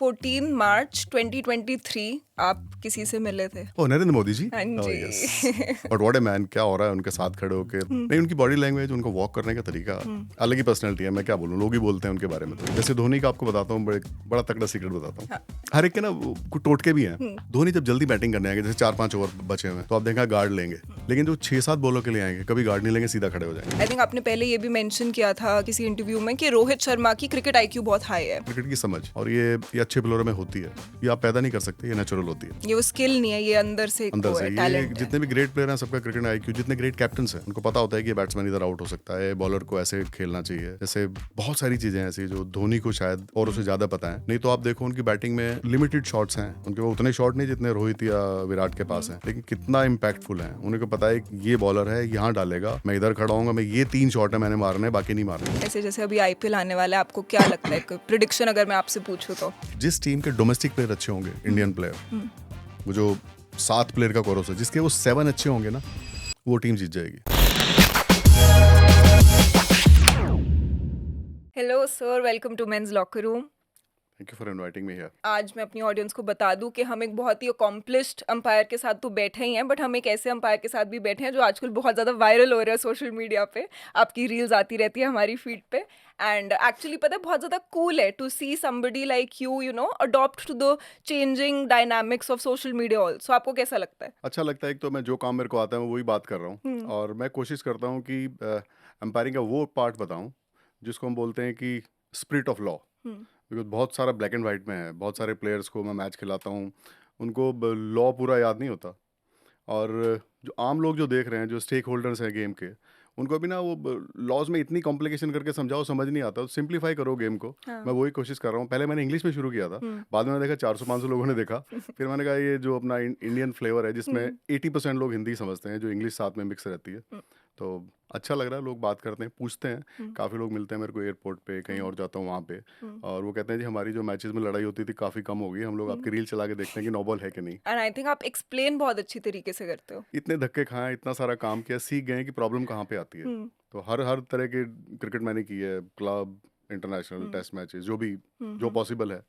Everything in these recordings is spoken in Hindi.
14 मार्च 2023 आप किसी से मिले थे? ओ नरेंद्र मोदी जी। हाँ ओह जी। Yes, but what a man, क्या हो रहा है उनके साथ खड़े होकर। नहीं, उनकी बॉडी लैंग्वेज, उनका वॉक करने का तरीका अलग ही पर्सनैलिटी है। मैं क्या बोलूं, लोग ही बोलते हैं उनके बारे में। तो जैसे धोनी का आपको बताता हूँ, बड़ा तगड़ा सीक्रेट बताता हूँ। हाँ। हर एक के ना कुछ टोटके भी हैं। धोनी जब जल्दी बैटिंग करने आएंगे, जैसे 4-5 ओवर बचे हुए हैं, तो आप देखा गार्ड लेंगे, लेकिन जो 6-7 बॉलों के लिए आएंगे कभी गार्ड नहीं लेंगे, सीधा खड़े हो जाएंगे। आई थिंक आपने पहले ये भी मेंशन किया था किसी इंटरव्यू में कि रोहित शर्मा की क्रिकेट आईक्यू बहुत हाई है। क्रिकेट की समझ, और ये अच्छे प्लेयरों में होती है। ये आप पैदा नहीं कर सकते, ये नेचुरल होती है। ये वो स्किल नहीं है, ये अंदर से ये टैलेंट है। जितने भी ग्रेट प्लेयर हैं सबका क्रिकेट आईक्यू, जितने ग्रेट कैप्टन्स हैं उनको पता होता है कि बैट्समैन इधर आउट हो सकता है, बॉलर को ऐसे खेलना चाहिए। जैसे बहुत सारी चीजें ऐसी जो धोनी को शायद और उसे ज्यादा पता है। नहीं तो आप देखो उनकी बैटिंग में लिमिटेड शॉट्स हैं, उनके वो उतने शॉट नहीं जितने रोहित या विराट के पास हैं, लेकिन कितना इम्पैक्टफुल है। उनको पता है कि ये बॉलर है, यहाँ डालेगा, मैं इधर खड़ा हूँ, मैं ये 3 शॉट है मैंने मारने हैं, बाकी नहीं मारने। ऐसे जैसे अभी आईपीएल आने वाला है, आपको क्या लगता है, प्रिडिक्शन अगर मैं आपसे पूछूं तो? जिस टीम के डोमेस्टिक प्लेयर अच्छे होंगे, इंडियन प्लेयर, वो जो 7 प्लेयर का कोरस है, जिसके वो 7 अच्छे होंगे ना, वो टीम जीत जाएगी। Hello sir, welcome to men's locker room. Thank you for inviting me here. आज मैं अपनी ऑडियंस को बता दूं कि हम एक बहुत ही अकॉम्प्लिश्ड अंपायर के साथ तो बैठे ही हैं, बट हम एक ऐसे अंपायर के साथ भी बैठे हैं जो आजकल बहुत ज़्यादा वायरल हो रहा है सोशल मीडिया पे। आपकी रील्स आती रहती है हमारी फीड पे, एंड एक्चुअली पता है बहुत ज़्यादा कूल है to see somebody like you know adopt to the changing dynamics of social media also. आपको कैसा लगता है? अच्छा लगता है। एक तो मैं जो काम मेरे को आता है मैं वही बात कर रहा हूँ, और मैं कोशिश करता हूँ कि अंपायरिंग का वो पार्ट बताऊँ जिसको हम बोलते हैं कि स्पिरिट ऑफ लॉ। बिकॉज बहुत सारा ब्लैक एंड वाइट में है। बहुत सारे प्लेयर्स को मैं मैच खिलाता हूँ, उनको लॉ पूरा याद नहीं होता, और जो आम लोग जो देख रहे हैं, जो स्टेक होल्डर्स हैं गेम के, उनको भी ना वो लॉज में इतनी कॉम्प्लिकेशन करके समझाओ, समझ नहीं आता। तो सिंप्लीफाई करो गेम को। हाँ। मैं वही कोशिश कर रहा हूँ। पहले मैंने इंग्लिश में शुरू किया था, बाद में मैंने देखा 400-500 लोगों ने देखा, फिर मैंने कहा ये जो अपना इंडियन फ्लेवर है, जिसमें 80% लोग हिंदी समझते हैं, जो इंग्लिश साथ में मिक्स रहती है, तो अच्छा लग रहा है। लोग बात करते हैं, पूछते हैं। काफ़ी लोग मिलते हैं मेरे को एयरपोर्ट पे, कहीं और जाता हूँ वहाँ पे, और वो कहते हैं जी हमारी जो मैचेस में लड़ाई होती थी काफ़ी कम हो गई, हम लोग आपकी रील चला के देखते हैं कि नो बॉल है कि नहीं। एंड आई थिंक आप एक्सप्लेन बहुत अच्छी तरीके से करते हो। इतने धक्के खाए, इतना सारा काम किया, सीख गए कि प्रॉब्लम कहाँ पे आती है। तो हर तरह के क्रिकेट मैंने की है, क्लब, इंटरनेशनल, टेस्ट मैचेस, जो भी जो पॉसिबल है।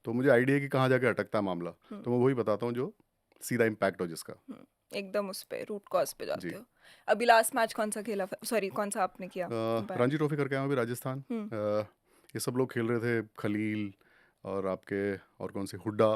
तो मुझे आइडिया है कि कहाँ जाके अटकता है मामला, तो मैं वही बताता हूँ जो सीधा इम्पैक्ट हो जिसका। एकदम उस पे रूट कॉज पे जाते जी। हो। अभी लास्ट मैच कौन सा खेला, सॉरी कौन सा आपने किया? रणजी ट्रॉफी करके आया हूँ अभी राजस्थान। ये सब लोग खेल रहे थे, खलील और आपके और कौन से हुड्डा।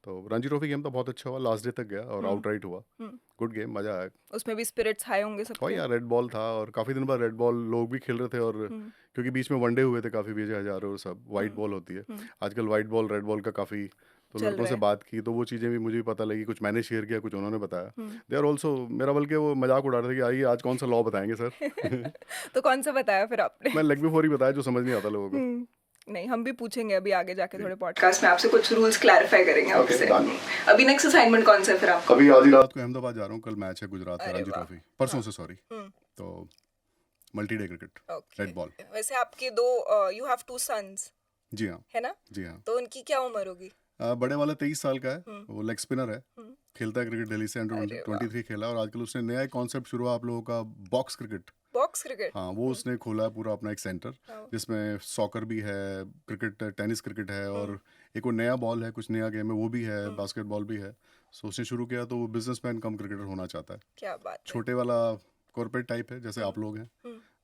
तो रणजी ट्रॉफी गेम तो बहुत अच्छा हुआ, लास्ट डे तक गया और आउटराइट हुआ। गुड गेम, मजा आया। उसमें भी स्पिरिट्स हाई होंगे और सबके। यार रेड बॉल था, और काफ़ी दिन बाद रेड बॉल लोग भी खेल रहे थे, और क्योंकि बीच में वनडे हुए थे काफ़ी, विजय हजारे और सब, वाइट बॉल होती है आजकल, वाइट बॉल रेड बॉल का काफ़ी। तो चल लड़कों रहा से है। बात की तो वो चीज़ें भी मुझे भी पता लगी, कुछ मैंने शेयर किया, कुछ उन्होंने बताया। दे आर ऑल्सो, मेरा बल्कि वो मजाक उड़ा रहे थे कि आइए आज कौन सा लॉ बताएंगे सर। तो कौन सा बताया फिर आपने? मैं लेग बिफोर ही बताया, जो समझ नहीं आता लोगों को। नहीं, हम भी पूछेंगे अभी आगे जाके थोड़े पॉडकास्ट में आपसे कुछ रूल्स क्लैरिफाई करेंगे आपसे। अभी नेक्स्ट असाइनमेंट कौन सा है फिर आपका? अभी आधी रात को अहमदाबाद जा रहा हूँ, कल मैच है गुजरात का, अरे रणजी वाह। ट्रॉफी, परसों से सॉरी। तो multi day cricket, okay. Red ball. वैसे आपके दो, यू हैव 2 सन्स, जी हाँ, है ना? जी हाँ। तो उनकी क्या उम्र होगी? बड़े वाला 23 साल का है, वो लेग स्पिनर है, खेलता है क्रिकेट दिल्ली से, अरे अंडर वाह। 23 खेला, और आजकल उसने नया कॉन्सेप्ट शुरू हुआ आप लोगों का, बॉक्स क्रिकेट। Box cricket? हाँ, वो उसने खोला है पूरा अपना एक सेंटर, जिसमें सॉकर भी है, क्रिकेट, टेनिस क्रिकेट है, और एक वो नया बॉल है, कुछ नया गेम है वो भी है, बास्केटबॉल भी है। सो उसने शुरू किया, तो वो बिजनेसमैन कम क्रिकेटर होना चाहता है। क्या बात है। छोटे वाला कॉर्पोरेट टाइप है, जैसे आप लोग हैं,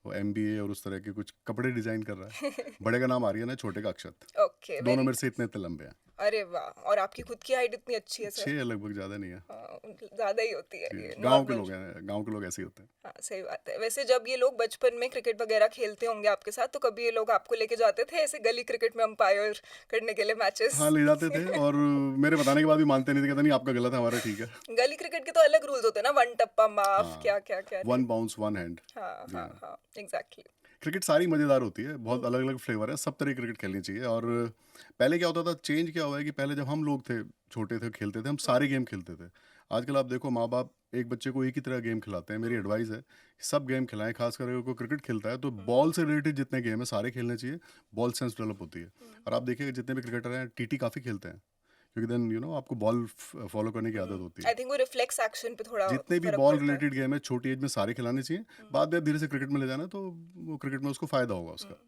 वो MBA और उस तरह के कुछ कपड़े डिजाइन कर रहा है। बड़े का नाम आर्यन है, छोटे का अक्षत। ओके, दोनों मेरे से इतने इतने लंबे हैं। अरे वाह। और आपकी खुद की हाइट इतनी अच्छी है सर? 6 है लगभग, ज़्यादा नहीं है। हाँ, ज्यादा ही होती है ये, गांव के नॉर्मल। लोग हैं, गांव के लोग ऐसे ही होते हैं। हाँ, सही बात है। वैसे जब ये लोग बचपन में क्रिकेट वगैरह खेलते होंगे आपके साथ, तो कभी ये लोग आपको लेके जाते थे ऐसे गली क्रिकेट में अंपायर करने के लिए मैचेस? हाँ, ले जाते थे, और मेरे बताने के बाद भी मानते नहीं थे, कहते नहीं आपका गलत है, हमारा ठीक है। गली क्रिकेट के तो अलग रूल्स होते हैं ना, 1 टप्पा माफ, हाँ, क्या क्या क्या 1 बाउंस 1 हैंड। हाँ जी हाँ हाँ। हाँ, एग्जैक्टली। क्रिकेट सारी मज़ेदार होती है, बहुत अलग अलग फ्लेवर है, सब तरह की क्रिकेट खेलनी चाहिए। और पहले क्या होता था, चेंज क्या हुआ है कि पहले जब हम लोग थे, छोटे थे, खेलते थे, हम सारे गेम खेलते थे। आजकल आप देखो, माँ बाप एक बच्चे को एक ही तरह गेम खिलाते हैं। मेरी एडवाइस है कि सब गेम खिलाएं, खास करके कोई क्रिकेट खेलता है तो बॉल से रिलेटेड जितने गेम है सारे खेलने चाहिए, बॉल सेंस डेवलप होती है। और आप देखिएगा जितने भी क्रिकेटर हैं, TT काफ़ी खेलते हैं, क्योंकि देन आपको बॉल फॉलो करने की आदत होती है। आई थिंक वो रिफ्लेक्स एक्शन पे थोड़ा जितने भी फर्क बॉल पड़ता है। रिलेटेड गेम है छोटी एज में सारे खिलाने चाहिए, बाद में धीरे से क्रिकेट में ले जाना, तो वो क्रिकेट में उसको फायदा होगा उसका।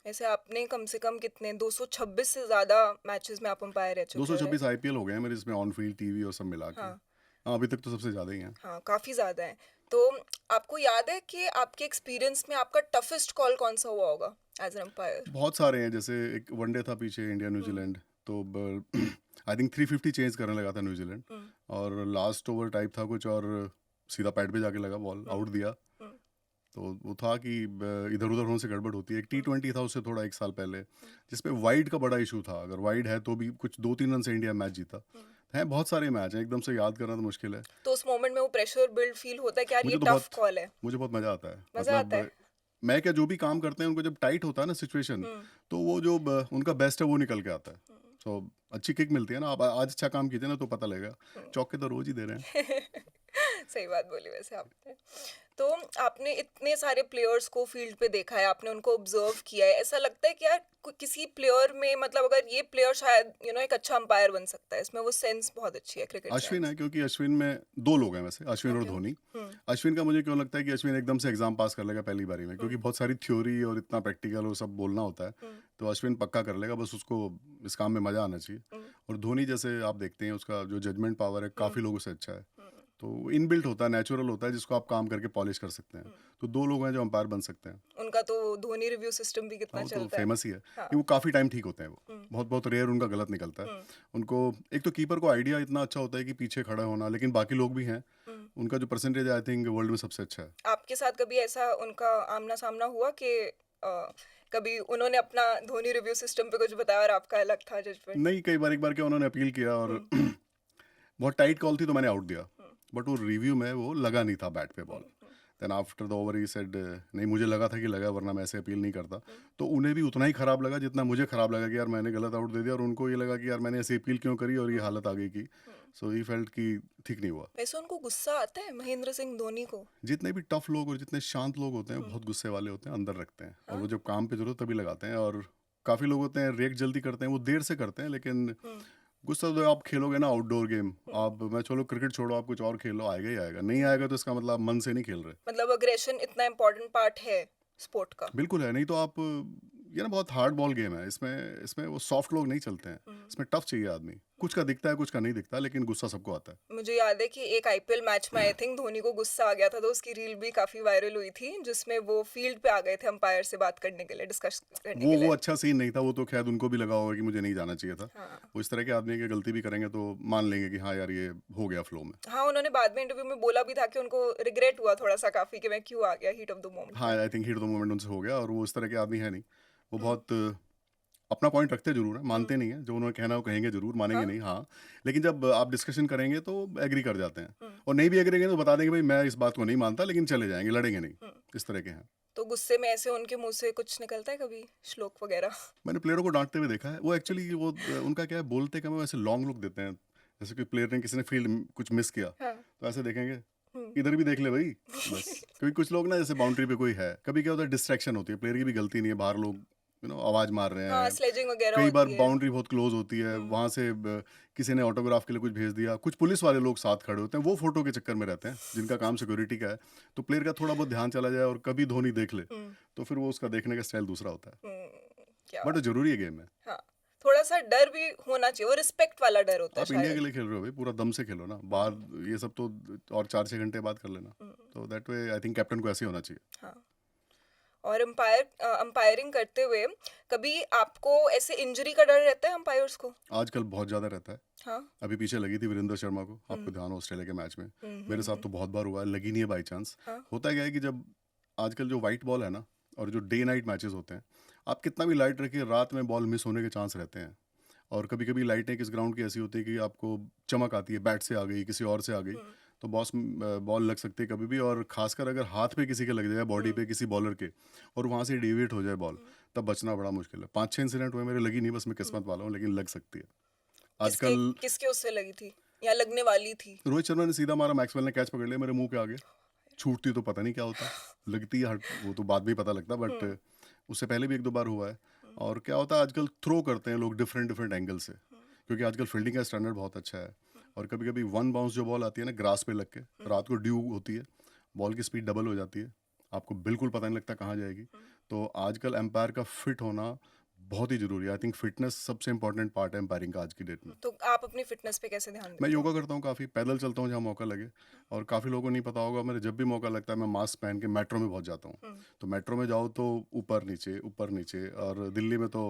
ऐसे आपने कम से कम कितने 226 से ज़्यादा मैचेस में आप अंपायर रह चुके हो, 226 राइट? आईपीएल हो गए हैं मेरे, इसमें ऑन फील्ड टीवी और सब मिला के। हाँ, हाँ, अभी तक तो सबसे ज़्यादा ही हैं। हाँ, काफ़ी ज़्यादा है। तो आपको याद है कि आपके एक्सपीरियंस में आपका टफेस्ट कॉल कौन-सा हुआ होगा एज़ एन अंपायर? बहुत सारे हैं, जैसे एक वनडे था पीछे इंडिया हुँ, न्यूजीलैंड, तो आई थिंक 350 चेंज करने लगा था न्यूजीलैंड, हुँ, और लास्ट ओवर टाइप था कुछ, और सीधा पैड पे जाके लगा, बॉल हुँ, आउट दिया। हुँ, तो वो था कि इधर उधर होने से गड़बड़ होती है। एक टी हुँ, ट्वेंटी था उससे थोड़ा एक साल पहले, हुँ, जिसपे वाइड का बड़ा इशू था, अगर वाइड है तो भी कुछ 2-3 रन से इंडिया मैच जीता। हुँ। हैं बहुत सारे मैच हैं, एकदम से याद करना तो मुश्किल है। तो उस मोमेंट में वो प्रेशर बिल्ड फील होता है कि यार ये मुझे तो टफ बहुत कॉल है, मुझे बहुत मज़ा आता है, मज़ा आता मतलब है? मैं क्या, जो भी काम करते हैं उनको जब टाइट होता है ना सिचुएशन, हुँ, तो वो जो उनका बेस्ट है वो निकल के आता है। हुँ, तो अच्छी किक मिलती है ना, आप आज अच्छा काम कीजिए ना तो पता लगेगा। हुँ। चौके तो रोज ही दे रहे हैं। सही बात बोली वैसे आपने। तो आपने इतने सारे प्लेयर्स को फील्ड पे देखा है, आपने उनको ऑब्जर्व किया है, ऐसा लगता है कि यार किसी प्लेयर में मतलब अगर ये प्लेयर शायद एक अच्छा अंपायर बन सकता है, इसमें वो सेंस बहुत अच्छी है, क्रिकेट अश्विन है, सेंस। क्योंकि अश्विन में दो लोग हैं वैसे, अश्विन और ओके। धोनी। हम्म। अश्विन का मुझे क्यों लगता है कि अश्विन एकदम से एग्जाम पास कर लेगा पहली बारी में, क्योंकि हम्म। बहुत सारी थ्योरी और इतना प्रैक्टिकल और सब बोलना होता है। हम्म। तो अश्विन पक्का कर लेगा, बस उसको इस काम में मज़ा आना चाहिए। हम्म। और धोनी जैसे आप देखते हैं, उसका जो जजमेंट पावर है हम्म। काफ़ी लोगों से अच्छा है। हम्म। तो इनबिल्ट होता है, नेचुरल होता है, जिसको आप काम करके पॉलिश कर सकते हैं। हम्म। तो दो लोग हैं जो अंपायर बन सकते हैं। उनका तो धोनी रिव्यू सिस्टम भी हाँ, कितना वो तो चलता है। फेमस ही है हाँ। कि वो काफ़ी टाइम ठीक होते हैं, वो हम्म। बहुत बहुत रेयर उनका गलत निकलता है। हम्म। उनको एक तो कीपर को आइडिया इतना अच्छा होता है कि पीछे खड़ा होना, लेकिन बाकी लोग भी हैं, हम्म। उनका जो परसेंटेज है आई थिंक वर्ल्ड में सबसे अच्छा है। आपके साथ कभी ऐसा उनका आमना सामना हुआ कि कभी उन्होंने अपना धोनी रिव्यू सिस्टम पे कुछ बताया और आपका अलग था जजमेंट? नहीं, कई बार, एक बार क्या उन्होंने अपील किया और हम्म। बहुत टाइट कॉल थी तो मैंने आउट दिया, हम्म। बट वो रिव्यू में वो लगा नहीं था बैट पे ball. Hmm. Then after the over he said, नहीं मुझे लगा था कि लगा, वरना मैं ऐसे अपील नहीं करता। हम्म। तो उन्हें भी उतना ही खराब लगा जितना मुझे खराब लगा कि यार मैंने गलत आउट दे दिया, और उनको ये लगा कि यार मैंने ऐसे अपील क्यों करी और ये हम्म। हालत आ गई की। हम्म। सो ही फेल्ट कि ठीक नहीं हुआ। वैसे उनको गुस्सा आता है महेंद्र सिंह धोनी को? जितने भी टफ लोग और जितने शांत लोग होते हैं, हम्म। बहुत गुस्से वाले होते हैं, अंदर रखते हैं, और हाँ। वो जब काम पे जरूरत तभी लगाते हैं। और काफ़ी लोग होते हैं रिएक्ट जल्दी करते हैं, वो देर से करते हैं, लेकिन हम्म। गुस्सा तो आप खेलोगे ना आउटडोर गेम, हम्म। आप मैं चलो क्रिकेट छोड़ो, आप कुछ और खेलो, आएगा ही आएगा। नहीं हम्म। आएगा तो इसका मतलब आप मन से नहीं खेल रहे। मतलब अग्रेशन इतना इम्पोर्टेंट पार्ट है स्पोर्ट का? बिल्कुल है, नहीं तो आप, ये ना बहुत हार्ड बॉल गेम है, इसमें इसमें वो सॉफ्ट लोग नहीं चलते हैं। हम्म। इसमें टफ चाहिए आदमी, कुछ का दिखता है कुछ का नहीं दिखता, लेकिन गुस्सा सबको आता है। मुझे याद है कि एक आईपीएल मैच में आई थिंक धोनी को गुस्सा आ गया था, तो उसकी रील भी काफी वायरल हुई थी जिसमें वो फील्ड पे आ गए थे अंपायर से बात करने के लिए, डिस्कस करने के वो लिए। अच्छा सीन नहीं था, वो तो शायद उनको भी लगा होगा कि मुझे नहीं जाना चाहिए था। हाँ। वो इस तरह के आदमी की गलती भी करेंगे तो मान लेंगे कि हाँ यार ये हो गया फ्लो में। हाँ, उन्होंने बाद में इंटरव्यू में बोला भी था कि उनको रिग्रेट हुआ थोड़ा सा काफी कि मैं क्यों आ गया हीट ऑफ द मोमेंट हाँ, में। I think heat the moment उनसे हो गया, और वो इस तरह के आदमी है नहीं। वो हम्म। बहुत अपना पॉइंट रखते जरूर हैं, हम्म। मानते नहीं हैं, जो उन्होंने कहना है वो कहेंगे जरूर, मानेंगे हाँ। नहीं, हाँ। लेकिन जब आप डिस्कशन करेंगे तो एग्री कर जाते हैं, हम्म। और नहीं भी एग्री करेंगे तो बता देंगे भाई मैं इस बात को नहीं मानता, लेकिन चले जाएंगे, लड़ेंगे नहीं। हम्म। इस तरह के हैं। तो गुस्से में ऐसे उनके मुंह से कुछ निकलता है कभी श्लोक वगैरह? मैंने प्लेयरों को डांटते हुए देखा है, वो एक्चुअली वो उनका क्या है, बोलते कम है, वैसे लॉन्ग लुक देते हैं। जैसे कि प्लेयर ने, किसी ने फील्ड कुछ मिस किया हाँ। तो ऐसे देखेंगे, हम्म। इधर भी देख ले भाई, बस। क्योंकि कुछ लोग ना, जैसे बाउंड्री पे कोई है, कभी क्या होता है डिस्ट्रैक्शन होती है, प्लेयर की भी गलती नहीं है, बाहर लोग आवाज मार रहे हाँ, हैं। स्लेजिंग वगैरह कई बार होती है। बाउंड्री बहुत क्लोज होती है, हम्म। वहां से किसी ने ऑटोग्राफ के लिए कुछ भेज दिया, कुछ पुलिस वाले लोग साथ खड़े होते हैं, वो फोटो के चक्कर में रहते हैं, जिनका काम सिक्योरिटी का है। तो प्लेयर का थोड़ा बहुत ध्यान चला जाए और कभी धोनी देख ले, हम्म। तो फिर वो उसका देखने का स्टाइल दूसरा होता है। क्या बट बात। जरूरी है गेम में। हाँ, थोड़ा सा डर भी होना चाहिए, वो रिस्पेक्ट वाला डर होता है आप इंडिया के शायद। लिए खेल रहे हो भाई, पूरा दम से खेलो ना, बाहर ये सब तो और 4-6 घंटे बाद कर लेना। हम्म। तो that way I think captain को ऐसे ही होना चाहिए। हाँ। और अंपायरिंग करते हुए कभी आपको ऐसे इंजरी का डर रहता है अंपायर्स को? आजकल बहुत ज़्यादा रहता है। हाँ। अभी पीछे लगी थी वीरेंद्र शर्मा को, आपको हम्म। ध्यान हो ऑस्ट्रेलिया के मैच में। मेरे साथ हम्म। तो बहुत बार हुआ है, लगी नहीं है बाई चांस। हाँ। होता क्या है कि जब आजकल जो वाइट बॉल है ना, और जो डे नाइट मैचेस होते हैं, आप कितना भी लाइट रखिए, रात में बॉल मिस होने के चांस रहते हैं। और कभी कभी लाइटें किस ग्राउंड की ऐसी होती है कि आपको चमक आती है, बैट से आ गई, किसी और से आ गई, हम्म। तो बॉल लग सकती है कभी भी। और खासकर अगर हाथ पे किसी के लग जाए, बॉडी हम्म। पे किसी बॉलर के, और वहाँ से डिविएट हो जाए बॉल, हम्म। तब बचना बड़ा मुश्किल है। 5-6 इंसिडेंट हुए, मेरे लगी नहीं, बस मैं हम्म। किस्मत वाला हूँ, लेकिन लग सकती है किसके आजकल। किसके उससे लगी थी या लगने वाली थी? रोहित शर्मा ने सीधा मारा, मैक्सवेल ने कैच पकड़ लिया मेरे मुंह के आगे। छूटती तो पता नहीं क्या होता, लगती है वो तो बाद में ही पता लगता, बट हम्म। उससे पहले भी 1-2 बार हुआ है। हम्म। और क्या होता है, आजकल थ्रो करते हैं लोग डिफरेंट डिफरेंट एंगल से, हम्म। क्योंकि आजकल फील्डिंग का स्टैंडर्ड बहुत अच्छा है। और कभी कभी वन बाउंस जो बॉल आती है ना, ग्रास पे लग के, हम्म। रात को ड्यू होती है, बॉल की स्पीड डबल हो जाती है, आपको बिल्कुल पता नहीं लगता कहाँ जाएगी। तो आजकल एम्पायर का फिट होना बहुत ही ज़रूरी है। आई थिंक फिटनेस सबसे इम्पोर्टेंट पार्ट है एम्पायरिंग का आज की डेट में। तो आप अपनी फिटनेस पे कैसे ध्यान मैं देते हो? योगा करता हूँ काफ़ी, पैदल चलता हूँ जहाँ मौका लगे, और काफ़ी लोगों को नहीं पता होगा, मेरे जब भी मौका लगता है मैं मास्क पहन के मेट्रो में पहुँच जाता हूँ। हम्म, तो मेट्रो में जाओ तो ऊपर नीचे, और दिल्ली में तो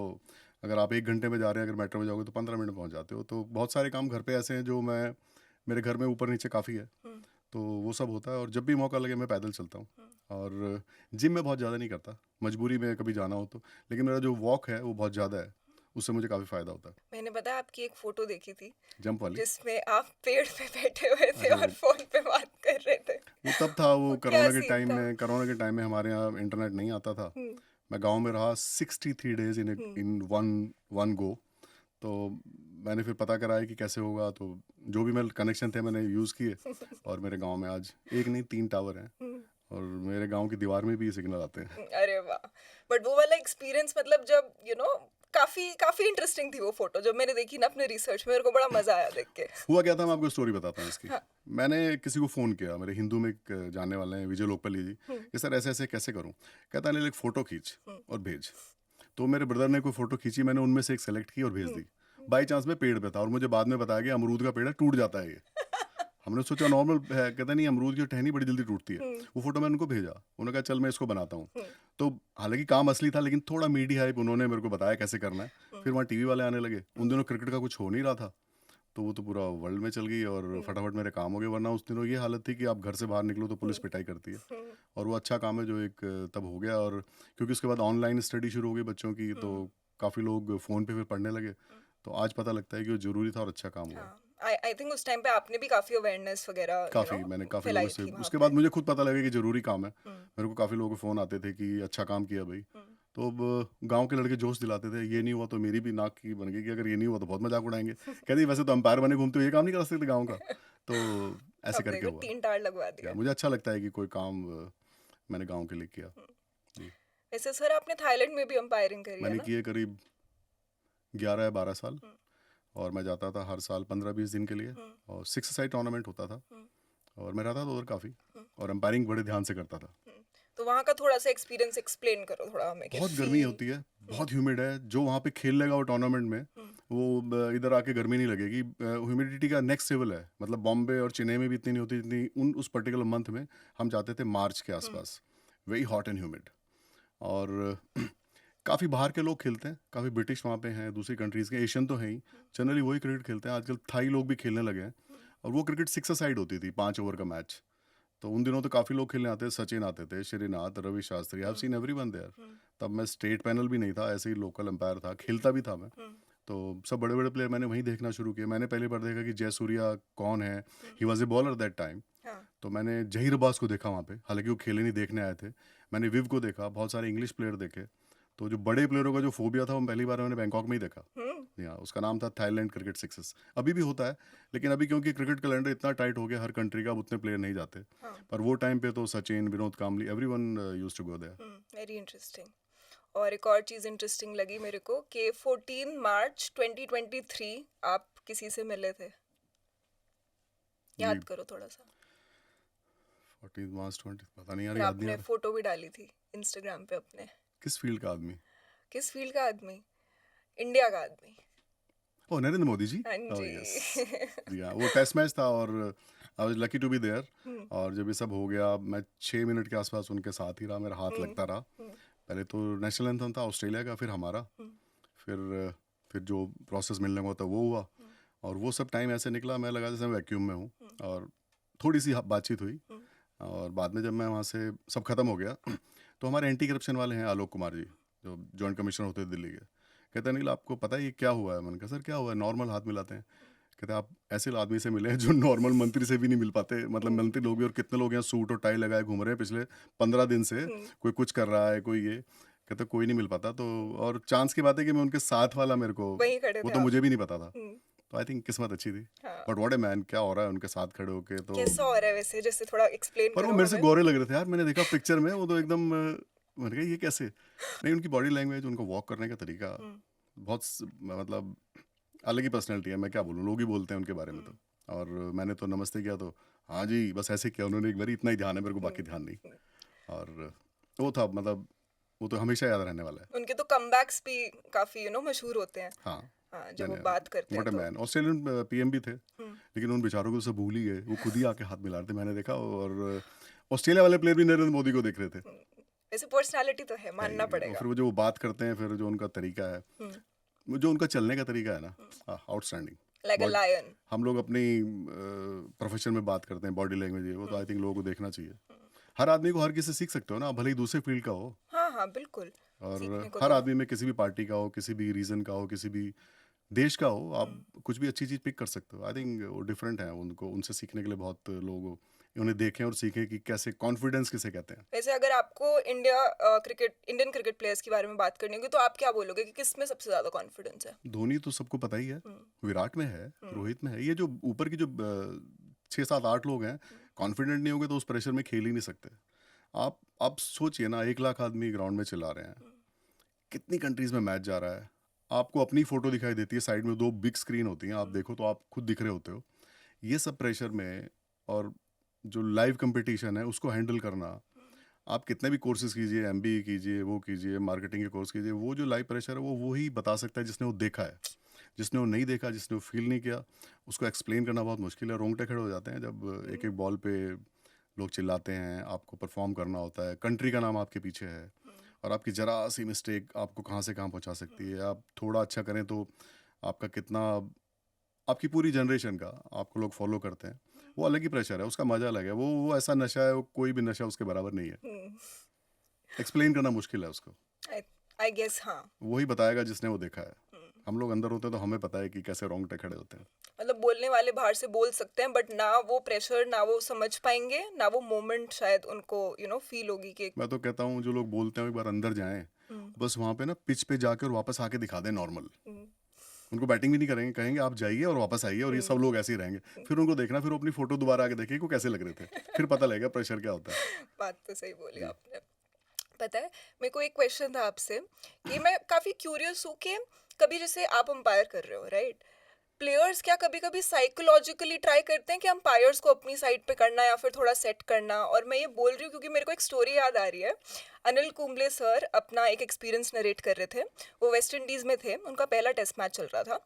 अगर आप 1 घंटे में जा रहे हैं, अगर मेट्रो में जाओगे तो 15 मिनट में पहुँच जाते हो। तो बहुत सारे काम घर पे ऐसे हैं जो मैं, मेरे घर में ऊपर नीचे काफ़ी है, हम्म, तो वो सब होता है, और जब भी मौका लगे मैं पैदल चलता हूँ। और जिम में बहुत ज़्यादा नहीं करता, मजबूरी में कभी जाना हो तो, लेकिन मेरा जो वॉक है वो बहुत ज़्यादा है, उससे मुझे काफ़ी फ़ायदा होता है। मैंने पता है आपकी एक फोटो देखी थी जंप वाली। जिसमें आप पेड़ पे बैठे हुए थे अरे और फोन पे बात कर रहे थे। वो तब था, वो वो क्या सीन था? कोरोना के टाइम में हमारे यहाँ इंटरनेट नहीं आता था। हम्म, मैं गांव में रहा 63 days hmm, in one one go. तो मैंने फिर पता करा है कि कैसे होगा, तो जो भी मेरे कनेक्शन थे मैंने यूज़ किए, और मेरे गांव में आज एक नहीं 3 टावर हैं, हम्म। और मेरे गांव की दीवार में भी सिग्नल आते हैं। अरे वाह! बट वो वाला एक्सपीरियंस मतलब जब काफी काफी इंटरेस्टिंग थी वो फोटो जब मैंने देखी ना अपने रिसर्च में, मेरे को बड़ा मजा आया देख के। हुआ क्या था, मैं आपको स्टोरी बताता हूँ इसकी। हाँ। मैंने किसी को फ़ोन किया, मेरे हिंदू में एक जानने वाले हैं विजय लोकपाली जी, हम्म, कि सर ऐसे ऐसे कैसे करूँ। कहता नहीं, एक फ़ोटो खींच हम्म, और भेज। तो मेरे ब्रदर ने कोई फ़ोटो खींची, मैंने उनमें से एक सेलेक्ट की और भेज हम्म, दी। बाई चांस मैं पेड़ पे था, और मुझे बाद में बताया कि अमरूद का पेड़ है, टूट जाता है ये। हमने सोचा नॉर्मल है, कहता नहीं अमरूद की टहनी बड़ी जल्दी टूटती है। हम्म, वो फ़ोटो मैंने उनको भेजा, उन्होंने कहा चल मैं इसको बनाता हूँ। हम्म, तो हालांकि काम असली था, लेकिन थोड़ा मीडिया हाइप उन्होंने मेरे को बताया कैसे करना है। हम्म, फिर वहाँ टीवी वाले आने लगे, उन हम्म, दिनों क्रिकेट का कुछ हो नहीं रहा था, तो वो तो पूरा वर्ल्ड में चल गई, और हम्म, फटाफट मेरे काम हो गए। वरना उस दिनों ये हालत थी कि आप घर से बाहर निकलो तो पुलिस हम्म, पिटाई करती है। हम्म, और वो अच्छा काम है जो एक तब हो गया, और क्योंकि उसके बाद ऑनलाइन स्टडी शुरू हो गई बच्चों की, तो हम्म, काफ़ी लोग फ़ोन पे फिर पढ़ने लगे। हम्म। तो आज पता लगता है कि वो ज़रूरी था और अच्छा काम हुआ। हाँ, आई थिंक उस टाइम पे आपने भी काफी अवेयरनेस वगैरह काफ़ी मैंने काफ़ी लोगों फैलाई से, थी वहां उसके पे। बाद मुझे खुद पता लगा कि ज़रूरी काम है। हम्म, मेरे को काफ़ी लोगों के फ़ोन आते थे कि अच्छा काम किया भाई। हम्म, तो अब गाँव के लड़के जोश दिलाते थे, ये नहीं हुआ तो मेरी भी नाक की बन गई कि अगर ये नहीं हुआ तो बहुत मजाक उड़ाएंगे। कहती वैसे तो अंपायर बने घूमते हो, ये काम नहीं कर सकते गाँव का। तो ऐसे अब करके देखो हुआ। 3 टार लगवा या दिया। मुझे अच्छा लगता है कि कोई काम मैंने गाँव के लिए किया। हम्म। जी। वैसे सर आपने थाईलैंड में भी अंपायरिंग करी है मैंने ना? किए करीब 11 या 12 साल, हम्म, और मैं जाता था हर साल 15-20 दिन के लिए, हम्म, और 6 साइड टूर्नामेंट होता था, हम्म, और मैं रहता था उधर काफ़ी, हम्म, और अंपायरिंग बड़े ध्यान से करता था। हम्म। तो वहाँ का थोड़ा सा एक्सपीरियंस एक्सप्लेन करो थोड़ा हमें कि बहुत गर्मी फील। होती है, हम्म, बहुत ह्यूमिड है, जो वहाँ पे खेल लेगा वो टूर्नामेंट में, हम्म, वो इधर आके गर्मी नहीं लगेगी। ह्यूमिडिटी का नेक्स्ट लेवल है, मतलब बॉम्बे और चेन्नई में भी इतनी नहीं होती जितनी उन उस पर्टिकुलर मंथ में। हम जाते थे मार्च के हम्म, आसपास, वेरी हॉट एंड ह्यूमिड। और काफ़ी बाहर के लोग खेलते हैं, काफ़ी ब्रिटिश वहाँ पे हैं, दूसरी कंट्रीज़ के, एशियन तो हैं ही, जनरली वही क्रिकेट खेलते हैं। आजकल थाई लोग भी खेलने लगे हैं, हम्म, और वो क्रिकेट 6 साइड होती थी, 5 ओवर का मैच। तो उन दिनों तो काफ़ी लोग खेलने आते थे, सचिन आते थे, Srinath, Ravi Shastri, I have hmm, seen everyone there. Hmm, तब मैं स्टेट पैनल भी नहीं था, ऐसे ही लोकल एम्पायर था, खेलता भी था मैं। हम्म, तो सब बड़े बड़े प्लेयर मैंने वहीं देखना शुरू किया। मैंने पहली बार देखा कि जयसूर्या कौन है, hmm, he was a bowler that time. हाँ, तो मैंने जहीर अब्बास को देखा वहाँ पे, हालांकि वो खेले नहीं, देखने आए थे। मैंने विव को देखा, बहुत सारे इंग्लिश प्लेयर देखे। तो जो बड़े प्लेयरों का जो फोबिया था वो पहली बार मैंने बैंकॉक में ही देखा। हम्म, या उसका नाम था थाईलैंड क्रिकेट सिक्सेस, अभी भी होता है, लेकिन अभी क्योंकि क्रिकेट कैलेंडर इतना टाइट हो गया हर कंट्री का, अब उतने प्लेयर नहीं जाते। हाँ, पर वो टाइम पे तो Sachin, Vinod Kambli, everyone used to go there. Very interesting. और एक और चीज़ इंटरेस्टिंग लगी मेरे को कि 14 मार्च 2023 आप किसी से मिले थे। जी। याद करो थोड़ा सा। 14 मार्च 20, पता नहीं यार, और याद नहीं आ आपने रहा। फोटो भी डाली थी इंस्टाग्राम पे अपने। किस फील्ड का आदमी? किस फील्ड का आदमी? इंडिया का आदमी। ओह, नरेंद्र मोदी जी। हाँ ओह जी। यस। जी हाँ, वो टेस्ट मैच था, और I was lucky to be there. Hmm, और जब ये सब हो गया, मैं 6 मिनट के आसपास उनके साथ ही रहा, मेरा हाथ हम्म, लगता रहा। हम्म, पहले तो नेशनल एंथम था ऑस्ट्रेलिया का, फिर हमारा, हम्म, फिर फिर जो प्रोसेस मिलने का होता वो हुआ। हम्म, और वो सब टाइम ऐसे निकला, मैं लगा जैसे मैं वैक्यूम में हूँ। हम्म, और थोड़ी सी बातचीत हुई, हम्म, और बाद में जब मैं वहाँ से सब खत्म हो गया तो हमारे एंटी करप्शन वाले हैं आलोक कुमार जी, जो जॉइंट कमिश्नर होते थे दिल्ली के, कहते हैं नील आपको पता है ये क्या हुआ है? मैंने कहा सर क्या हुआ है, नॉर्मल हाथ मिलाते हैं। कहते हैं आप ऐसे आदमी से मिले हैं जो नॉर्मल मंत्री से भी नहीं मिल पाते, मतलब हम्म, मंत्री लोग भी, और कितने लोग यहाँ सूट और टाई लगाए घूम रहे हैं पिछले 15 दिन से, हम्म, कोई कुछ कर रहा है, कोई ये। कहते कोई नहीं मिल पाता। तो और चांस की बात है कि मैं उनके साथ वाला, मेरे को वहीं खड़े वो थे तो आप। मुझे भी नहीं पता था। हम्म, तो आई थिंक किस्मत अच्छी थी। हाँ। बट व्हाट ए मैन, क्या हो रहा है उनके साथ खड़े होके तो। कैसा हो रहा है वैसे, जैसे थोड़ा एक्सप्लेन पर वो करो मेरे से हमें। गोरे लग रहे थे यार, मैंने देखा पिक्चर में, वो तो एकदम मैंने कहा ये कैसे। नहीं, उनकी बॉडी लैंग्वेज, उनका वॉक करने का तरीका हम्म, बहुत मतलब अलग ही पर्सनैलिटी है। मैं क्या बोलूँ, लोग ही बोलते हैं उनके बारे में तो। हम्म, और मैंने तो नमस्ते किया तो हाँ जी बस ऐसे किया उन्होंने एक बार, इतना ही ध्यान है मेरे को, बाकी हम्म, ध्यान नहीं। हम्म, और वो था मतलब वो तो हमेशा याद रहने वाला है। उनके तो कमबैक्स भी काफी मशहूर होते हैं। हाँ, हाँ, जब वो मैंने बात करते हैं व्हाट अ तो। मैन। ऑस्ट्रेलियन पीएम भी थे, हम्म। लेकिन उन बेचारों को तो सब भूल ही गए। वो खुद ही आके हाथ मिला रहे थे, मैंने देखा। और ऑस्ट्रेलिया वाले प्लेयर भी नरेंद्र मोदी को देख रहे थे। ऐसे पर्सनालिटी तो है, है मानना ही। और पड़ेगा। फिर वो जो वो बात करते हैं, फिर जो उनका तरीका है, हम्म। वो जो उनका चलने का तरीका है ना, आउटस्टैंडिंग। लाइक अ बहुत। लायन। हम लोग अपनी प्रोफेशन में बात करते हैं बॉडी लैंग्वेज है, वो तो आई थिंक लोगों को देखना चाहिए। हर आदमी को हर किसी से सीख सकते हो ना, भले ही दूसरे फील्ड का हो। हाँ हाँ, बिल्कुल। और सीखने को हर तो। आदमी में किसी भी पार्टी का हो, किसी भी रीजन का हो, किसी भी देश का हो, आप हम्म। कुछ भी अच्छी चीज़ पिक कर सकते हो। आई थिंक वो डिफरेंट है, उनको उनसे सीखने के लिए बहुत लोग उन्हें देखें और सीखें कि कैसे कॉन्फिडेंस किसे कहते हैं। वैसे अगर आपको इंडियन क्रिकेट प्लेयर्स के बारे में बात करनी होगी तो आप क्या बोलोगे कि किस में सबसे ज्यादा कॉन्फिडेंस है? धोनी तो सबको पता ही है, हम्म। विराट में है, हम्म। रोहित में है। ये जो ऊपर की जो 6 7 8 लोग हैं, कॉन्फिडेंट नहीं होंगे तो उस प्रेशर में खेल ही नहीं सकते। आप सोचिए ना, 1 लाख आदमी ग्राउंड में चिल्ला रहे हैं, कितनी कंट्रीज में मैच जा रहा है। आपको अपनी फोटो दिखाई देती है, साइड में 2 बिग स्क्रीन होती हैं, आप देखो तो आप खुद दिख रहे होते हो। ये सब प्रेशर में, और जो लाइव कंपटीशन है उसको हैंडल करना, आप कितने भी कोर्सेज कीजिए, एमबीए कीजिए, वो कीजिए, मार्केटिंग के कोर्स कीजिए, वो जो लाइव प्रेशर है वो ही बता सकता है जिसने वो देखा है। जिसने वो नहीं देखा, जिसने वो फील नहीं किया, उसको एक्सप्लेन करना बहुत मुश्किल है। रोंगटे खड़े हो जाते हैं जब एक एक बॉल पे लोग चिल्लाते हैं, आपको परफॉर्म करना होता है, कंट्री का नाम आपके पीछे है, और आपकी ज़रा सी मिस्टेक आपको कहाँ से कहाँ पहुँचा सकती है। आप थोड़ा अच्छा करें तो आपका कितना, आपकी पूरी जनरेशन का आपको लोग फॉलो करते हैं। वो अलग ही प्रेशर है, उसका मजा अलग है। वो ऐसा नशा है, वो कोई भी नशा उसके बराबर नहीं है। एक्सप्लेन करना मुश्किल है उसको। आई आई गेस, हाँ। वही बताएगा जिसने वो देखा है। हम लोग अंदर होते हैं तो हमें पता है कि कैसे रोंगटे खड़े होते हैं। मतलब बोलने वाले बाहर से बोल सकते हैं बट ना वो प्रेशर, ना वो समझ पाएंगे, ना वो मोमेंट शायद उनको फील होगी कि। मैं तो कहता हूँ जो लोग बोलते हैं, एक बार अंदर जाएं, हम्म। बस वहाँ पे ना पिच पे जाके और वापस आके दिखा दें नॉर्मल। हम्म। उनको बैटिंग भी नहीं करेंगे, कहेंगे आप जाइए और वापस आइए, और ये सब लोग ऐसे ही रहेंगे। फिर उनको देखना, फिर वो अपनी फोटो दोबारा आके देखिए कि वो कैसे लग रहे थे, फिर पता लगेगा प्रेशर क्या होता है। बात तो सही बोली जी। आपने। पता है, मेरे को एक क्वेश्चन था आपसे कि मैं काफी क्यूरियस हूँ कि कभी जैसे आप अंपायर कर रहे हो, राइट? प्लेयर्स क्या कभी कभी साइकोलॉजिकली ट्राई करते हैं कि अंपायर्स को अपनी साइड पे करना या फिर थोड़ा सेट करना? और मैं ये बोल रही हूँ क्योंकि मेरे को एक स्टोरी याद आ रही है। अनिल कुंबले सर अपना एक एक्सपीरियंस नरेट कर रहे थे। वो वेस्ट इंडीज में थे, उनका पहला टेस्ट मैच चल रहा था,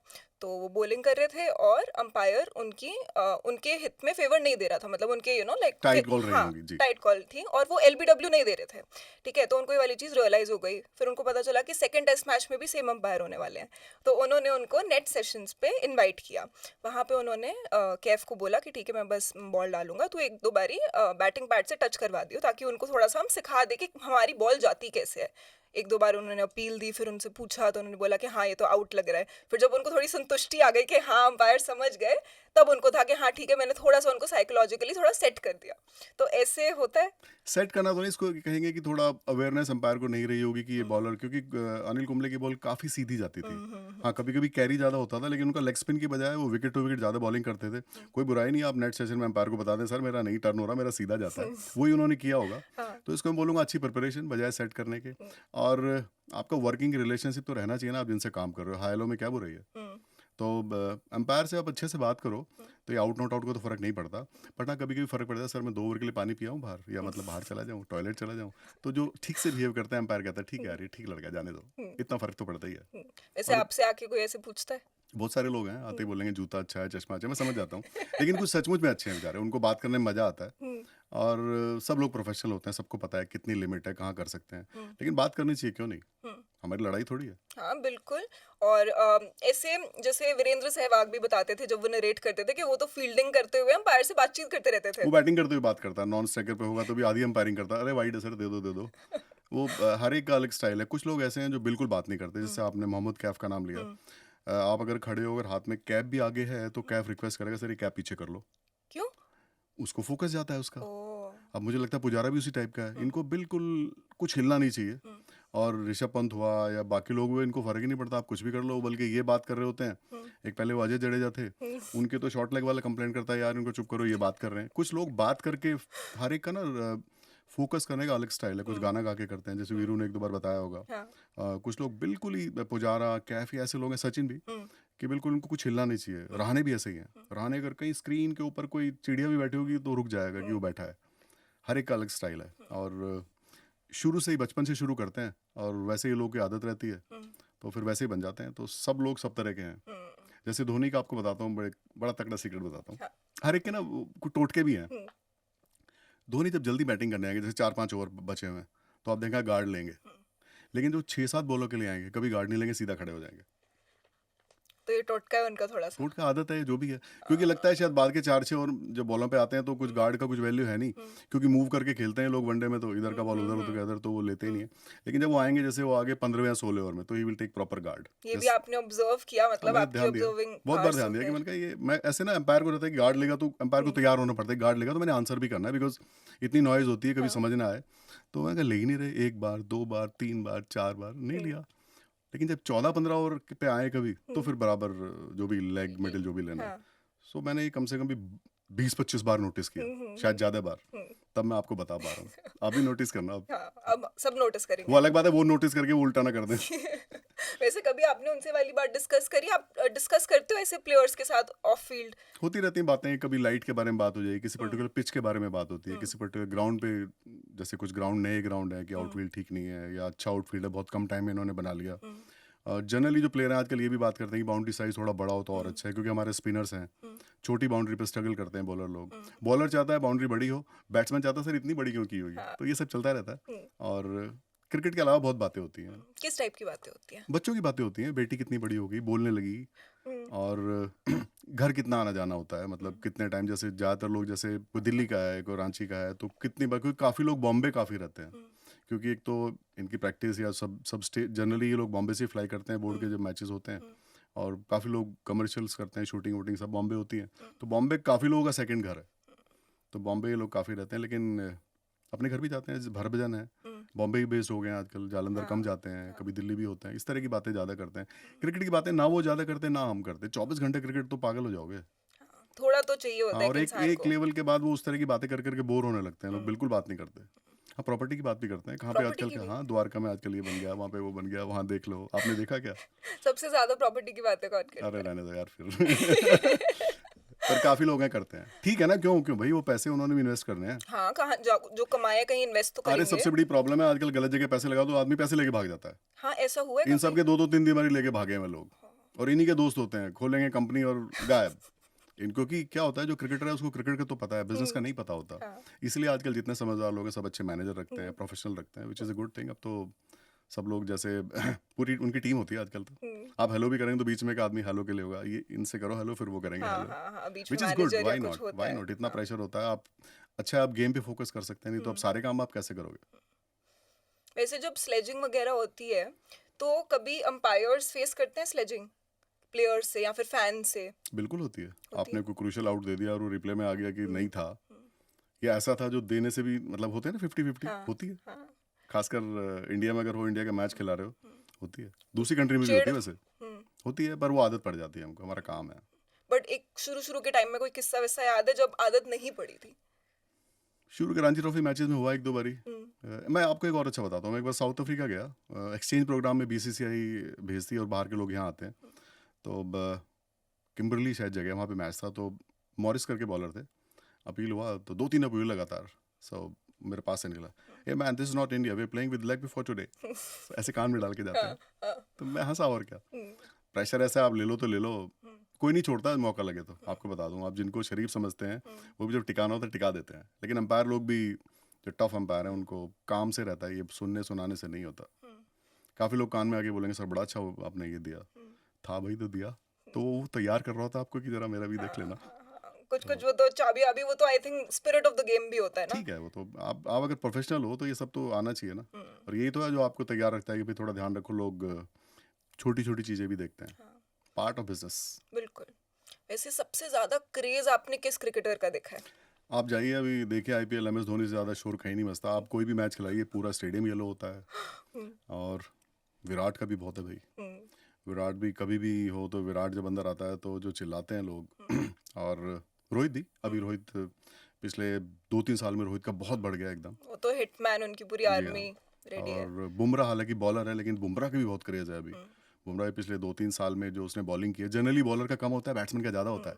तो वो बॉलिंग कर रहे थे और अंपायर उनके हित में फेवर नहीं दे रहा था, मतलब उनके लाइक। टाइट कॉल रही हाँ, होंगी जी। टाइट कॉल थी और वो एलबीडब्ल्यू नहीं दे रहे थे। ठीक है, तो उनको ये वाली चीज़ रियलाइज हो गई। फिर उनको पता चला कि सेकंड टेस्ट मैच में भी सेम अंपायर होने वाले हैं, तो उन्होंने उनको नेट सेशंस पे इनवाइट किया। वहाँ पे उन्होंने कैफ को बोला कि ठीक है, मैं बस बॉल डालूंगा, तो 1 2 बारी बैटिंग पैड से टच करवा दियो ताकि उनको थोड़ा सा हम सिखा दे कि हमारी बॉल जाती कैसे है। 1 2 बार उन्होंने अपील दी, फिर उनसे पूछा तो उन्होंने बोला कि हाँ ये तो आउट लग रहा है। फिर जब उनको थोड़ी संतुष्टि आ गई कि हाँ अंपायर समझ गए, तब उनको था कि हाँ ठीक है, मैंने थोड़ा सा उनको साइकोलॉजिकली थोड़ा सेट कर दिया। तो ऐसे होता है। सेट करना तो नहीं, इसको कहेंगे कि थोड़ा अवेयरनेस अंपायर को नहीं रही होगी कि ये बॉलर, क्योंकि अनिल कुंबले की बॉल काफ़ी सीधी जाती थी। हाँ, कभी कभी कैरी ज़्यादा होता था, लेकिन उनका लेग स्पिन की बजाय वो विकेट टू विकेट ज़्यादा बॉलिंग करते थे। कोई बुराई नहीं, आप नेट सेशन में अंपायर को बता दें, सर मेरा नहीं टर्न हो रहा, मेरा सीधा जाता है। वही उन्होंने किया होगा। हाँ। तो इसको मैं बोलूँगा अच्छी प्रिपरेशन बजाय सेट करने के। और आपका वर्किंग रिलेशनशिप तो रहना चाहिए ना, आप जिनसे काम कर रहे हो। हाई लो में क्या बुराई है? तो अंपायर से आप अच्छे से बात करो, तो ये आउट नॉट आउट को तो फ़र्क नहीं पड़ता। बट हाँ, कभी कभी फ़र्क पड़ता है, सर मैं 2 ओवर के लिए पानी पिया हूँ बाहर, या मतलब बाहर चला जाऊँ, टॉयलेट चला जाऊँ। तो जो ठीक से बिहेव करता है अंपायर कहता है ठीक है यार, ये ठीक लड़का है, जाने दो। इतना फ़र्क तो पड़ता ही है। वैसे और आपसे आके कोई ऐसे पूछता है? बहुत सारे लोग हैं, आते ही बोलेंगे जूता अच्छा है, चश्मा अच्छा है, मैं समझ जाता हूँ। लेकिन कुछ सचमुच में अच्छे हैं बेचारे, उनको बात करने में मज़ा आता है। और सब लोग प्रोफेशनल होते हैं, सबको पता है कितनी लिमिट है, कहाँ कर सकते हैं। लेकिन बात करनी चाहिए, क्यों नहीं? हमारी लड़ाई थोड़ी है। हाँ बिल्कुल। और ऐसे जैसे वीरेंद्र सहवाग भी बताते थे जब वो नरेट करते थे कि वो तो फील्डिंग करते हुए अंपायर से बातचीत करते रहते थे। वो बैटिंग करते हुए बात करता है, नॉन स्ट्राइकर पे होगा तो भी आधी अंपायरिंग करता है, अरे वाइड है सर, दे दो दे दो। वो हर एक का अलग स्टाइल है। कुछ लोग ऐसे हैं जो बिल्कुल बात नहीं करते, जैसे आपने मोहम्मद कैफ का नाम लिया। आप अगर खड़े हो, अगर हाथ में कैप भी आगे है तो कैफ रिक्वेस्ट करेगा, सर ये कैप पीछे कर लो। क्यों? उसको फोकस जाता है उसका। ओ। अब मुझे लगता है पुजारा भी उसी टाइप का है, इनको बिल्कुल कुछ हिलना नहीं चाहिए। और ऋषभ पंत हुआ या बाकी लोग हुए, इनको फर्क ही नहीं पड़ता, आप कुछ भी कर लो, बल्कि ये बात कर रहे होते हैं। एक पहले वो अजय जडेजा थे, उनके तो शॉर्ट लेग वाला कंप्लेंट करता है, यार इनको चुप करो, ये बात कर रहे हैं। कुछ लोग बात करके, हर एक का ना फोकस करने का अलग स्टाइल है। कुछ गाना गा के करते हैं, जैसे वीरू ने एक दो बार बताया होगा। हाँ। कुछ लोग बिल्कुल ही, पुजारा, कैफी, ऐसे लोग हैं, सचिन भी, कि बिल्कुल उनको कुछ हिलना नहीं चाहिए। रहाणे भी ऐसे ही हैं। रहाणे अगर कहीं स्क्रीन के ऊपर कोई चिड़िया भी बैठी होगी तो रुक जाएगा कि वो बैठा है। हर एक का अलग स्टाइल है। और शुरू से ही बचपन से शुरू करते हैं और वैसे ही लोगों की आदत रहती है, तो फिर वैसे ही बन जाते हैं। तो सब लोग सब तरह के हैं। जैसे धोनी का आपको बताता हूँ, बड़ा तगड़ा सीक्रेट बताता हूँ। हाँ। हर एक के ना कुछ टोटके भी हैं। हम्म, धोनी जब जल्दी बैटिंग करने आएंगे, जैसे 4-5 ओवर बचे हुए हैं, तो आप देखा गार्ड लेंगे। लेकिन जो 6-7 बॉलों के लिए आएंगे, कभी गार्ड नहीं लेंगे, सीधा खड़े हो जाएंगे। तो ये टोटका है उनका थोड़ा सा। टोट का आदत है, जो भी है, क्योंकि लगता है शायद बाद के 4-6 और जब बॉलों पे आते हैं तो कुछ गार्ड का कुछ वैल्यू है नहीं, क्योंकि मूव करके खेलते हैं लोग वनडे में, तो इधर का बॉल उधर उधर का इधर, तो वो लेते ही नहीं है। लेकिन जब वो आएंगे, जैसे वो आगे 15वें या 16वें ओवर में, तो he will take proper guard. ये भी आपने ऑब्जर्व किया, हाँ, मतलब मैंने आपकी ध्यान दिया, ऑब्जर्विंग बहुत बार आवर्स ध्यान दिया होते कि हैं। मैंने कहा ये, मैं ऐसे ना एम्पायर को रहता है कि गार्ड लेगा तो एम्पायर को तैयार होना पड़ता है, गार्ड लेगा तो मैंने आंसर भी करना है, बिकॉज इतनी नॉइज होती है, कभी समझ ना आए। तो मैं कहा ले ही नहीं रहे, 1 बार 2 बार 3 बार 4 बार नहीं लिया। लेकिन जब 14-15 ओवर पे आए कभी, तो फिर बराबर जो भी लेग मिडिल जो भी लेना है। हाँ। सो मैंने ये कम से कम भी 20-25 बार नोटिस किया, शायद ज़्यादा बार। तब मैं आपको बता पा रहा हूँ। आप भी नोटिस करना अब। हाँ, अब सब नोटिस वो करेंगे। अलग बात है, वो नोटिस करके वो उल्टा ना कर दें। वैसे कभी आपने उनसे वाली बात डिस्कस करी? आप डिस्कस करते हो ऐसे प्लेयर्स के साथ ऑफ फील्ड? होती रहती हैं बातें, कभी लाइट के बारे में बात हो जाएगी, किसी पर्टिकुलर पिच के बारे में बात होती है, किसी पर्टिकुलर ग्राउंड पे, जैसे कुछ ग्राउंड नए ग्राउंड है कि आउटफील्ड ठीक नहीं है या अच्छा आउटफील्ड है, बहुत कम टाइम में इन्होंने बना लिया। जनरली जो प्लेयर हैं आजकल ये भी बात करते हैं कि बाउंड्री साइज थोड़ा बड़ा हो तो और अच्छा है, क्योंकि हमारे स्पिनर्स हैं, छोटी बाउंड्री पे स्ट्रगल करते हैं बॉलर लोग। बॉलर चाहता है बाउंड्री बड़ी हो, बैट्समैन चाहता है सर इतनी बड़ी क्यों की हुई है। हाँ। तो ये सब चलता रहता है। और क्रिकेट के अलावा बहुत बातें होती हैं, किस टाइप की बातें होती हैं? बच्चों की बातें होती हैं, बेटी कितनी बड़ी हो गई, बोलने लगी, और घर कितना आना जाना होता है, मतलब कितने टाइम, जैसे ज़्यादातर लोग, जैसे कोई दिल्ली का है, कोई रांची का है, तो कितनी बार, क्योंकि काफ़ी लोग बॉम्बे काफ़ी रहते हैं, क्योंकि एक तो इनकी प्रैक्टिस या सब स्टेट, जनरली ये लोग बॉम्बे से फ्लाई करते हैं बोर्ड के जब मैचेस होते हैं, और काफ़ी लोग कमर्शियल्स करते हैं, शूटिंग वूटिंग सब बॉम्बे होती है। तो बॉम्बे काफ़ी लोगों का सेकंड घर है, तो बॉम्बे ये लोग काफ़ी रहते हैं। लेकिन अपने घर भी जाते हैं, जैसे भरभजन है, बॉम्बे ही बेस्ड हो गए हैं आजकल, जालंधर कम जाते हैं, कभी दिल्ली भी होते हैं, इस तरह की बातें ज़्यादा करते हैं। क्रिकेट की बातें ना वो ज़्यादा करते हैं ना हम करते, 24 घंटे क्रिकेट तो पागल हो जाओगे। थोड़ा तो चाहिए हाँ, होता है और एक एक इंसान एक को। लेवल के बाद वो उस तरह की बातें कर करके बोर होने लगते हैं लोग, बिल्कुल बात नहीं करते। हाँ, प्रॉपर्टी की बात भी करते हैं, कहाँ पे प्रॉपर्टी आजकल की क्या, भी? हाँ द्वारका में आजकल ये बन गया, वहाँ पे वो बन गया, वहाँ देख लो, आपने देखा क्या? सबसे ज्यादा प्रॉपर्टी की बातें कौन अरे करता रहने दो यार फिर। पर काफ़ी लोग हैं करते हैं, ठीक है ना, क्यों क्यों भाई, वो पैसे उन्होंने भी इन्वेस्ट करने हैं। है? हाँ, कहाँ जो कमाया कहीं इन्वेस्ट तो अरे करेंगे। सबसे बड़ी प्रॉब्लम है आजकल, गलत जगह पैसे लगा दो, आदमी पैसे लेके भाग जाता है। हाँ, ऐसा हुआ है इन सब कभी? के 2-2 3 दिमागी लेके भागे हुए लोग, और इन्हीं के दोस्त होते हैं, खोलेंगे कंपनी और गायब। इनको की क्या होता है, जो क्रिकेटर है उसको क्रिकेट का तो पता है, बिजनेस का नहीं पता होता। हाँ। इसलिए आजकल जितने समझदार लोग हैं सब अच्छे मैनेजर रखते हैं, प्रोफेशनल रखते हैं, which is a good thing. अब तो सब लोग जैसे पूरी उनकी टीम होती है आजकल, तो आप हेलो भी करेंगे तो बीच में एक आदमी हेलो के लिए होगा, ये इनसे करो हेलो, फिर वो करेंगे हाँ, हेलो, हाँ, हाँ, बीच में विच इज़ गुड। मैनेजर या वाई कुछ नॉट, होता वाई है। नॉट, इतना हाँ। प्रेशर होता है। आप अच्छा, आप गेम पे फोकस कर सकते हैं, नहीं तो आप सारे काम आप कैसे करोगे। वैसे जब स्लेजिंग वगैरह होती है, तो कभी अंपायर्स फेस करते हैं स्लेजिंग प्लेयर्स से या फिर फैन से? बिल्कुल होती है। होती आपने है। कोई क्रूशियल आउट दे दिया और वो रिप्ले में आ गया कि नहीं था, या ऐसा था जो देने से भी, मतलब होते हैं ना 50-50, हाँ। होती है। हाँ। खासकर इंडिया में अगर हो, इंडिया का मैच खिला रहे हो, होती है। दूसरी कंट्री में भी चिढ़। होती है वैसे, होती है, पर वो आदत पड़ जाती है हमको, हमारा काम है। बट एक शुरू शुरू के टाइम में कोई किस्सा वैसा याद है जब आदत नहीं पड़ी थी? शुरू के रणजी ट्रॉफी मैचेस में हुआ 1-2 बारी। मैं आपको एक और अच्छा बताता हूँ, मैं एक बार साउथ अफ्रीका गया, एक्सचेंज प्रोग्राम में बीसीसीआई भेजती है और बाहर के लोग यहाँ आते हैं। तो अब किम्बरली शायद जगह, वहाँ पे मैच था, तो मॉरिस करके बॉलर थे, अपील हुआ तो 2-3 अपील लगातार। सो मेरे पास से निकला, ए man this is not India, we are playing with leg before today, ऐसे कान में डाल के जाते हैं। हाँ। हाँ। तो मैं हंसा, और क्या, प्रेशर ऐसा है, आप ले लो तो ले लो, कोई नहीं छोड़ता है, मौका लगे तो। आपको बता दूं, आप जिनको शरीफ समझते हैं वो भी जब टिकाना होता है टिका देते हैं, लेकिन अंपायर लोग भी जो टफ अंपायर हैं उनको काम से रहता है, ये सुनने सुनाने से नहीं होता। काफ़ी लोग कान में आके बोलेंगे सर बड़ा अच्छा आपने ये दिया था, भाई तो दिया, तो वो तैयार कर रहा था आपको कि जरा मेरा भी देख लेना। कुछ तो कुछ वो तो चाबी आबी, वो तो I think spirit of the game भी होता है ना। ठीक है, वो तो आप अगर प्रोफेशनल हो तो ये सब तो आना चाहिए ना। और यही तो है जो आपको तैयार रखता है कि भाई थोड़ा ध्यान रखो, लोग छोटी छोटी चीज़ें भी देखते हैं, पार्ट ऑफ बिजनेस। बिल्कुल। वैसे सबसे ज्यादा क्रेज आपने किस क्रिकेटर का देखा है? आप जाइए अभी देखिए आईपीएल, एम एस धोनी से ज़्यादा शोर कहीं नहीं मचता। आप कोई भी मैच खिलाइए, पूरा स्टेडियम येलो होता है। और विराट का भी बहुत है भाई, विराट भी कभी भी हो तो, विराट जब अंदर आता है तो जो चिल्लाते हैं लोग। और रोहित भी, अभी रोहित पिछले 2-3 साल में रोहित का बहुत बढ़ गया एकदम। वो तो हिटमैन, उनकी पूरी जी हाँ। आर्मी रेडी है। और बुमराह हालांकि बॉलर है, लेकिन बुमराह का भी बहुत क्रेज है अभी। बुमराह पिछले 2-3 साल में जो उसने बॉलिंग की है, जनरली बॉलर का कम होता है, बैट्समैन का ज़्यादा होता है,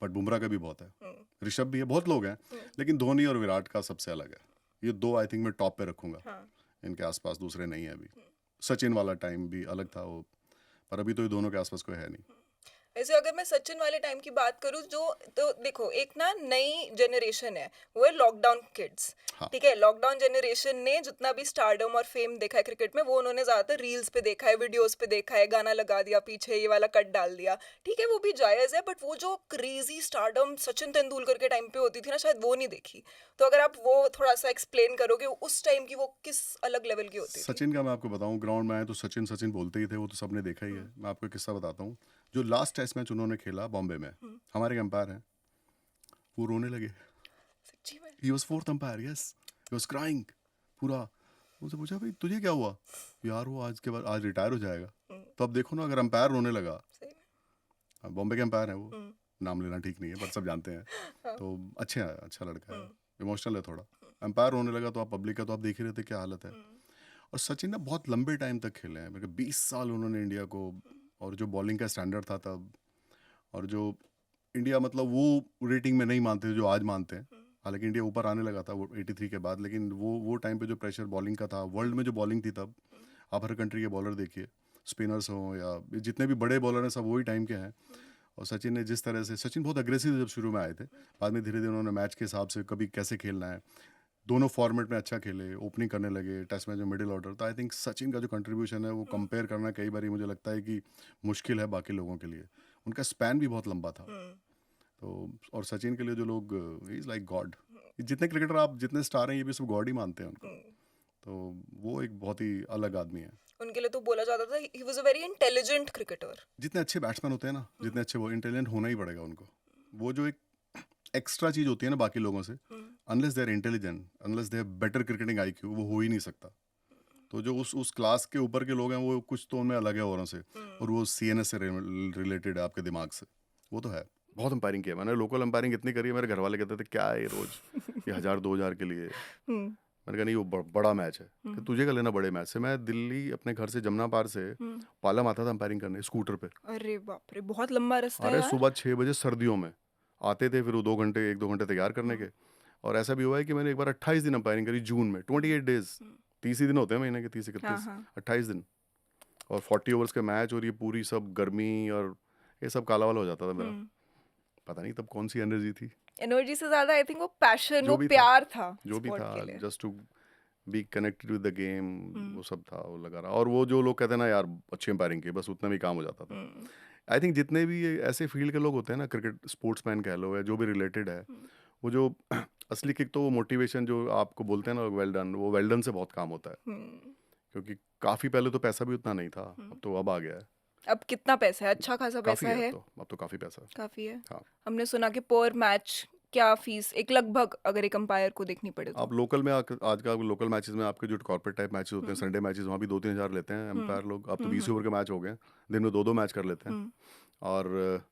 बट बुमराह का भी बहुत है। ऋषभ भी है, बहुत लोग हैं, लेकिन धोनी और विराट का सबसे अलग है। ये दो आई थिंक मैं टॉप पे रखूंगा। हाँ। इनके आसपास दूसरे नहीं है अभी। सचिन वाला टाइम भी अलग था वो, पर अभी तो ये दोनों के आसपास कोई है नहीं। ऐसे अगर मैं सचिन वाले टाइम की बात करूँ जो, तो देखो एक ना नई जनरेशन है, वो है लॉकडाउन किड्स। हाँ, ठीक है, लॉकडाउन जनरेशन ने जितना भी स्टारडम और फेम देखा है क्रिकेट में, वो उन्होंने ज्यादातर रील्स पे देखा है, वीडियोस पे देखा है, गाना लगा दिया पीछे, ये वाला कट डाल दिया। ठीक है, वो भी जायज है, बट वो जो क्रेजी स्टारडम सचिन तेंदुलकर के टाइम पे होती थी ना, शायद वो नहीं देखी। तो अगर आप वो थोड़ा सा एक्सप्लेन करोगे उस टाइम की वो किस अलग लेवल की होती थी। सचिन का मैं आपको बताऊं, ग्राउंड में आए तो सचिन सचिन बोलते ही थे, वो तो सबने देखा ही है। मैं आपको एक किस्सा बताता हूँ। जो लास्ट टेस्ट मैच उन्होंने खेला बॉम्बे में, हमारे एम्पायर हैं, वो रोने लगे। सच्ची में? He was fourth umpire, yes, he was crying पूरा। उनसे पूछा भाई तुझे क्या हुआ? यार वो आज के बाद आज रिटायर हो जाएगा। तो अब देखो ना, अगर अंपायर रोने लगा, सही बॉम्बे के अंपायर हैं वो, में। नाम लेना ठीक नहीं है पर सब जानते हैं। हाँ। तो अच्छे हैं, अच्छा लड़का है, इमोशनल है थोड़ा। अंपायर रोने लगा तो आप पब्लिक का तो आप देख ही रहे थे क्या हालत है। और सचिन ना बहुत लंबे टाइम तक खेले हैं, मेरे को 20 साल उन्होंने इंडिया को, और जो बॉलिंग का स्टैंडर्ड था तब, और जो इंडिया मतलब वो रेटिंग में नहीं मानते थे जो आज मानते हैं। हालांकि इंडिया ऊपर आने लगा था वो 83 के बाद, लेकिन वो टाइम पे जो प्रेशर बॉलिंग का था, वर्ल्ड में जो बॉलिंग थी तब, आप हर कंट्री के बॉलर देखिए, स्पिनर्स हों या जितने भी बड़े बॉलर हैं, सब वही टाइम के हैं। और सचिन ने जिस तरह से, सचिन बहुत अग्रेसिव जब शुरू में आए थे, बाद में धीरे धीरे उन्होंने मैच के हिसाब से कभी कैसे खेलना है, दोनों फॉर्मेट में अच्छा खेले, ओपनिंग करने लगे, टेस्ट मैच में मिडिल ऑर्डर। तो आई थिंक सचिन का जो कंट्रीब्यूशन है वो कंपेयर करना कई बार मुझे लगता है कि मुश्किल है बाकी लोगों के लिए। उनका स्पैन भी बहुत लंबा था। तो और सचिन के लिए जो लोग, ही इज़ लाइक गॉड। जितने क्रिकेटर आप जितने स्टार हैं, ये भी सब गॉड ही मानते हैं उनको। तो वो एक बहुत ही अलग आदमी है। उनके लिए तो बोला जाता था he was a very intelligent cricketer. जितने अच्छे बैट्समैन होते हैं ना, जितने अच्छे, वो इंटेलिजेंट होना ही पड़ेगा उनको। वो जो एक एक्स्ट्रा चीज़ होती है ना बाकी लोगों से, unless they are intelligent, unless they have better cricketing IQ, वो हो ही नहीं सकता। तो जो उस क्लास के ऊपर के लोग हैं, वो कुछ तो उनमें अलग है औरों से, और वो सीएनएस से रिलेटेड है, आपके दिमाग से, वो तो है। बहुत अंपायरिंग किया मैंने, लोकल अंपायरिंग इतनी करी है, मेरे घर वाले कहते थे क्या है ये रोज, ये 1000-2000 के लिए। मैंने कहा नहीं, वो बड़ा मैच है। कि तुझे क्या लेना बड़े मैच से? मैं दिल्ली अपने घर से जमुना पार से पालम आता था अंपायरिंग करने स्कूटर पे। अरे बाप रे, बहुत लंबा रास्ता है अरे यार। सुबह 6 बजे सर्दियों में आते थे, फिर वो 2 घंटे 1-2 घंटे तैयार करने के। और ऐसा भी हुआ है कि मैंने एक बार 28 दिन अंपायरिंग करी जून में, 28 डेज, 30 ही दिन होते हैं महीने के, 30 हाँ 31, हाँ। 28 दिन, और 40 ओवर्स के मैच, और ये पूरी सब गर्मी, और ये सब काला वाला हो जाता था मेरा। पता नहीं तब कौन सी एनर्जी थी। एनर्जी से ज्यादा आई थिंक वो पैशन, वो जो भी था, प्यार था जो भी स्पोर्ट था, के लिए। Just to be connected with the game, वो सब था, वो लगा रहा। और वो जो लोग कहते हैं ना यार अच्छी अंपायरिंग की, बस उतना भी काम हो जाता था। आई थिंक जितने भी ये ऐसे फील्ड के लोग होते हैं ना, क्रिकेट स्पोर्ट्समैन कह लो या जो भी रिलेटेड है, वो जो असली किक, तो वो मोटिवेशन जो आपको बोलते हैं ना, वेल डन, वो वेल डन से बहुत काम होता है। क्योंकि काफ़ी पहले तो पैसा भी उतना नहीं था, अब आ गया है। अब कितना पैसा है? अच्छा खासा काफ़ी पैसा है, है। अब तो काफ़ी पैसा है। काफी है। हाँ, हमने सुना कि पर मैच क्या फीस एक लगभग, अगर एक अंपायर को देखनी पड़े तो। आप लोकल में आज का लोकल मैचेस में आपके जो कॉर्पोरेट टाइप मैचेस होते हैं, संडे मैचेस, वहाँ भी 2-3 हज़ार लेते हैं एम्पायर लोग। अब तो 20 ओवर के मैच हो गए, दिन में 2-2 मैच कर लेते हैं। और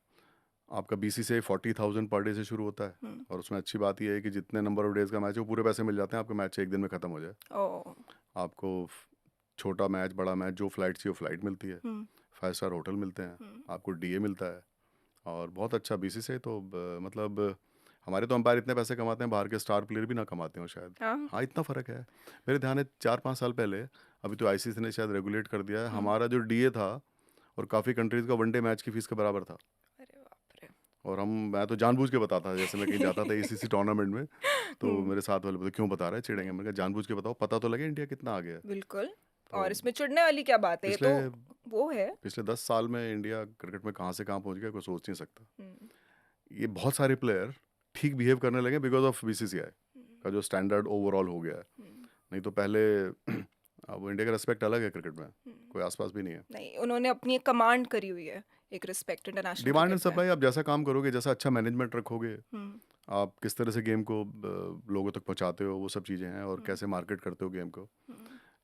आपका BCCI 40,000 पर डे से शुरू होता है। और उसमें अच्छी बात यह है कि जितने नंबर ऑफ डेज का मैच है, वो पूरे पैसे मिल जाते हैं आपके, मैच एक दिन में ख़त्म हो जाए। ओ। आपको छोटा मैच बड़ा मैच जो फ्लाइट चाहिए वो फ्लाइट मिलती है, 5 स्टार होटल मिलते हैं, आपको DA मिलता है, और बहुत अच्छा BCCI तो मतलब हमारे तो अंपायर इतने पैसे कमाते हैं, बाहर के स्टार प्लेयर भी ना कमाते हो शायद। हाँ। हाँ, इतना फ़र्क है। मेरे ध्यान है 4-5 साल पहले, अभी तो ICC ने शायद रेगुलेट कर दिया है, हमारा जो DA था और काफ़ी कंट्रीज़ का वनडे मैच की फ़ीस के बराबर था। अरे बाप रे। और मैं तो जानबूझ के बताता था, जैसे मैं कहीं जाता था ACC टूर्नामेंट में, तो मेरे साथ वाले बोलते क्यों बता रहे हैं, चिढ़ेंगे। मैंने कहा जानबूझ के बताओ, पता तो लगे इंडिया कितना आ गया है। बिल्कुल। तो और इसमें चिढ़ने वाली क्या बात है, ये पिछले तो वो है। पिछले 10 साल में इंडिया क्रिकेट में कहाँ से कहाँ पहुँच गया, कोई सोच नहीं सकता। ये बहुत सारे प्लेयर ठीक बिहेव करने लगे बिकॉज ऑफ BCCI का जो स्टैंडर्ड ओवरऑल हो गया है। नहीं तो पहले अब इंडिया का रेस्पेक्ट अलग है क्रिकेट में, कोई आसपास भी नहीं है। नहीं, उन्होंने अपनी एक कमांड करी हुई है, एक respect international demand and cricket में। सप्लाई, आप जैसा काम करोगे, जैसा अच्छा मैनेजमेंट रखोगे, आप किस तरह से गेम को लोगों तक पहुंचाते हो, वो सब चीज़ें हैं, और कैसे मार्केट करते हो गेम को।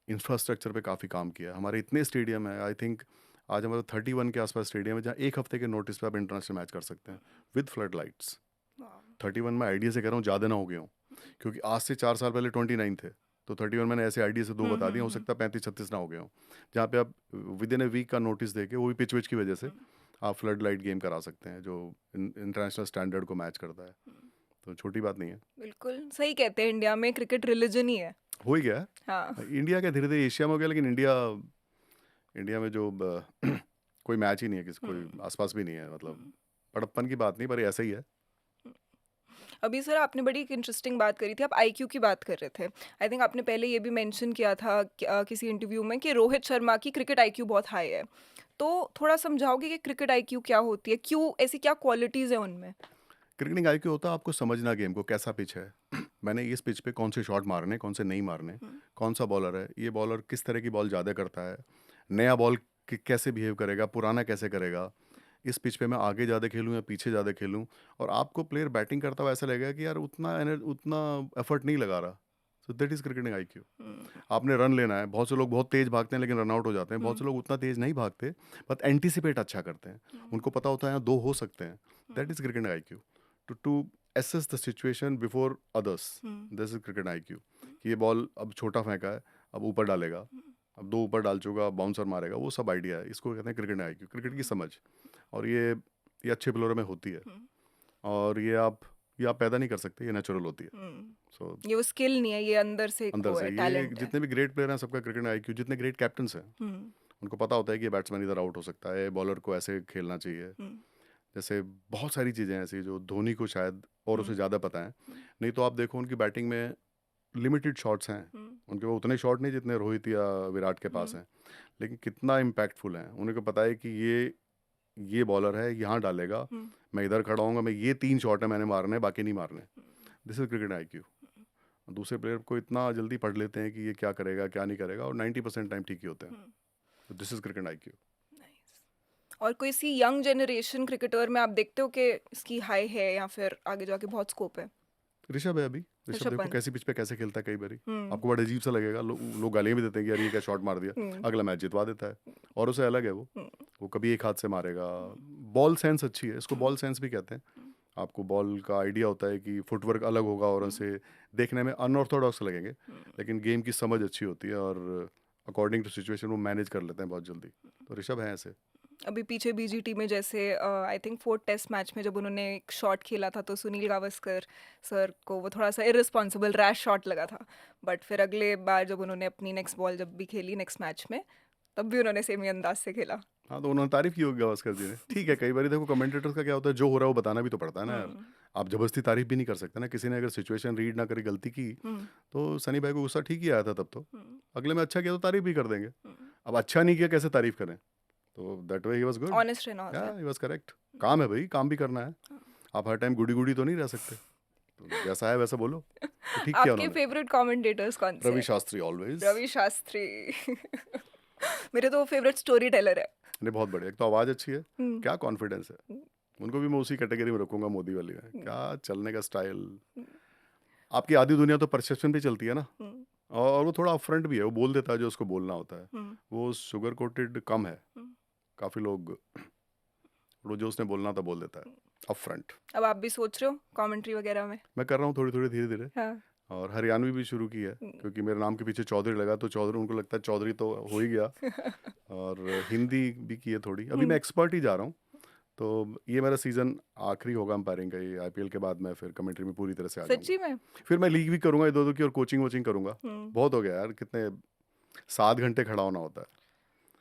इंफ्रास्ट्रक्चर पे काफ़ी काम किया है। हमारे इतने स्टेडियम है, आई थिंक आज हमारे 31 के आसपास स्टेडियम है, जहाँ एक हफ्ते के नोटिस पे आप इंटरनेशनल मैच कर सकते हैं विद फ्लड लाइट्स। 31 में आइडिया से कह रहा हूँ, ज़्यादा ना हो गया हूँ, क्योंकि आज से 4 साल पहले 29 थे, तो 31 मैंने ऐसे आइडिया से 2 बता दिया, हो सकता है 35-36 ना हो गया हूँ, जहाँ पे आप विद इन ए वीक का नोटिस देके, वो भी पिच विच की वजह से, आप फ्लड लाइट गेम करा सकते हैं जो इंटरनेशनल स्टैंडर्ड को मैच करता है। तो छोटी बात नहीं है। बिल्कुल सही कहते हैं, इंडिया में क्रिकेट रिलीजन ही है। हो ही गया है। हाँ। इंडिया क्या धीरे धीरे एशिया में हो गया, लेकिन इंडिया इंडिया में जो कोई मैच ही नहीं है, किसी कोई हम्म। आसपास भी नहीं है, मतलब हम्म। बड़प्पन की बात नहीं, पर ये ऐसा ही है। अभी सर आपने बड़ी एक इंटरेस्टिंग बात करी थी, आप आईक्यू की बात कर रहे थे। आई थिंक आपने पहले ये भी मेंशन किया था किसी इंटरव्यू में कि रोहित शर्मा की क्रिकेट आईक्यू बहुत हाई है। तो थोड़ा समझाओगे कि क्रिकेट आईक्यू क्या होती है, क्यों, ऐसी क्या क्वालिटीज़ है उनमें? क्रिकेटिंग आईक्यू होता है आपको समझना गेम को, कैसा पिच है मैंने इस पिच पे कौन से शॉट मारने, कौन से नहीं मारने, हम्म। कौन सा बॉलर है, ये बॉलर किस तरह की बॉल ज़्यादा करता है, नया बॉल कैसे बिहेव करेगा, पुराना कैसे करेगा, इस पिच पे मैं आगे ज़्यादा खेलूँ या पीछे ज़्यादा खेलूँ। और आपको प्लेयर बैटिंग करता हुआ ऐसा लगेगा कि यार उतना एफर्ट नहीं लगा रहा। So that is cricketing IQ. Hmm. आपने रन लेना है, बहुत से लोग बहुत तेज़ भागते हैं लेकिन रन आउट हो जाते हैं, बहुत हम्म। से लोग उतना तेज़ नहीं भागते बट एंटिसिपेट अच्छा करते हैं, हम्म। उनको पता होता है यहाँ दो हो सकते हैं। That hmm. Is cricketing IQ, to assess the situation before others. हम्म। This is cricket IQ. कि ये बॉल अब छोटा फेंका है, अब ऊपर डालेगा, अब दो ऊपर डाल चुका, बाउंसर मारेगा, वो सब आइडिया है, इसको कहते हैं क्रिकेट आईक्यू, क्रिकेट की समझ। और ये अच्छे प्लेयरों में होती है, हम्म। और ये आप पैदा नहीं कर सकते, ये नेचुरल होती है। सो ये वो स्किल नहीं है, ये अंदर से अंदर वो से है, ये टैलेंट है। जितने भी ग्रेट प्लेयर हैं सबका क्रिकेट आईक्यू, जितने ग्रेट कैप्टन्स हैं हम्म। उनको पता होता है कि ये बैट्समैन इधर आउट हो सकता है, बॉलर को ऐसे खेलना चाहिए। हम्म। जैसे बहुत सारी चीज़ें ऐसी जो धोनी को शायद और उसे हम्म। ज़्यादा पता है। हम्म। नहीं तो आप देखो उनकी बैटिंग में लिमिटेड शॉट्स हैं, हम्म। उनके वो उतने शॉट नहीं जितने रोहित या विराट के पास हम्म। हैं, लेकिन कितना इम्पैक्टफुल हैं, उन्हें को पता है कि ये बॉलर है यहाँ डालेगा, हम्म। मैं इधर खड़ा हूँगा, मैं ये 3 शॉट है मैंने मारने हैं, बाकी नहीं मारने। This is cricket IQ. दूसरे प्लेयर को इतना जल्दी पढ़ लेते हैं कि ये क्या करेगा क्या नहीं करेगा, और 90% टाइम ठीक ही होते हैं। तो this is cricket IQ. Nice. और कोई सी यंग जनरेशन क्रिकेटर में आप देखते हो कि इसकी हाई है या फिर आगे जाके बहुत स्कोप है? ऋषभ है अभी। ऋषभ ऋषभ देखो पंत। कैसी पिच पे कैसे खेलता है, कई बारी हम्म। आपको बड़ा अजीब सा लगेगा, लोग गालियां भी देते हैं कि यार ये क्या शॉट मार दिया, हम्म। अगला मैच जितवा देता है। और उसे अलग है हम्म। वो कभी एक हाथ से मारेगा। बॉल सेंस अच्छी है, इसको हम्म। बॉल सेंस भी कहते हैं। आपको बॉल का आइडिया होता है कि फुटवर्क अलग होगा और उसे देखने में अनऑर्थोडॉक्स लगेंगे, लेकिन गेम की समझ अच्छी होती है और अकॉर्डिंग टू सिचुएशन वो मैनेज कर लेते हैं बहुत जल्दी। तो ऋषभ है ऐसे। अभी पीछे बीजीटी में जैसे I think 4th test match में जब उन्होंने एक शॉट खेला था तो सुनील गावस्कर सर को वो थोड़ा सा इररिस्पॉन्सिबल रैश शॉट लगा था, बट फिर अगले बार जब उन्होंने अपनी नेक्स्ट बॉल जब भी खेली नेक्स्ट मैच में, तब भी उन्होंने सेम ही अंदाज से खेला। हाँ, तो उन्होंने तारीफ की होगी गावस्कर जी ने, ठीक है। कई बार देखो कमेंटेटर्स का क्या होता है, जो हो रहा है वो बताना भी तो पड़ता है ना यार। हम्म। आप जबरदस्ती तारीफ भी नहीं कर सकते ना, किसी ने अगर सिचुएशन रीड ना करी, गलती की, हम्म। तो सनी भाई को गुस्सा ठीक ही आया था तब तो। हम्म। अगले में अच्छा किया तो तारीफ भी कर देंगे। हम्म। अब अच्छा नहीं किया कैसे तारीफ करें? तो that way he was good. Honest रहना या होता है। He was correct. काम है भाई, काम भी करना है। आप हर टाइम गुडी गुडी तो नहीं रह सकते, तो जैसा है वैसा बोलो। तो ठीक किया आपके उन्होंने। फेवरेट कमेंटेटर्स कौन से रवि हैं? शास्त्री ऑलवेज। रवि शास्त्री। मेरे तो फेवरेट स्टोरी टेलर है। नहीं, बहुत बढ़िया, एक तो आवाज़ अच्छी है, हम्म। क्या कॉन्फिडेंस है। उनको भी मैं उसी कैटेगरी में रखूंगा, मोदी वाली में, क्या चलने का स्टाइल। आपकी आधी दुनिया तो परसेप्शन पे चलती है ना, हम्म। और वो थोड़ा अपफ्रंट भी है, वो बोल देता है जो उसको बोलना होता है। हम्म। वो शुगर कोटेड कम है। हम्म। काफ़ी लोग वो जो उसने बोलना था बोल देता है अपफ्रंट। अब आप भी सोच रहे हो कमेंट्री वगैरह में? मैं कर रहा हूँ थोड़ी थोड़ी धीरे धीरे, हाँ। और हरियाणवी भी शुरू की है, क्योंकि मेरे नाम के पीछे चौधरी लगा तो चौधरी उनको लगता है चौधरी तो हो ही गया। और हिंदी भी की है थोड़ी, अभी मैं एक्सपर्ट ही जा रहा हूँ। तो ये मेरा सीज़न आखिरी होगा अंपायरिंग का, ये आईपीएल के बाद मैं फिर कमेंट्री में पूरी तरह से आ सच्ची जाऊंगा। में? फिर मैं लीग भी करूंगा इधर उधर की, और कोचिंग वोचिंग करूंगा। हम्म। बहुत हो गया यार, कितने 7 घंटे खड़ा होना होता है।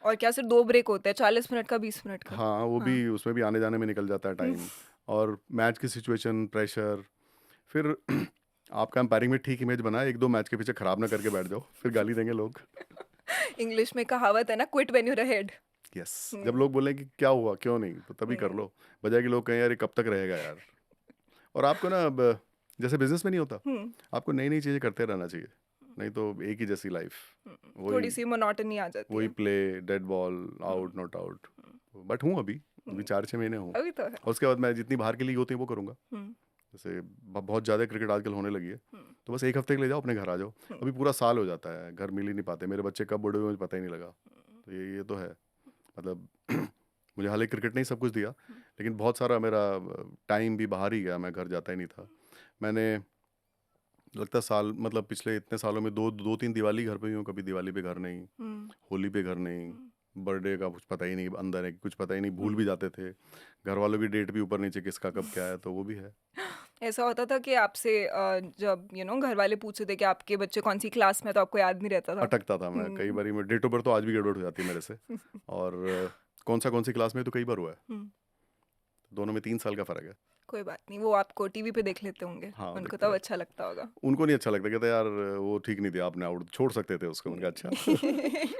और क्या सिर्फ 2 ब्रेक होते हैं, 40 मिनट का, 20 मिनट का? हाँ, वो हाँ। भी उसमें भी आने जाने में निकल जाता है टाइम, और मैच की सिचुएशन, प्रेशर। फिर आपका अंपायरिंग में ठीक इमेज बना, एक दो मैच के पीछे खराब ना करके बैठ जाओ, फिर गाली देंगे लोग। इंग्लिश में कहावत है ना, quit when you are ahead. Yes, जब लोग बोलें कि क्या हुआ क्यों नहीं, तो तभी कर लो, बजाय कि लोग कहें यार ये कब तक रहेगा यार। और आपको ना अब जैसे बिजनेस में नहीं होता, आपको नई नई चीज़ें करते रहना चाहिए, नहीं तो एक ही जैसी लाइफ, थोड़ी वही सी मोनोटनी आ जाती वही है। Play, dead ball, out not out. But हूँ अभी 4-6 महीने हूँ, अभी तो है। और उसके बाद मैं जितनी बाहर की लीग होती है वो करूँगा। हम्म। जैसे बहुत ज़्यादा क्रिकेट आजकल होने लगी है, तो बस एक हफ्ते के लिए जाओ, अपने घर आ जाओ। अभी पूरा साल हो जाता है, घर मिल ही नहीं पाते, मेरे बच्चे कब बड़े हुए मुझे पता ही नहीं लगा। तो ये तो है, मतलब मुझे हालांकि क्रिकेट ने ही सब कुछ दिया, लेकिन बहुत सारा मेरा टाइम भी बाहर ही गया, मैं घर जाता ही नहीं था। मैंने लगता है साल, मतलब पिछले इतने सालों में दो तीन दिवाली घर पे ही हूँ, कभी दिवाली पे घर नहीं, होली पे घर नहीं, बर्थडे का कुछ पता ही नहीं, अंदर है कुछ पता ही नहीं, भूल भी जाते थे, घर वालों की डेट भी ऊपर नीचे किसका कब क्या है, तो वो भी है। ऐसा होता था कि आपसे जब घर वाले पूछते थे कि आपके बच्चे कौन सी क्लास में हैं, तो आपको याद नहीं रहता था? अटकता था मैं, कई हुँ। बारी मैं डेट ऑफ बर्थ तो आज भी गड़बड़ हो जाती है मेरे से। और कौन सी क्लास में, तो कई बार हुआ है। हुँ। दोनों में 3 साल का फ़र्क है। कोई बात नहीं, वो आपको टीवी पे देख लेते होंगे, हाँ, उनको देखते तब रहते। अच्छा लगता होगा। उनको नहीं अच्छा लगता, कहते यार वो ठीक नहीं दिया आपने आउट, छोड़ सकते थे उसको। मैंने कहा अच्छा।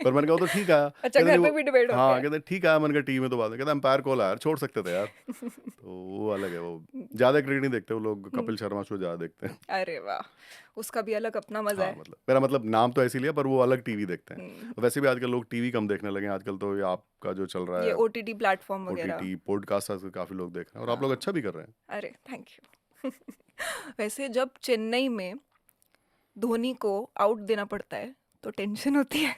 पर मैंने कहा वो तो ठीक आया। अच्छा, कहते घर नहीं पे वो, भी डिबेट होते हाँ, हैं। कहते ठीक आया। मैंने कहा टीम में तो बात है। कहता अंपायर कॉल आया यार, छोड़ सकते थे यार। तो वो अलग है, वो ज़्यादा क्रिकेट नहीं देखते वो लोग, हुँ। कपिल शर्मा शो ज़्यादा देखते हैं। अरे वाह! उसका भी अलग अपना मज़ा हाँ, है। मतलब मेरा मतलब नाम तो ऐसे ही लिया, पर वो अलग टीवी देखते हैं। हुँ। वैसे भी आजकल लोग टीवी कम देखने लगे हैं, आजकल तो ये आपका जो चल रहा ये है ओटीटी प्लेटफ़ॉर्म वगैरह। ओटीटी, पॉडकास्ट आजकल काफ़ी लोग देख रहे हैं और आप लोग हाँ। अच्छा भी कर रहे हैं। अरे थैंक यू। वैसे जब चेन्नई में धोनी को आउट देना पड़ता है, तो टेंशन होती है?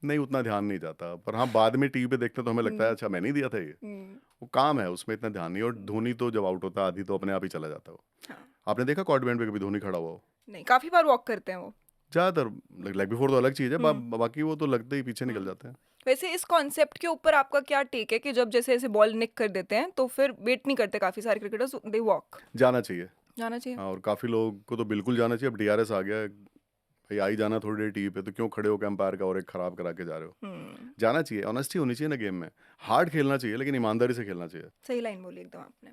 नहीं, उतना ध्यान नहीं जाता, पर हाँ, बाद में टीवी पे देखते हैं तो हमें लगता है हुँ। अच्छा मैंने ही दिया था ये। हुँ। वो काम है, उसमें इतना ध्यान नहीं। और हुँ। धोनी तो जब आउट होता है आधी तो अपने आप ही चला जाता है वो। हाँ। आपने देखा कॉर्ड बैंड पे कभी धोनी खड़ा हुआ हो? नहीं, काफ़ी बार वॉक करते हैं वो। ज़्यादातर लेग बिफोर तो अलग चीज़ है, हुँ। बाकी वो तो लगते ही पीछे निकल हुँ। जाते हैं। वैसे इस कॉन्सेप्ट के ऊपर आपका क्या टेक है कि जब जैसे ऐसे बॉल निक कर देते हैं, तो फिर वेट नहीं करते काफ़ी सारे क्रिकेटर्स, दे वॉक? जाना चाहिए। जाना चाहिए? हाँ, और काफ़ी लोग को तो बिल्कुल जाना चाहिए। अब डीआरएस आ गया है, भाई आ ही जाना थोड़ी देर टीवी पे, तो क्यों खड़े होकर एम्पायर का और एक खराब करा के जा रहे हो? हुँ। जाना चाहिए, ऑनेस्टी होनी चाहिए ना गेम में। हार्ड खेलना चाहिए लेकिन ईमानदारी से खेलना चाहिए। सही लाइन बोली एकदम आपने।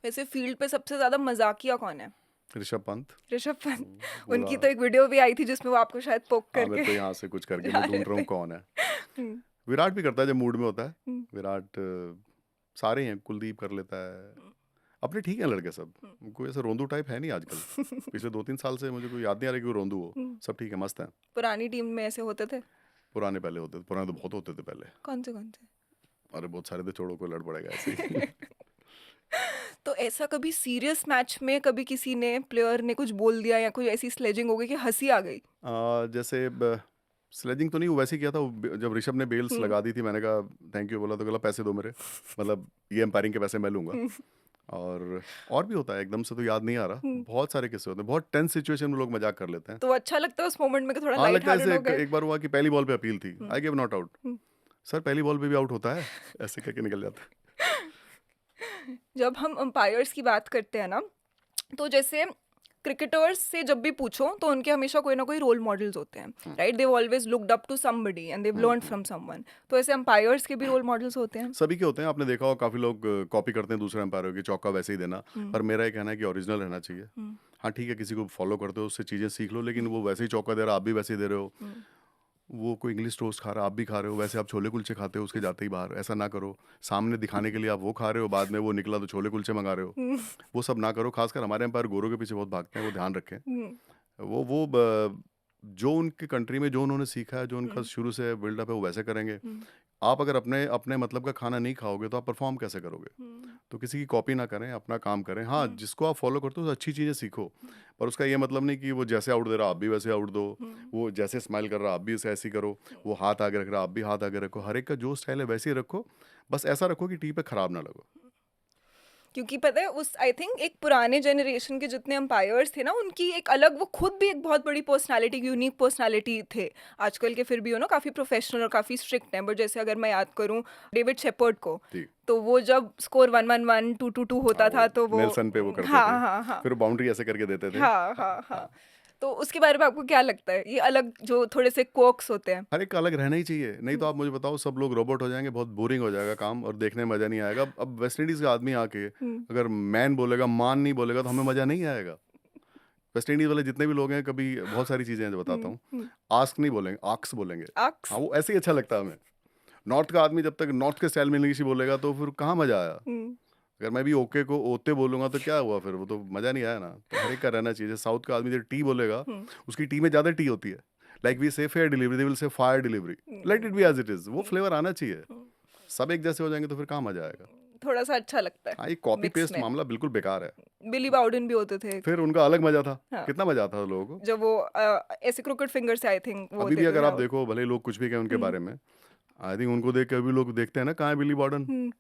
वैसे फील्ड पे सबसे ज़्यादा मज़ाकिया कौन है? ऋषभ पंत। ऋषभ पंत। पूरा। उनकी तो एक वीडियो भी आई थी जिसमें वो आपको शायद पोक हाँ, मेरे करके को यहाँ से कुछ करके मैं जा रहे ढूँढ रहा हूँ थे। कौन है। हुँ। विराट भी करता है जब मूड में होता है। हुँ। विराट सारे हैं, कुलदीप कर लेता है। अपने ठीक हैं लड़के सब। हुँ। कोई ऐसा रोंदू टाइप है नहीं आजकल। पिछले 2-3 साल से मुझे कोई याद नहीं आ रहा कि कोई रोंदू हो। हुँ। सब ठीक है, मस्त हैं। पुरानी टीम में ऐसे होते थे? पुराने पहले होते थे, पुराने तो बहुत होते थे पहले। कौन से, कौन से? अरे बहुत सारे थे, छोड़ो, कोई लड़ पड़ेगा ऐसे ही। तो ऐसा कभी सीरियस मैच में कभी किसी ने प्लेयर ने कुछ बोल दिया या कोई ऐसी स्लेजिंग हो गई कि हँसी आ गई? जैसे स्लेजिंग तो नहीं, वो वैसे ही किया था। जब ऋषभ ने बेल्स हुँ। लगा दी थी, मैंने कहा थैंक यू बोला तो बोला पैसे दो मेरे, मतलब ये एम्पायरिंग के पैसे मैं लूंगा। हुँ। और भी होता है, एकदम से तो याद नहीं आ रहा। हुँ। बहुत सारे किस्से होते हैं, बहुत टेंस सिचुएशन में लोग मजाक कर लेते हैं। तो अच्छा लगता है उस मोमेंट में कि थोड़ा हाँ, लाइट लगता है हार्टेड जैसे हो एक, गए? एक बार हुआ कि पहली बॉल पे अपील थी, हुँ। I give not out. हुँ। सर पहली बॉल पे भी आउट होता है, ऐसे करके निकल जाता है। जब हम अंपायर्स की बात करते हैं ना, तो जैसे क्रिकेटर्स से जब भी पूछो तो उनके हमेशा कोई ना कोई रोल मॉडल्स होते हैं, right? They always looked up to somebody and they learn from someone. तो ऐसे अंपायर्स के भी रोल मॉडल्स होते हैं? सभी के होते हैं, आपने देखा होगा काफी लोग कॉपी करते हैं दूसरे एम्पायरों की, चौका वैसे ही देना। हुँ। पर मेरा ये कहना है कि ओरिजिनल रहना चाहिए। हुँ। हाँ ठीक है, किसी को फॉलो करते हो उससे चीजें सीख लो, लेकिन वो वैसे ही चौका दे रहा, आप भी वैसे ही दे रहे हो। हुँ। वो कोई इंग्लिश टोस्ट खा रहा है, आप भी खा रहे हो, वैसे आप छोले कुलचे खाते हो उसके जाते ही बाहर, ऐसा ना करो। सामने दिखाने के लिए आप वो खा रहे हो, बाद में वो निकला तो छोले कुलचे मंगा रहे हो। हुँ। वो सब ना करो, खासकर हमारे एम्पायर गोरों के पीछे बहुत भागते हैं, वो ध्यान रखें। हुँ। जो उनके कंट्री में जो उन्होंने सीखा है, जो उनका हुँ। शुरू से बिल्डअप है, वो वैसे करेंगे। हुँ। आप अगर अपने अपने मतलब का खाना नहीं खाओगे तो आप परफॉर्म कैसे करोगे? हुँ। तो किसी की कॉपी ना करें, अपना काम करें। हाँ, हुँ। जिसको आप फॉलो करते हो तो अच्छी चीज़ें सीखो, पर उसका ये मतलब नहीं कि वो जैसे आउट दे रहा आप भी वैसे आउट दो, हुँ। वो जैसे स्माइल कर रहा आप भी उसे ऐसे ही करो, वो हाथ आगे रख रहा आप भी हाथ आगे रखो। हर एक का जो स्टाइल है वैसे ही रखो, बस ऐसा रखो कि टीम पे खराब ना लगो। क्योंकि पता है उस आई थिंक एक पुराने जनरेशन के जितने अंपायर्स थे ना, उनकी एक अलग, वो खुद भी एक बहुत बड़ी पर्सनालिटी, यूनिक पर्सनालिटी थे। आजकल के फिर भी काफ़ी प्रोफेशनल और काफ़ी स्ट्रिक्ट हैं, बट जैसे अगर मैं याद करूं डेविड शेपर्ड को, ठीक। तो वो जब स्कोर 1-1-1 2-2 हाँ, होता वो था तो वो नेल्सन पे वो करते हाँ थे, हाँ हाँ फिर वो बाउंड्री ऐसे करके देते थे। हाँ हाँ हाँ, हाँ। तो उसके बारे में आपको क्या लगता है, ये अलग जो थोड़े से क्वर्क्स होते हैं? हर एक का अलग रहना ही चाहिए, नहीं तो हम्म। आप मुझे बताओ सब लोग रोबोट हो जाएंगे, बहुत बोरिंग हो जाएगा काम और देखने में मजा नहीं आएगा। अब वेस्ट इंडीज का आदमी आके हम्म। अगर मैन बोलेगा, मान नहीं बोलेगा, तो हमें मजा नहीं आएगा। वेस्ट इंडीज वाले जितने भी लोग हैं, कभी बहुत सारी चीजें हैं जो बताता हम्म। हूँ। हम्म। आस्क नहीं बोलेंगे, आक्स बोलेंगे। आक्स। हाँ, वो ऐसे ही अच्छा लगता है हमें। नॉर्थ का आदमी जब तक नॉर्थ के स्टाइल में इंग्लिश बोलेगा तो फिर कहाँ मजा आया। हम्म। अगर मैं भी ओके को ओते बोलूंगा तो क्या हुआ, फिर वो तो मजा नहीं आया ना। तो हर एक का रहना चाहिए। जैसे साउथ का आदमी जब टी बोलेगा, हम्म। उसकी टी में ज्यादा टी होती है। Like we say fair delivery, they will say fire delivery. Let it be as it is, वो फ्लेवर आना चाहिए। हम्म। सब एक जैसे हो जाएंगे तो फिर कहाँ मजा आएगा। थोड़ा सा अच्छा लगता है हाँ, ये कॉपी मिक्स पेस्ट में। मामला बिल्कुल बेकार है। बिली बाउडन भी होते थे। फिर उनका अलग मजा था। हाँ। कितना मजा आता था लोगों को। जब वो ऐसे क्रिकेट फिंगर से आई थिंक वो अभी भी देते अगर थे आप आउट। देखो, भले ही लोग कुछ भी कहें उनके हम्म। बारे में, आई थिंक उनको देख के अभी लोग देखते हैं ना, कहाँ है बिली बॉर्डन। हम्म।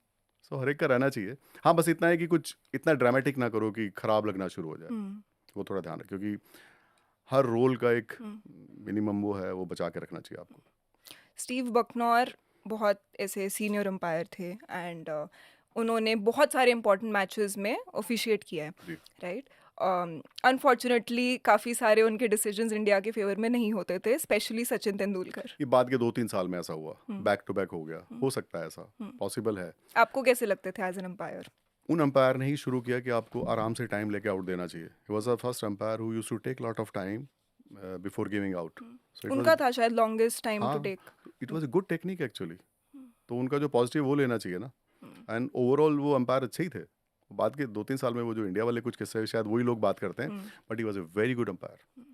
सो हर एक का रहना चाहिए। हाँ, बस इतना है कि कुछ इतना ड्रामेटिक ना करो कि खराब लगना शुरू हो जाए। हम्म। वो थोड़ा ध्यान रखें, क्योंकि हर रोल का एक हम्म। मिनिमम वो है, वो बचा के रखना चाहिए आपको। स्टीव बकनॉर बहुत ऐसे सीनियर अंपायर थे एंड उन्होंने बहुत सारे इंपॉर्टेंट मैचेस में ऑफिशिएट किया है, जी राइट? अनफॉर्चुनेटली काफ़ी सारे उनके डिसीजंस इंडिया के फेवर में नहीं होते थे, स्पेशली सचिन तेंदुलकर। ये बाद के 2-3 साल में ऐसा हुआ, हम्म, बैक टू बैक हो गया, हम्म, हो सकता है ऐसा, हम्म। पॉसिबल है। आपको कैसे लगते थे एज एन एम्पायर? उन अंपायर ने ही शुरू किया कि आपको आराम से टाइम लेके आउट देना चाहिए। He was the first umpire who used to take lot of time before giving out. So it was उनका था शायद लॉन्गेस्ट टाइम टू हाँ, take. It was a good technique actually. तो उनका जो पॉजिटिव वो लेना चाहिए ना। एंड ओवरऑल वो अंपायर अच्छे ही थे। बाद के 2-3 साल में वो जो इंडिया वाले कुछ किस्से शायद वही लोग बात करते हैं, but he was a very good umpire.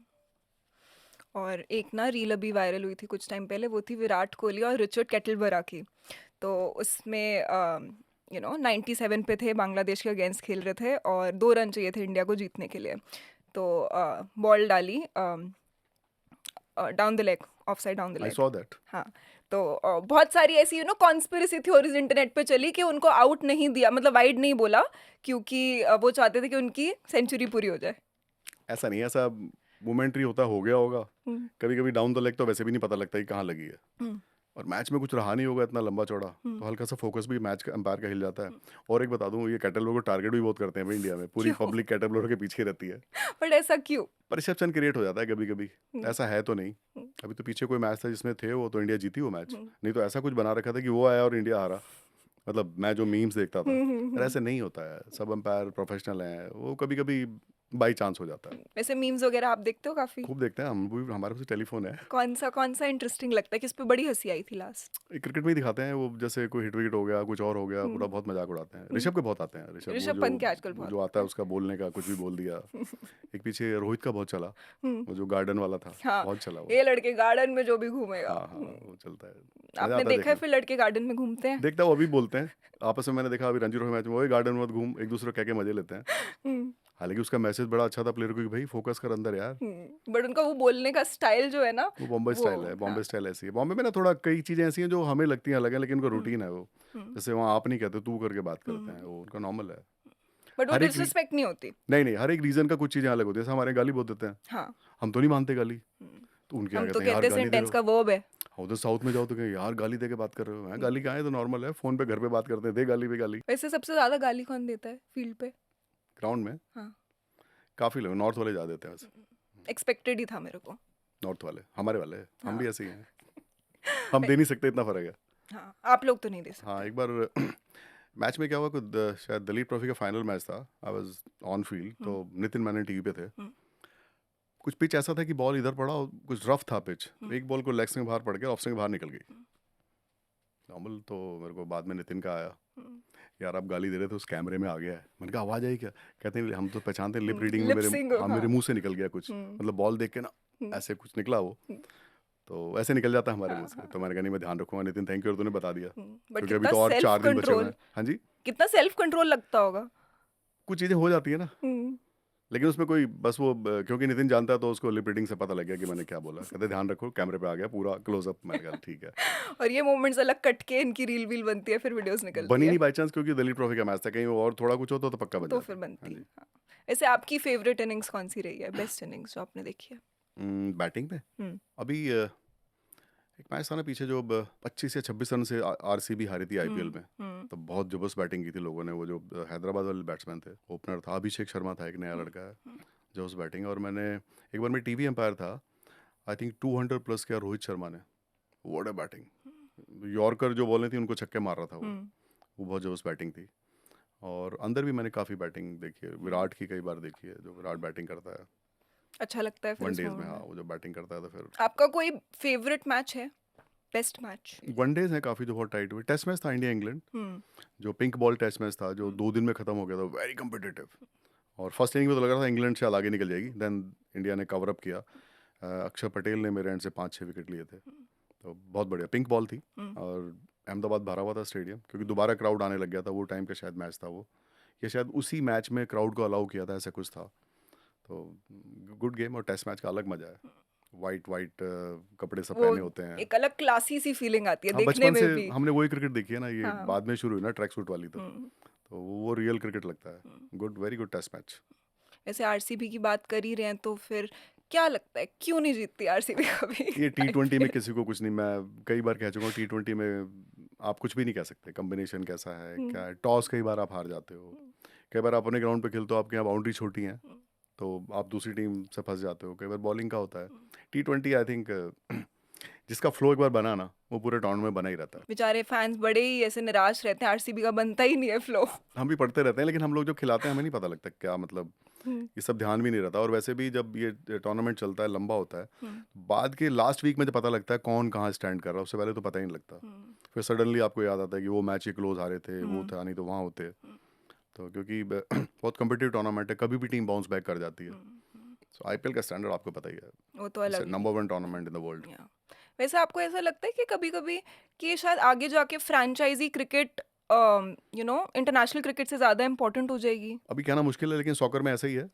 और एक ना रील अभी वायरल हुई थी कुछ टाइम पहले, वो थी विराट कोहली और रिचर्ड कैटलबरा की। तो उसमें 97 पे थे, बांग्लादेश के अगेंस्ट खेल रहे थे और 2 रन चाहिए थे इंडिया को जीतने के लिए। तो बॉल डाली down the leg, of side down the I leg. Saw that. हाँ, तो बहुत सारी ऐसी कॉन्स्पिरेसी थ्योरीज इंटरनेट पे चली कि उनको आउट नहीं दिया, मतलब वाइड नहीं बोला, क्योंकि वो चाहते थे कि उनकी सेंचुरी पूरी हो जाए। ऐसा नहीं है, ऐसा मोमेंट्री होता हो गया होगा। हम्म, कभी कभी डाउन द लेग तो वैसे भी नहीं पता लगता कि कहाँ लगी है। हम्म, और मैच में कुछ रहा नहीं होगा इतना लंबा चौड़ा, हम्म। तो हल्का सा फोकस भी मैच का अंपायर का हिल जाता है। और एक बता दूं, ये कैटल को टारगेट भी बहुत करते हैं भाई इंडिया में, पूरी क्यों? पब्लिक कैटल के पीछे रहती है। बट ऐसा क्यों? परसेप्शन क्रिएट हो जाता है कभी कभी। हम्म, ऐसा है तो नहीं। हम्म, अभी तो पीछे कोई मैच था जिसमें थे वो, तो इंडिया जीती वो मैच। हम्म, नहीं तो ऐसा कुछ बना रखा था कि वो आया और इंडिया हारा। मतलब मैं जो मीम्स देखता था, पर हम्म। ऐसे नहीं होता है। सब अंपायर प्रोफेशनल हैं, वो कभी कभी बाई चांस हो जाता है। वैसे मीम्स वगैरह आप देखते हो काफी? खूब देखते हैं हम भी, हमारे पास टेलीफोन है। कौन सा इंटरेस्टिंग लगता है, किस पे बड़ी हंसी आई थी लास्ट? क्रिकेट में ही दिखाते हैं वो, जैसे कोई हिट विकेट हो गया, कुछ और हो गया, पूरा हम्म, बहुत मजाक उड़ाते हैं। हम्म। ऋषभ के बहुत आते हैं, ऋषभ वो ऋषभ जो पंत के आजकल वो बहुत जो होते आता है हैं। उसका बोलने का, कुछ भी बोल दिया। एक पीछे रोहित का बहुत चला, हम्म, वो जो गार्डन वाला था, हाँ, बहुत चला वो। ये लड़के गार्डन में जो भी घूमेगा। हाँ हाँ, वो चलता है। मजा आपने आता है देखा है देखने फिर लड़के गार्डन में घूमते हैं? में। देखता वो अभी बोलते हैं आपस में, मैंने देखा अभी रणजी ट्रॉफी मैच में, वही गार्डन में मत घूम, एक दूसरे को कह के मजे लेते हैं। हम्म, हालांकि उसका मैसेज बड़ा अच्छा था प्लेयर को कि भाई फोकस कर अंदर यार। बट उनका वो बोलने का स्टाइल जो है ना, वो बॉम्बे वो, स्टाइल है, हाँ। बॉम्बे स्टाइल ऐसी है। बॉम्बे में ना थोड़ा कई चीज़ें ऐसी हैं जो हमें लगती हैं अलग है, लेकिन उनका हम्म, रूटीन है वो। हम्म, जैसे वहाँ आप नहीं कहते, तू करके बात करते हैं, हम्म। वो उनका नॉर्मल है। बट वो हर एक डिसरिस्पेक्ट नहीं होती। नहीं नहीं, हर एक रीजन का कुछ चीज़ें अलग होती है। जैसे हमारे यहाँ गाली बहुत देते हैं, हाँ। हम तो नहीं मानते गाली। हम्म। तो उनके यहाँ हम तो कहते हैं यार कहते गाली दे रहे सेंटेंस हो। का वर्ब है। हाँ, उधर साउथ में जाओ तो कहें यार गाली दे के बात कर रहे हो। हैं गाली कहाँ है, तो नॉर्मल है, फोन पे घर पे बात करते हैं, दे गाली पे गाली। वैसे सबसे ज्यादा गाली कौन देता है फील्ड पे? ग्राउंड में हाँ, काफ़ी लोग नॉर्थ वाले ज़्यादा देते हैं वैसे। एक्सपेक्टेड ही था मेरे को। नॉर्थ वाले हमारे वाले, हम हाँ। भी ऐसे ही हैं। हम दे नहीं सकते, इतना फ़र्क है। हाँ, आप लोग तो नहीं दे हाँ, सकते। एक बार मैच में क्या हुआ, कुछ शायद दलीप ट्रॉफी का फाइनल मैच था। आई वाज ऑन फील्ड, तो नितिन मैंने टीवी पे थे। हम्म, कुछ पिच ऐसा था कि बॉल इधर पड़ा और कुछ रफ था पिच, हम्म, एक बॉल को लेग से बाहर पड़ गया, ऑफ से बाहर निकल गई नॉर्मल। तो मेरे को बाद में नितिन का आया, हम्म। यार आप गाली दे रहे थे, उस कैमरे में आ गया है। मैंने कहा आवाज़ आई क्या? कहते हैं हम तो पहचानते हैं लिप रीडिंग में, लिप मेरे सिंग, हाँ हाँ। मेरे मुंह से निकल गया कुछ, हम्म, मतलब बॉल देख के ना हम्म, ऐसे कुछ निकला वो। हम्म। तो ऐसे निकल जाता है हमारे हाँ, मुंह से। हाँ, तो मैंने कहा नहीं, मैं ध्यान रखूंगा नितिन, थैंक यू, और तूने बता दिया। बट क्योंकि अभी तो और कितना सेल्फ 4 दिन बचे हुए कंट्रोल, हैं। हाँ जी, कितना सेल्फ कंट्रोल लगता होगा। कुछ चीज़ें हो जाती है ना, हम्म, लेकिन उसमें कोई बस वो क्योंकि नितिन जानता है तो उसको लिप रीडिंग से पता लग गया कि मैंने क्या बोला। कहते ध्यान रखो, कैमरे पे आ गया पूरा क्लोजअप। मैंने कहा ठीक है। और ये मोमेंट्स अलग कट के इनकी रील वील बनती है, फिर वीडियोस निकलती बनी है। नहीं बाई चांस, क्योंकि दिल्ली ट्रॉफी का मैच था, कहीं और थोड़ा कुछ होता तो पक्का बन तो फिर जाती। हाँ बनती। जी। हाँ। वैसे आपकी फेवरेट इनिंग्स कौन सी रही है, बेस्ट इनिंग्स जो आपने देखी है? बैटिंग में हम्म, अभी एक मैच था ना पीछे, जो 25 या 26 रन से आरसीबी हारी थी आईपीएल हम्म, में। हम्म, तो बहुत जबरदस्त बैटिंग की थी लोगों ने। वो जो हैदराबाद वाले बैट्समैन थे, ओपनर था अभिषेक शर्मा था, एक नया लड़का है हम्म, जो उस बैटिंग। और मैंने एक बार मैं टीवी एम्पायर था, आई थिंक 200 प्लस किया रोहित शर्मा ने। व्हाट अ बैटिंग, यॉर्कर जो बॉलें थी उनको छक्के मार रहा था वो। हम्म, वो बहुत जबरदस्त बैटिंग थी। और अंदर भी मैंने काफ़ी बैटिंग देखी है, विराट की कई बार देखी है, जो विराट बैटिंग करता है अच्छा लगता है फिर उस वनडेज में। मोमेंट हाँ, में। वो जो बैटिंग करता है तो फिर आपका कोई फेवरेट मैच है, बेस्ट मैच? वनडेज हैं काफ़ी जो बहुत टाइट हुए। टेस्ट मैच था इंडिया इंग्लैंड, हम्म, जो पिंक बॉल टेस्ट मैच था, जो 2 दिन में ख़त्म हो गया था, वेरी कम्पिटिटिव। और फर्स्ट इनिंग में तो लग रहा था इंग्लैंड शायद आगे निकल जाएगी, देन इंडिया ने कवर अप किया। अक्षर पटेल ने मेरे एंड से 5-6 विकेट लिए थे। तो बहुत बढ़िया पिंक बॉल थी। हम्म। और अहमदाबाद भरा हुआ था स्टेडियम, क्योंकि दोबारा क्राउड आने लग गया था। वो टाइम का शायद मैच था वो, या शायद उसी मैच में क्राउड को अलाउ किया था, ऐसा कुछ था। तो गुड गेम। और टेस्ट मैच का अलग मजा है, वाइट वाइट कपड़े सब वो पहने होते हैं। एक अलग क्लासी सी फीलिंग आती है हाँ, देखने बचपन में से भी। हमने वही क्रिकेट देखी है ना, ये हाँ। बाद में शुरू हुई ना ट्रैक सूट वाली। हम्म, तो वो रियल क्रिकेट लगता है। Good, very good test match. वैसे आरसीबी की बात कर ही रहे हैं तो फिर क्या लगता है क्यों नहीं जीतती आरसीबी कभी ये T20 में आईपीएल? किसी को कुछ नहीं, मैं कई बार कह चुका हूँ, T20 में आप कुछ भी नहीं कह सकते, कॉम्बिनेशन कैसा है, क्या हम्म, है, टॉस कई बार आप हार जाते हो, कई बार आप अपने ग्राउंड पे खेलते हो, आपके यहाँ बाउंड्री छोटी है, तो आप दूसरी टीम से फंस जाते हो, कई बार बॉलिंग का होता है। T20 आई थिंक जिसका फ्लो एक बार बना ना, वो पूरे टूर्नामेंट में बना ही रहता है। बेचारे फैंस बड़े ही ऐसे निराश रहते हैं, आरसीबी का बनता ही नहीं है फ्लो। हम भी पढ़ते रहते हैं, लेकिन हम लोग जब खिलाते हैं हमें नहीं पता लगता क्या मतलब, हम्म, ये सब ध्यान भी नहीं रहता। और वैसे भी जब ये टूर्नामेंट चलता है, लंबा होता है, हम्म, बाद के लास्ट वीक में जब पता लगता है कौन कहाँ स्टैंड कर रहा है, उससे पहले तो पता ही नहीं लगता। हम्म, फिर सडनली आपको याद आता है कि वो मैच ही क्लोज हारे थे, वो हम्म, था, नहीं तो वहाँ होते। तो क्योंकि बहुत कम्पिटिटिव टूर्नामेंट है, कभी भी टीम बाउंस बैक कर जाती है। सो आईपीएल का स्टैंडर्ड आपको पता ही है, वो तो इट्स अलग ही। Number one tournament in the world. या वैसे आपको ऐसा लगता है कि कभी कभी कि ये शायद आगे जाके फ्रेंचाइजी क्रिकेट इंटरनेशनल क्रिकेट से ज़्यादा इम्पोर्टेंट हो जाएगी? अभी कहना मुश्किल है, लेकिन सॉकर में ऐसा ही है,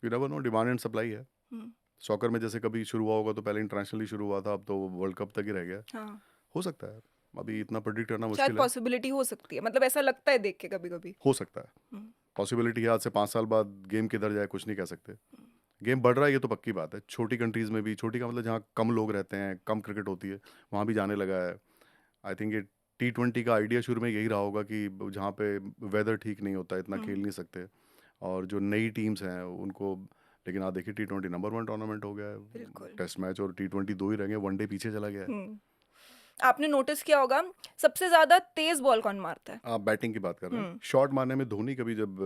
you never know, demand and supply है। हम्म, सॉकर में जैसे कभी शुरू हुआ होगा तो पहले इंटरनेशनली शुरू हुआ था, अब तो वर्ल्ड कप तक ही रह गया। हाँ, हो सकता है, अभी इतना प्रेडिक्ट करना शायद मुश्किल है। पॉसिबिलिटी हो सकती है, मतलब ऐसा लगता है देख के कभी कभी। हो सकता है, पॉसिबिलिटी है। आज से 5 साल बाद गेम किधर जाए कुछ नहीं कह सकते। गेम बढ़ रहा है, ये तो पक्की बात है। छोटी कंट्रीज़ में भी, छोटी का मतलब जहाँ कम लोग रहते हैं, कम क्रिकेट होती है, वहाँ भी जाने लगा है। आई थिंक ये T20 का आइडिया शुरू में यही रहा होगा कि जहाँ पे वेदर ठीक नहीं होता, इतना खेल नहीं सकते, और जो नई टीम्स हैं उनको, लेकिन आप देखिए T20 नंबर वन टूर्नामेंट हो गया है। बिल्कुल। टेस्ट मैच और T20 दो ही रह गए, वनडे पीछे चला गया है। हम्म, आपने नोटिस किया होगा सबसे ज्यादा तेज बॉल कौन मारता है? आप बैटिंग की बात कर रहे हैं, हम्म, शॉट मारने में धोनी कभी जब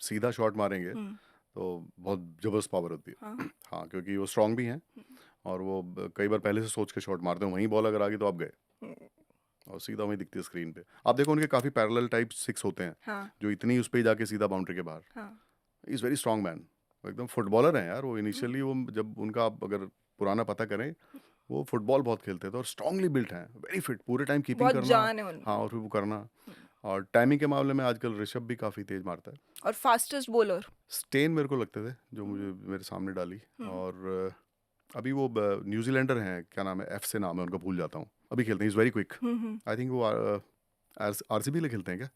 सीधा शॉट मारेंगे हम्म, तो बहुत ज़बरदस्त पावर होती हाँ, है। हाँ, क्योंकि वो स्ट्रांग भी हैं, और वो कई बार पहले से सोच के शॉट मारते हैं, वहीं बॉल अगर आ गई तो आप गए, हम्म, और सीधा वहीं दिखती है स्क्रीन पे। आप देखो उनके काफ़ी पैरेलल टाइप सिक्स होते हैं, हाँ, जो इतनी उस पे ही जाके सीधा बाउंड्री के बाहर। हाँ, इज़ वेरी स्ट्रांग मैन, वो एकदम फुटबॉलर हैं यार। वो इनिशियली वो जब उनका आप अगर पुराना पता करें, वो फुटबॉल बहुत खेलते थे और स्ट्रांगली बिल्ट हैं, वेरी फिट, पूरे टाइम कीपिंग बहुत करना। जान है हाँ, उनमें। और फिर वो करना, और टाइमिंग के मामले में आजकल ऋषभ भी काफ़ी तेज मारता है। और फास्टेस्ट बॉलर। स्टेन मेरे को लगते थे, जो मुझे मेरे सामने डाली। और अभी वो न्यूजीलैंडर हैं, क्या नाम है, एफ से नाम है उनका, भूल जाता हूँ, अभी खेलते हैं, is very quick. I think वो आरसीबी ले खेलते हैं क्या,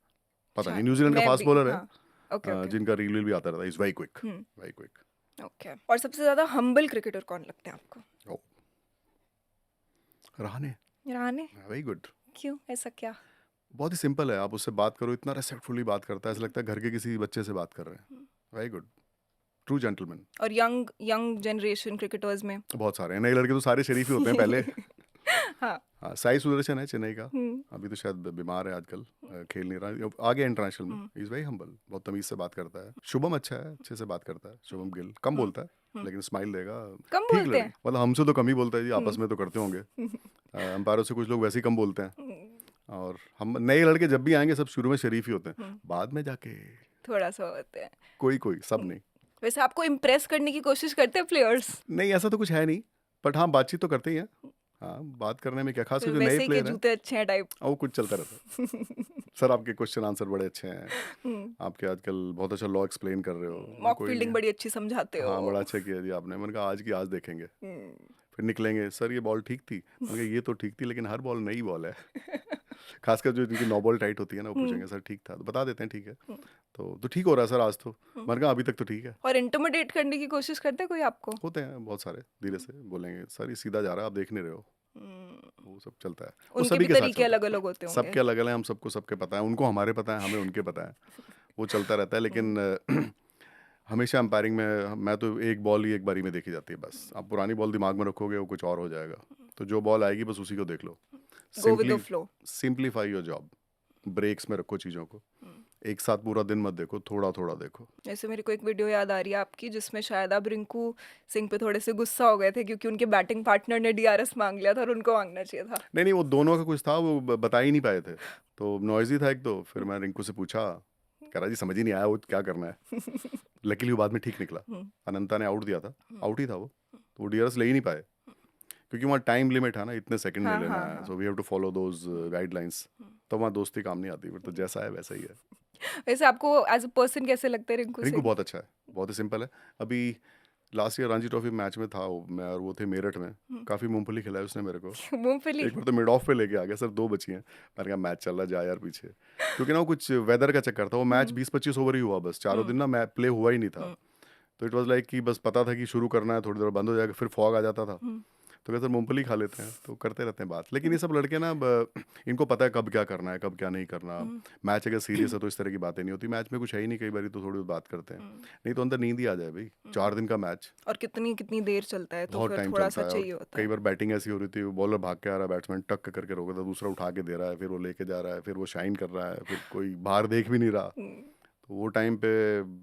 पता नहीं। शायद न्यूजीलैंड का मैं फास्ट भी, बॉलर है, हाँ। Okay, okay. जिनका रील वील भी आता रहता है। Is very quick, hmm, very quick. Okay. और सबसे ज्यादा हम्बल क्रिकेटर कौन लगता है आपको? ओ, रहाणे, रहाणे? Very good. क्यों, ऐसा क्या? बहुत ही सिंपल है, आप उससे बात करो, इतना रेस्पेक्टफुली बात करता है, ऐसा लगता है घर के किसी बच्चे से बात कर रहे हैं। Very good, true gentleman. और यंग यंग जनरेशन क्रिकेटर्स में? बहुत सारे हैं, नए लड़के तो सारे शरीफ ही होते हैं पहले। हाँ। हाँ, साई सुदर्शन है चेन्नई का, हम्म, अभी तो शायद बीमार है आजकल, खेल नहीं रहा, आ गया इंटरनेशनल में। इज़ वेरी हम्बल, बहुत तमीज से बात करता है। शुभम अच्छा है, अच्छे से बात करता है। शुभम गिल कम बोलता है, लेकिन स्माइल देगा। कम ठीक बोलते लड़के, हैं? मतलब हमसे तो कम ही बोलता है जी, आपस में तो करते होंगे। अंपायरों से कुछ लोग वैसे ही कम बोलते हैं। और हम नए लड़के जब भी आएंगे, सब शुरू में शरीफ ही होते हैं, बाद में जाके थोड़ा सा होते हैं। कोई कोई, सब नहीं। वैसे आपको इम्प्रेस करने की कोशिश करते हैं प्लेयर्स? नहीं, ऐसा तो कुछ है नहीं, बट हाँ, बातचीत तो करते ही हैं। हाँ, बात करने में क्या, खास कर जो नए वैसे ही के प्लेयर हैं, जूते अच्छे हैं टाइप? वो कुछ चलता रहता है। सर आपके क्वेश्चन आंसर बड़े अच्छे हैं, आपके आजकल बहुत अच्छा लॉ एक्सप्लेन कर रहे हो। मैं, मॉक कोई नहीं फील्डिंग है। बड़ी अच्छी समझाते हो। हाँ, बड़ा अच्छा किया जी आपने। मैंने कहा आज की आज देखेंगे। हम्म, फिर निकलेंगे, सर ये बॉल ठीक थी। मैंने कहा ये तो ठीक थी, लेकिन हर बॉल नई बॉल है। खासकर जो जिनकी नो बॉल टाइट होती है ना, वो पूछेंगे सर ठीक था, तो बता देते हैं ठीक है। तो ठीक हो रहा है सर आज तो। मैंने कहा अभी तक तो ठीक है। और इंटिमिडेट करने की कोशिश करते हैं कोई आपको? होते हैं बहुत सारे, धीरे से बोलेंगे सर ये सीधा जा रहा है, आप देख नहीं रहे हो। वो सब चलता है, वो उनके सभी भी के साथ तरीके चलता अलग अलग होते है। होंगे। सबके अलग अलग हैं, हम सबको सबके पता है, उनको हमारे पता है, हमें उनके पता है। वो चलता रहता है, लेकिन हमेशा अंपायरिंग में मैं तो एक बॉल ही एक बारी में देखी जाती है बस। आप पुरानी बॉल दिमाग में रखोगे, वो कुछ और हो जाएगा। तो जो बॉल आएगी बस उसी को देख लो। Go with the simply flow. Simplify your job, breaks में रखो चीज़ों को, एक साथ पूरा दिन मत देखो, थोड़ा थोड़ा देखो। जैसे मेरे को एक वीडियो याद आ रही है आपकी, जिसमें शायद आप रिंकू सिंह पे थोड़े से गुस्सा हो गए थे क्योंकि उनके बैटिंग पार्टनर ने डीआरएस मांग लिया था और उनको मांगना चाहिए था। नहीं नहीं, वो दोनों का कुछ था, वो बता ही नहीं पाए थे, तो नॉइजी था एक। तो फिर मैं रिंकू से पूछा, कह रहा जी समझ ही नहीं आया वो क्या करना है। लकीली वो बाद में ठीक निकला, अनंता ने आउट दिया था, आउट ही था वो, तो वो डीआरएस ले ही नहीं पाए, क्योंकि वहाँ टाइम लिमिट है ना, इतने सेकंड में हाँ, लेना हाँ, है। हाँ। So we have to follow those guidelines. तो वहाँ दोस्ती काम नहीं आती, फिर तो जैसा है वैसा ही है। वैसे आपको एज अ पर्सन कैसे लगते हैं रिंकू रिंकू सिंह? बहुत अच्छा है, बहुत ही सिंपल है। अभी last year Ranji trophy match में था वो, मैं और वो थे मेरठ में, काफ़ी मूंगफली खिलाई उसने मेरे को। मूंगफली? एक बार तो मिड ऑफ पे लेके आ गया, सर 2 बची हैं। मैंने कहा मैच चल रहा, जा यार पीछे, क्योंकि ना वो कुछ वेदर का चक्कर था। वो मैच 20-25 ओवर ही हुआ बस, चारों दिन ना मैच प्ले हुआ ही नहीं था। तो इट वाज लाइक कि बस पता था कि शुरू करना है, थोड़ी देर बंद हो जाएगा, फिर फॉग आ जाता था। तो कहते सर मूँगफली खा लेते हैं, तो करते रहते हैं बात। लेकिन ये सब लड़के ना इनको पता है कब क्या करना है, कब क्या नहीं करना। मैच अगर सीरियस है तो इस तरह की बातें नहीं होती, मैच में कुछ है ही नहीं, कई बारी तो थोड़ी बहुत बात करते हैं, नहीं तो अंदर नींद ही आ जाए भाई, 4 दिन का मैच, और कितनी कितनी देर चलता है, तो बहुत फिर टाइम थोड़ा चलता सा है। और चाहिए होता कई है। बार बैटिंग ऐसी हो रही थी, बॉलर भाग के आ रहा है, बैट्समैन टक करके रोका था, दूसरा उठा के दे रहा है, फिर वो लेके जा रहा है, फिर वो शाइन कर रहा है, फिर कोई बाहर देख भी नहीं रहा, तो वो टाइम पे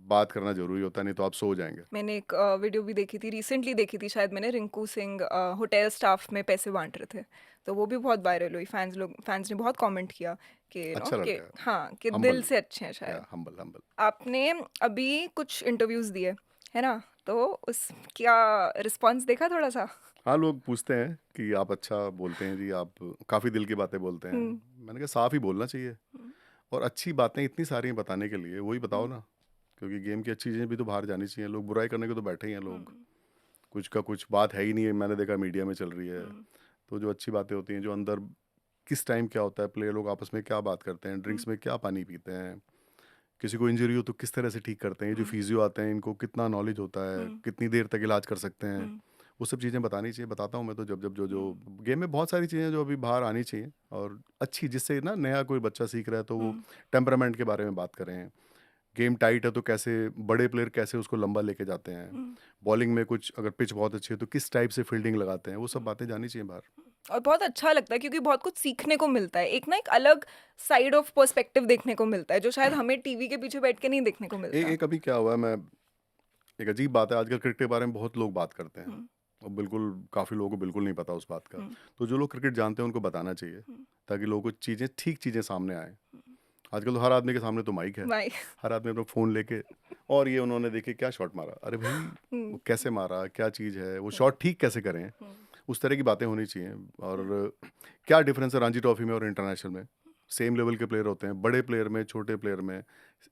बात करना जरूरी होता है, नहीं तो आप सो जाएंगे। मैंने एक वीडियो भी देखी थी, रिसेंटली देखी थी शायद मैंने, रिंकू सिंह होटल स्टाफ में पैसे बांट रहे थे, तो वो भी बहुत वायरल हुई, फैंस ने बहुत कमेंट किया कि अच्छा कि लड़का है, हाँ, कि दिल हम्बल, से अच्छे हैं शायद। या हम्बल हम्बल। आपने अभी कुछ इंटरव्यूज दिए है ना, तो उस क्या रिस्पॉन्स देखा थोड़ा सा? हाँ, लोग पूछते हैं कि आप अच्छा बोलते हैं जी, आप काफ़ी दिल की बातें बोलते हैं। हम्म, मैंने कहा साफ ही बोलना चाहिए, और अच्छी बातें इतनी सारी हैं बताने के लिए, वही बताओ हम्म, ना, क्योंकि गेम की अच्छी चीज़ें भी तो बाहर जानी चाहिए। लोग बुराई करने को तो बैठे ही हैं लोग, हम्म, कुछ का कुछ बात है ही नहीं है, मैंने देखा मीडिया में चल रही है। हम्म, तो जो अच्छी बातें होती हैं, जो अंदर किस टाइम क्या होता है, प्लेयर लोग आपस में क्या बात करते हैं, हम्म, ड्रिंक्स में क्या पानी पीते हैं, किसी को इंजरी हो तो किस तरह से ठीक करते हैं, ये जो फिजियो आते हैं इनको कितना नॉलेज होता है, हम्म, कितनी देर तक इलाज कर सकते हैं, हम्म, वो सब चीज़ें बतानी चाहिए। बताता हूँ मैं तो, जब जब जो जो हम्म, गेम में बहुत सारी चीज़ें जो अभी बाहर आनी चाहिए, और अच्छी, जिससे ना नया कोई बच्चा सीख रहा है तो वो हम्म, टेम्परामेंट के बारे में बात करें। गेम टाइट है तो कैसे बड़े प्लेयर कैसे उसको लंबा लेके जाते हैं, हम्म। बॉलिंग में कुछ अगर पिच बहुत अच्छी है तो किस टाइप से फील्डिंग लगाते हैं, वो सब बातें जानी चाहिए बाहर। और बहुत अच्छा लगता है क्योंकि बहुत कुछ सीखने को मिलता है, एक ना एक अलग साइड ऑफ पर्सपेक्टिव देखने को मिलता है जो शायद हमें टीवी के पीछे बैठ के नहीं देखने को मिलता। एक अभी क्या हुआ है, मैं एक अजीब बात है, आजकल क्रिकेट के बारे में बहुत लोग बात करते हैं, हम्म, और बिल्कुल काफ़ी लोगों को बिल्कुल नहीं पता उस बात का। हम्म, तो जो लोग क्रिकेट जानते हैं उनको बताना चाहिए, हम्म, ताकि लोगों को चीज़ें, ठीक चीज़ें सामने आए। आजकल तो हर आदमी के सामने तो माइक है, भाई। हर आदमी अपना फ़ोन लेके, और ये उन्होंने देखिए क्या शॉट मारा, अरे भाई हम्म, वो कैसे मारा, क्या चीज़ है, वो शॉट ठीक कैसे करें, हम्म, उस तरह की बातें होनी चाहिए। और क्या डिफरेंस है रणजी ट्रॉफी में और इंटरनेशनल में, सेम लेवल के प्लेयर होते हैं, बड़े प्लेयर में छोटे प्लेयर में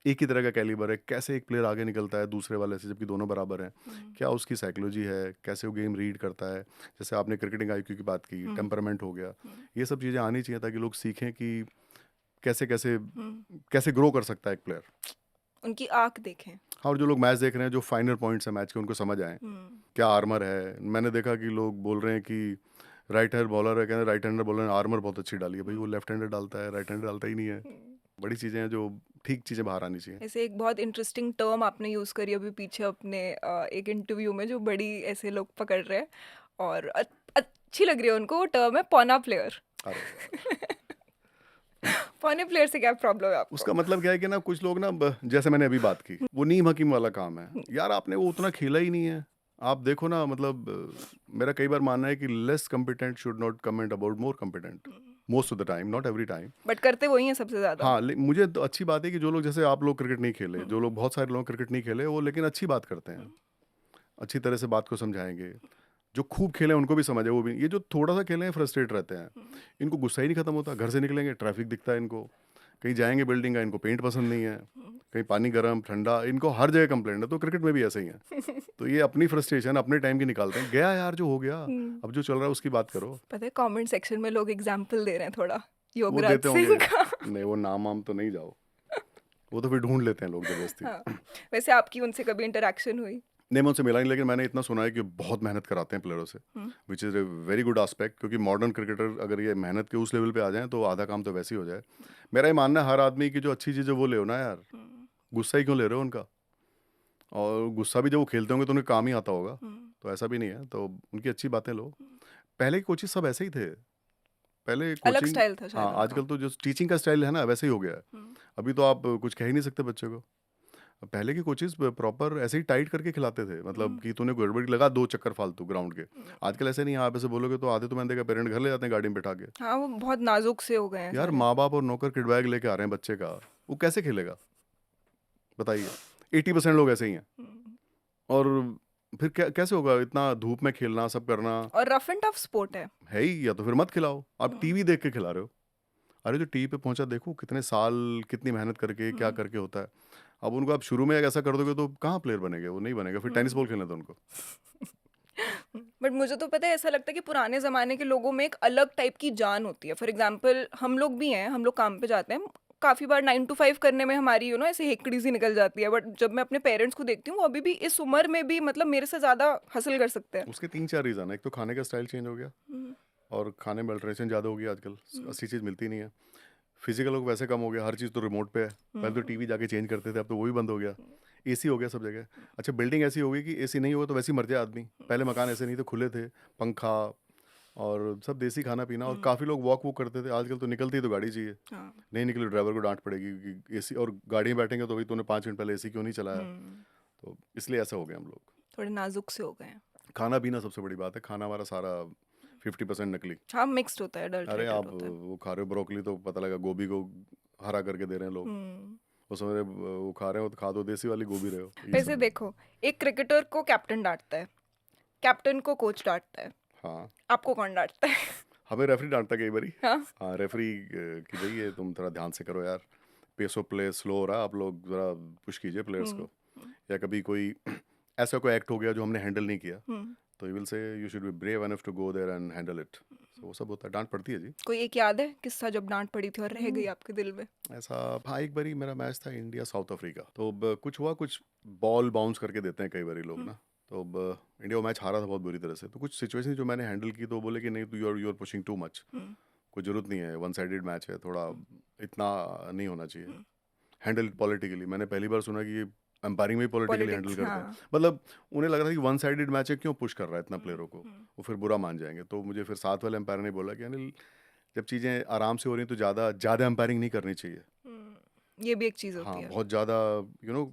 एक ही तरह का कैलिबर है, कैसे एक प्लेयर आगे निकलता है दूसरे वाले से जबकि दोनों बराबर हैं, हम्म, क्या उसकी साइकोलॉजी है, कैसे वो गेम रीड करता है, जैसे आपने क्रिकेटिंग आईक्यू की बात की, हम्म, टेम्परामेंट हो गया, हम्म, ये सब चीज़ें आनी चाहिए ताकि लोग सीखें कि कैसे कैसे हम्म। कैसे ग्रो कर सकता है एक प्लेयर। उनकी आंख देखें। हाँ, और जो लोग मैच देख रहे हैं, जो फाइनल पॉइंट्स हैं मैच के, उनको समझ आए हम्म, क्या आर्मर है। मैंने देखा कि लोग बोल रहे हैं कि राइट हैंड बॉलर है, कहते राइट हैंडर बॉलर ने आर्मर बहुत अच्छी डाली है, भाई वो लेफ्ट हैंडर डालता है, राइट हैंडर डालता ही नहीं है। हम्म। बड़ी चीज़ें हैं जो ठीक चीज़ें बाहर आनी चाहिए। ऐसे एक बहुत इंटरेस्टिंग टर्म आपने यूज़ करी अभी पीछे अपने एक इंटरव्यू में, जो बड़ी ऐसे लोग पकड़ रहे हैं और अच्छी लग रही है उनको, वो टर्म है पौना प्लेयर। अरे यार, पौने प्लेयर से क्या प्रॉब्लम है आपको? उसका मतलब क्या है कि ना कुछ लोग ना जैसे मैंने अभी बात की, वो नीम हकीम वाला काम है यार, आपने वो उतना खेला ही नहीं है। आप देखो ना, मतलब मेरा कई बार मानना है कि less competent should not comment about more competent, most of the time, not every time. But करते वही हैं सबसे ज़्यादा। हाँ, मुझे तो अच्छी बात है कि जो लोग, जैसे आप लोग क्रिकेट नहीं खेले, जो लोग, बहुत सारे लोग क्रिकेट नहीं खेले, वो लेकिन अच्छी बात करते हैं, अच्छी तरह से बात को समझाएंगे। जो खूब खेले उनको भी समझे, वो भी। ये जो थोड़ा सा खेले हैं फ्रस्ट्रेट रहते हैं, इनको गुस्सा ही नहीं खत्म होता। घर से निकलेंगे ट्रैफिक दिखता है इनको, कहीं जाएंगे बिल्डिंग का, इनको पेंट पसंद नहीं है, कहीं पानी गर्म ठंडा, इनको हर जगह कंप्लेंट है। तो क्रिकेट में भी ऐसे ही है। तो ये अपनी फ्रस्ट्रेशन अपने टाइम की निकालते हैं, गया यार जो हो गया, अब जो चल रहा है उसकी बात करो। पता है कमेंट सेक्शन में लोग एग्जाम्पल दे रहे हैं थोड़ा, वो योगराज देते सिंह होंगे, का। नहीं वो नाम वाम तो नहीं जाओ, वो तो फिर ढूंढ लेते हैं लोग जबरदस्ती। हाँ, वैसे आपकी उनसे कभी इंटरेक्शन हुई? नहीं, मैं उनसे मिला नहीं, लेकिन मैंने इतना सुना है कि बहुत मेहनत कराते हैं प्लेयरों से, which is a very good aspect, क्योंकि मॉडर्न क्रिकेटर अगर ये मेहनत के उस लेवल पे आ जाएं तो आधा काम तो वैसे ही हो जाए। मेरा ये मानना है, हर आदमी की जो अच्छी चीज़ है वो ले ना यार, गुस्सा ही क्यों ले रहे हो उनका। और गुस्सा भी जब वो खेलते होंगे तो उन्हें काम ही आता होगा, तो ऐसा भी नहीं है, तो उनकी अच्छी बातें लो। पहले के कोचेज सब ऐसे ही थे, पहले अलग कोचिंग। स्टाइल था हाँ, शायद उनका। आजकल तो जो टीचिंग का स्टाइल है ना वैसे ही हो गया है। हम्म, अभी तो आप कुछ कह ही नहीं सकते बच्चे को। पहले के कोचेस प्रॉपर ऐसे ही टाइट करके खिलाते थे, मतलब कि तूने गड़बड़ी लगा 2 चक्कर फालतू ग्राउंड के। आजकल ऐसे नहीं है, आप ऐसे बोलोगे तो आधे तो मैंने देखा पेरेंट घर ले जाते हैं गाड़ी में बैठा के। हाँ, वो बहुत नाजुक से हो गए हैं यार सारे। माँ बाप और नौकर किड बैग लेके आ रहे हैं बच्चे का, वो कैसे खेलेगा बताइए। 80% लोग ऐसे ही हैं। हम्म, और फिर कैसे होगा इतना धूप में खेलना सब करना। और रफ एंड टफ स्पोर्ट है। है ही, या तो फिर मत खिलाओ, आप टीवी देख के खिला रहे हो। अरे जो टीवी पे पहुंचा देखो कितने साल कितनी मेहनत करके क्या करके होता है। अब उनको आप शुरू में ऐसा कर दोगे तो कहाँ प्लेयर बनेंगे, वो नहीं बनेगा। फिर टेनिस बॉल खेलना था उनको। बट मुझे तो पता है, ऐसा लगता है कि पुराने ज़माने के लोगों में एक अलग टाइप की जान होती है। फॉर एग्जाम्पल हम लोग भी हैं, हम लोग काम पे जाते हैं, काफ़ी बार 9 to 5 करने में हमारी ऐसे हेकड़ी सी निकल जाती है, बट जब मैं अपने पेरेंट्स को देखती हूँ वो अभी भी इस उम्र में भी मतलब मेरे से ज़्यादा हासिल कर सकते हैं। उसके 3-4 रीज़न है। एक तो खाने का स्टाइल चेंज हो गया हम्म, और खाने में अल्टरेशन ज़्यादा हो गया आजकल, हम्म, असली चीज़ मिलती नहीं है। फिजिकल लोग वैसे कम हो गया, हर चीज़ तो रिमोट पे है। पहले तो हम्म, टीवी जाके चेंज करते थे, अब तो वो भी बंद हो गया। हम्म, एसी हो गया सब जगह। अच्छा, बिल्डिंग ऐसी हो गई कि एसी नहीं होगा तो वैसे ही मर जाए आदमी। पहले मकान ऐसे नहीं थे, खुले थे, पंखा और सब देसी खाना-पीना, और हम्म, काफ़ी लोग वॉक वूक करते थे। आजकल तो निकलते ही तो गाड़ी चाहिए। हाँ, नहीं निकले ड्राइवर को डाँट पड़ेगी कि एसी, और गाड़ी में बैठेंगे तो भाई तूने 5 मिनट पहले एसी क्यों नहीं चलाया? हम्म, तो इसलिए ऐसा हो गए हम लोग। थोड़े नाजुक से हो गए हैं। खाना-पीना सबसे बड़ी बात है, खाना हमारा सारा 50% नकली। हाँ, मिक्स्ड होता है, अरे अडल्ट्रेटेड आप होता है। वो खा रहे हो ब्रोकली, तो पता लगा गोभी को हरा करके दे रहे हैं लोग। हम्म। वो समझ रहे वो खा रहे हो तो खा दो देसी वाली गोभी रहे हो, ये वैसे सब है। देखो, एक क्रिकेटर को कैप्टन डांटता है, कैप्टन को कोच डांटता है, हाँ, आपको कौन डांटता है? हमें रेफरी डाँटता कई बारी। हाँ। हाँ, रेफरी कि भई ये तुम थोड़ा ध्यान से करो यार, पेस ऑफ प्ले स्लो हो रहा है, आप लोग ज़रा पुश कीजिए प्लेयर्स हम्म, को। या कभी कोई ऐसा कोई एक्ट हो गया जो हमने हैंडल नहीं किया, हम्म। तो he will say you should be brave enough to go there and handle it. So वो सब होता है, डाँट पड़ती है जी। कोई एक याद है किस्सा जब डांट पड़ी थी और रह हुँ। गई आपके दिल में? ऐसा, हाँ, एक बारी मेरा मैच था इंडिया साउथ अफ्रीका, तो अब कुछ हुआ, कुछ बॉल बाउंस करके देते हैं कई बारी लोग हम्म, ना। तो अब इंडिया वो मैच हारा था बहुत बुरी तरह से, तो कुछ सिचुएशन जो मैंने हैंडल की तो वो बोले कि नहीं, you are pushing too much, hmm, कोई ज़रूरत नहीं है, वन साइडेड मैच है, थोड़ा हम्म, इतना नहीं होना चाहिए, हम्म। Handle politically. मैंने पहली बार सुना कि ये एम्पायरिंग में ही पॉलिटिकली हैंडल पॉलिटिक्स, करते हैं। हाँ। मतलब उन्हें लग रहा था कि वन साइडेड मैच है, क्यों पुश कर रहा है इतना हम्म, प्लेयरों को, हम्म, वो फिर बुरा मान जाएंगे। तो मुझे फिर साथ वाले एम्पायर ने बोला कि अनिल, जब चीज़ें आराम से हो रही हैं तो ज़्यादा ज़्यादा एम्पायरिंग नहीं करनी चाहिए। ये भी एक चीज होती हाँ, है। बहुत ज़्यादा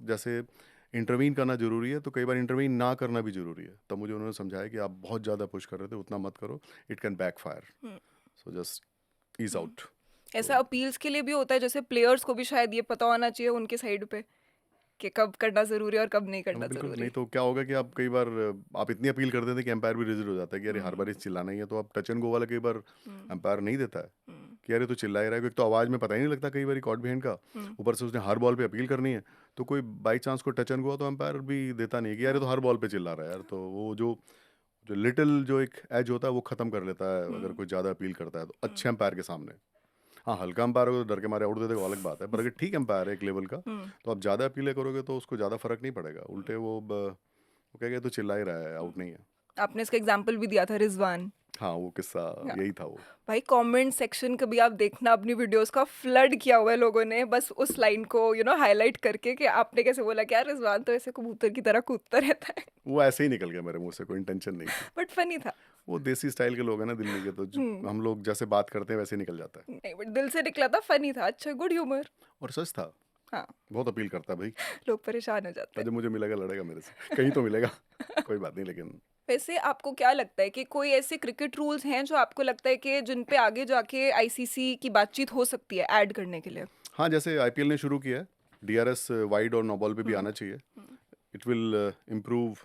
जैसे इंटरवीन करना ज़रूरी है, तो कई बार इंटरवीन ना करना भी ज़रूरी है। तब मुझे उन्होंने समझाया कि आप बहुत ज़्यादा पुश कर रहे थे, उतना मत करो, it can backfire, hmm, so just ease hmm. Out. ऐसा तो अपील्स के लिए भी होता है, जैसे प्लेयर्स को भी शायद ये पता होना चाहिए उनके साइड पे कि कब करना जरूरी है और कब नहीं हाँ, करना बिल्कुल, नहीं जरूरी। तो क्या होगा कि आप कई बार आप इतनी अपील कर देते हैं कि एम्पायर भी रिजिड हो जाता है कि अरे हर हम्म, बार चिल्लाना ही है, तो आप टच एंड गो वाला कई बार हम्म, एम्पायर नहीं देता है हम्म, कि अरे तू चिल्ला ही रहा है, एक तो आवाज़ में पता ही नहीं लगता कई बार कॉट बिहाइंड का, हम्म, ऊपर से उसने हर बॉल पे अपील करनी है, तो कोई बाई चांस को टच एंड गो हुआ तो एम्पायर भी देता नहीं है कि अरे तो हाँ, हर बॉल पे चिल्ला रहा है यार, तो वो जो जो लिटिल जो एक एज होता है वो ख़त्म कर लेता है अगर हम्म, कोई ज़्यादा अपील करता है तो, हम्म, अच्छे एम्पायर के सामने। हाँ, हल्का एम्पायर हो तो डर के मारे आउट दे देगा, वो अलग बात है, पर अगर ठीक एम्पायर है एक लेवल का, हम्म, तो आप ज़्यादा अपीलें करोगे तो उसको ज़्यादा फ़र्क नहीं पड़ेगा, उल्टे वो कहेगा तो चिल्ला ही रहा है, आउट नहीं है। आपने इसका एग्जाम्पल भी दिया था, रिजवान। हाँ, वो किस्सा हाँ। यही था वो। भाई, कमेंट सेक्शन कभी आप देखना, अपनी वीडियोस का फ्लड किया हुआ है लोगों ने बस उस लाइन को हाईलाइट करके कि आपने कैसे बोला कि यार रिजवान तो ऐसे कबूतर की तरह कूदता रहता है। वो ऐसे ही निकल गया मेरे मुँह से, कोई इंटेंशन नहीं थी। बट फनी था। वो देसी स्टाइल के लोग हैं ना दिल्ली के, तो हम्म। हम लोग जैसे बात करते हैं वैसे ही निकल जाता है। नहीं, बट दिल से निकला था, फनी था, अच्छा, गुड ह्यूमर। और सच था, हाँ। बहुत अपील करता है भाई, लोग परेशान हो जाते और हैं। जब मुझे मिलेगा लड़ेगा मेरे से, कहीं तो मिलेगा, कोई बात नहीं, लेकिन वैसे आपको क्या लगता है कि कोई ऐसे क्रिकेट रूल्स हैं जो आपको लगता है कि जिन पे आगे जाके आईसीसी की बातचीत हो सकती है ऐड करने के लिए? हाँ, जैसे आईपीएल ने शुरू किया है, डीआरएस वाइड और नो बॉल पे भी हम्म, आना चाहिए। Hmm, it will improve